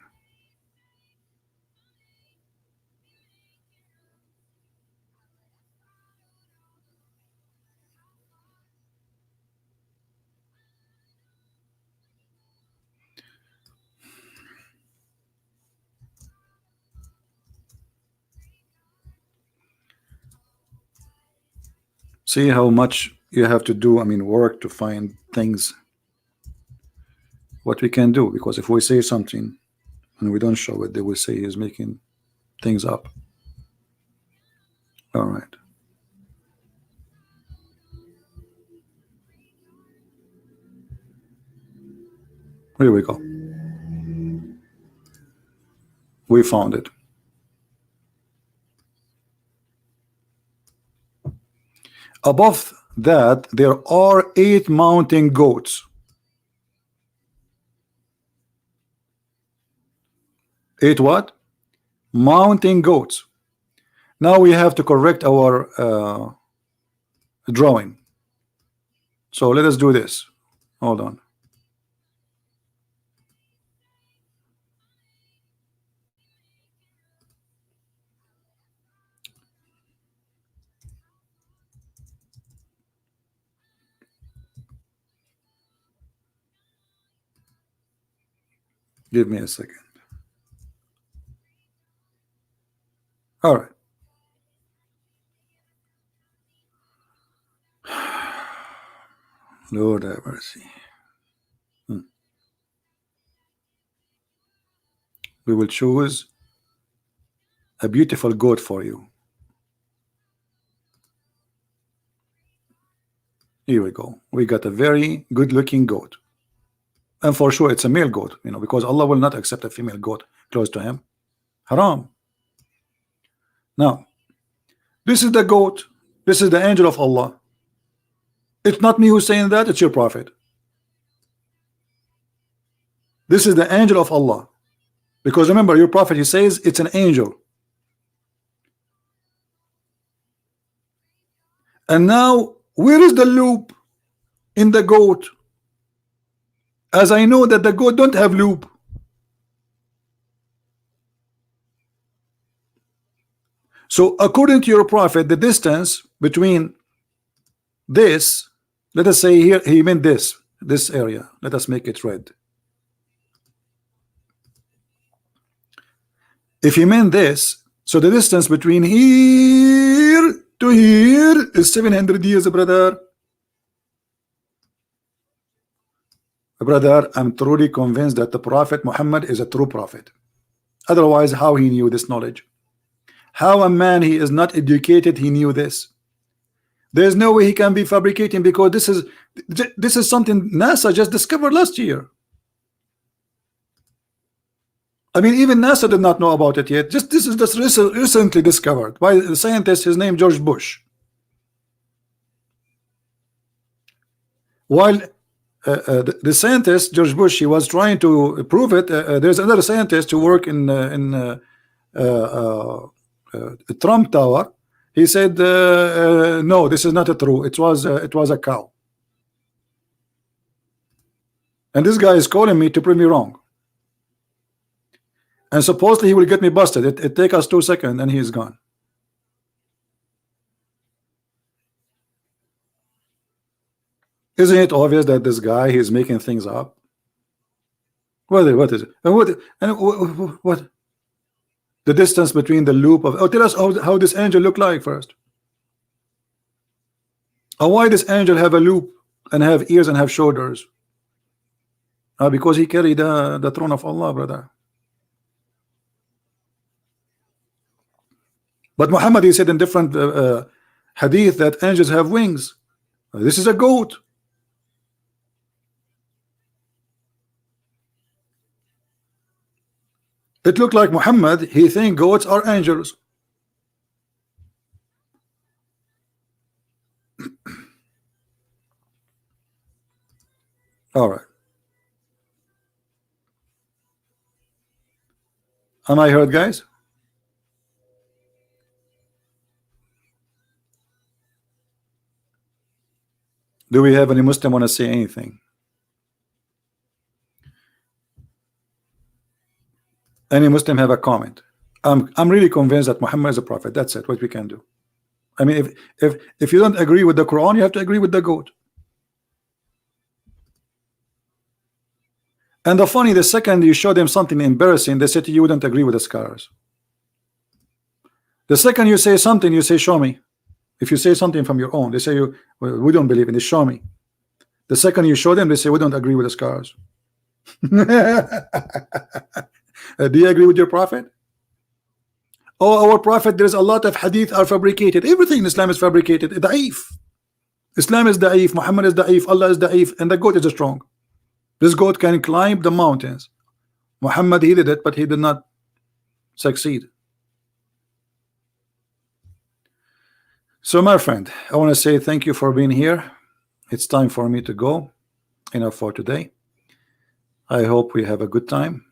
See how much you have to do, I mean, work to find things what we can do, because if we say something and we don't show it, they will say he's making things up. All right. Here we go. We found it. Above that, there are 8 mountain goats. 8 what? Mountain goats. Now we have to correct our drawing. So let us do this. Hold on. Give me a second. All right. Lord have mercy. We will choose a beautiful goat for you. Here we go. We got a very good looking goat. And for sure it's a male goat, you know, because Allah will not accept a female goat close to him. Haram. Now, this is the goat. This is the angel of Allah. It's not me who's saying that, it's your prophet. This is the angel of Allah. Because remember, your prophet, he says it's an angel. And now, where is the loop in the goat? As I know that the goat don't have loop. So according to your prophet, the distance between this, let us say here, he meant this area. Let us make it red. If he meant this, so the distance between here to here is 700 years, brother. Brother, I'm truly convinced that the Prophet Muhammad is a true prophet. Otherwise, how he knew this knowledge? How a man he is not educated, he knew this? There's no way he can be fabricating, because this is something NASA just discovered last year. I mean, even NASA did not know about it yet. This is just recently discovered by a scientist, his name George Bush. While the scientist George Bush, he was trying to prove it. There's another scientist who work in Trump Tower. He said, no, this is not true. It was a cow. And this guy is calling me to prove me wrong. And supposedly he will get me busted. It take us 2 seconds and he is gone. Isn't it obvious that this guy, he is making things up? What is it? And what? The distance between the loop of... Oh, tell us how this angel look like first. Or why this angel have a loop and have ears and have shoulders? Because he carried the throne of Allah, brother. But Muhammad, he said in different hadith that angels have wings. This is a goat. It looked like Muhammad, he think goats are angels. All right. Am I heard, guys? Do we have any Muslim want to say anything? Any Muslim have a comment? I'm really convinced that Muhammad is a prophet. That's it. What we can do. I mean, if you don't agree with the Quran, you have to agree with the goat. And the funny, the second you show them something embarrassing, they say to you, you don't agree with the scholars. The second you say something, you say, show me. If you say something from your own, they say, well, we don't believe in it, show me. The second you show them, they say, we don't agree with the scholars. Do you agree with your prophet? Oh, our prophet, there's a lot of hadith are fabricated. Everything in Islam is fabricated. Da'if. Islam is da'if, Muhammad is da'if, Allah is da'if, and the goat is strong. This goat can climb the mountains. Muhammad, he did it, but he did not succeed. So my friend, I want to say thank you for being here. It's time for me to go. Enough for today. I hope we have a good time.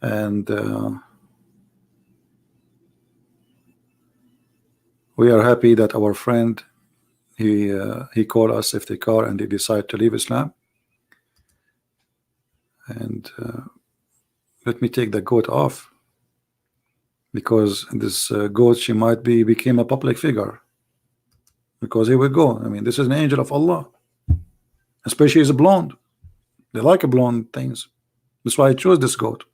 And we are happy that our friend, he called us iftikar and he decided to leave Islam. And let me take the goat off, because this goat, she might became a public figure, because here we go. I mean, this is an angel of Allah, especially is blonde. They like blonde things. That's why I chose this goat.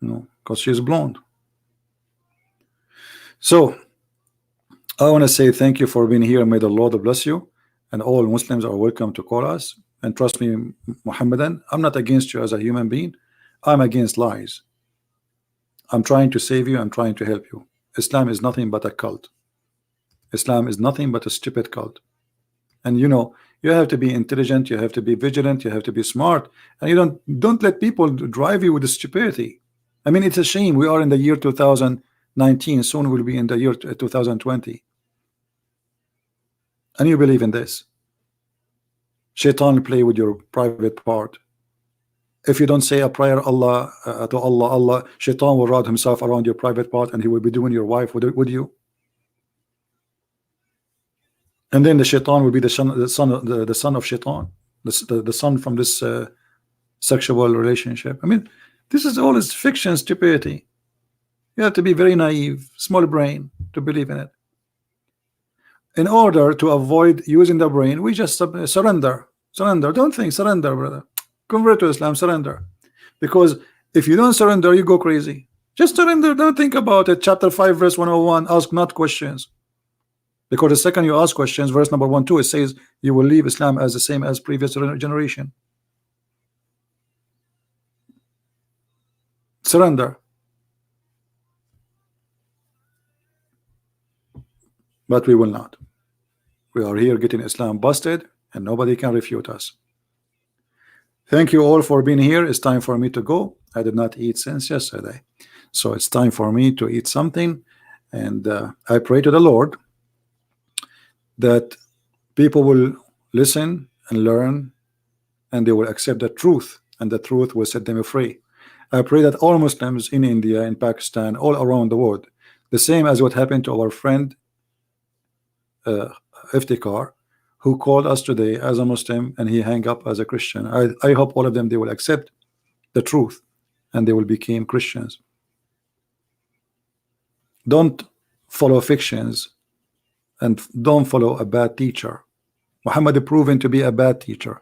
You know, because she's blonde. So I want to say thank you for being here. May the Lord bless you, and all Muslims are welcome to call us. And trust me, Muhammadan, I'm not against you as a human being. I'm against lies. I'm trying to save you. I'm trying to help you. Islam is nothing but a cult. Islam is nothing but a stupid cult. And you know, you have to be intelligent, you have to be vigilant, you have to be smart, and you don't let people drive you with the stupidity. I mean, it's a shame we are in the year 2019, soon we'll be in the year 2020, and you believe in this. Shaitan play with your private part. If you don't say a prayer to Allah, Shaitan will wrap himself around your private part, and he will be doing your wife with you. And then the Shaitan will be the son of Shaitan, the son from this sexual relationship. I mean, this is all is fiction, stupidity. You have to be very naive, small brain to believe in it. In order to avoid using the brain, we just surrender. Don't think, surrender, brother. Convert to Islam, surrender. Because if you don't surrender, you go crazy. Just surrender, don't think about it. Chapter 5, verse 101, ask not questions. Because the second you ask questions, verse number 1-2, it says you will leave Islam as the same as previous generation. Surrender. But we will not. We are here getting Islam busted, and nobody can refute us. Thank you all for being here. It's time for me to go. I did not eat since yesterday, so it's time for me to eat something. And I pray to the Lord that people will listen and learn, and they will accept the truth, and the truth will set them free. I pray that all Muslims in India, in Pakistan, all around the world, the same as what happened to our friend Iftikhar, who called us today as a Muslim and he hung up as a Christian. I hope all of them, they will accept the truth and they will become Christians. Don't follow fictions and don't follow a bad teacher. Muhammad is proven to be a bad teacher.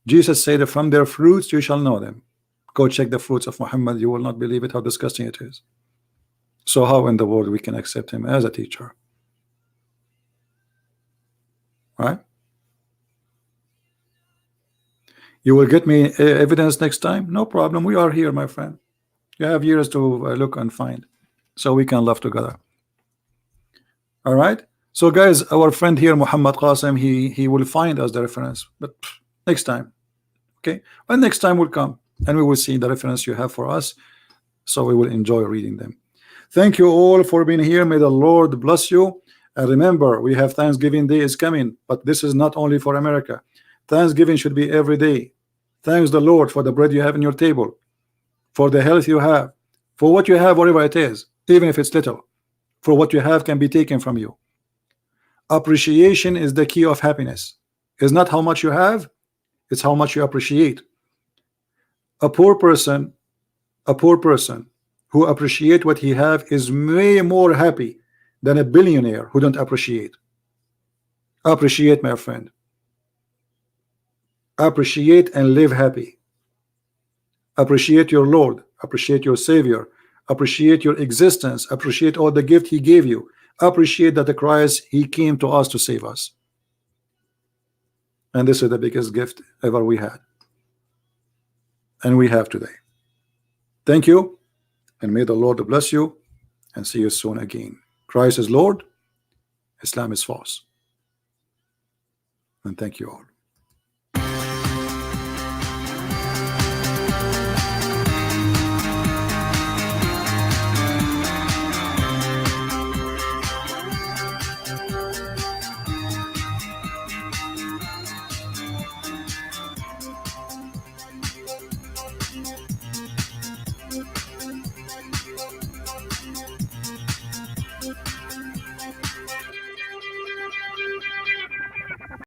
Jesus said, from their fruits you shall know them. Go check the fruits of Muhammad, you will not believe it, how disgusting it is. So how in the world we can accept him as a teacher? Right? You will get me evidence next time? No problem. We are here, my friend. You have years to look and find, so we can love together. All right. So, guys, our friend here, Muhammad Qasim, he will find us the reference, but next time, okay? And next time will come, and we will see the reference you have for us, so we will enjoy reading them. Thank you all for being here. May the Lord bless you. And remember, we have Thanksgiving Day is coming, but this is not only for America. Thanksgiving should be every day. Thanks the Lord for the bread you have in your table, for the health you have, for what you have, whatever it is, even if it's little, for what you have can be taken from you. Appreciation is the key of happiness. It's not how much you have, it's how much you appreciate. A poor person who appreciates what he have is way more happy than a billionaire who don't appreciate. Appreciate, my friend. Appreciate and live happy. Appreciate your Lord. Appreciate your Savior. Appreciate your existence. Appreciate all the gift he gave you. Appreciate that the Christ, he came to us to save us. And this is the biggest gift ever we had, and we have today. Thank you, and may the Lord bless you, and see you soon again. Christ is Lord, Islam is false. And thank you all.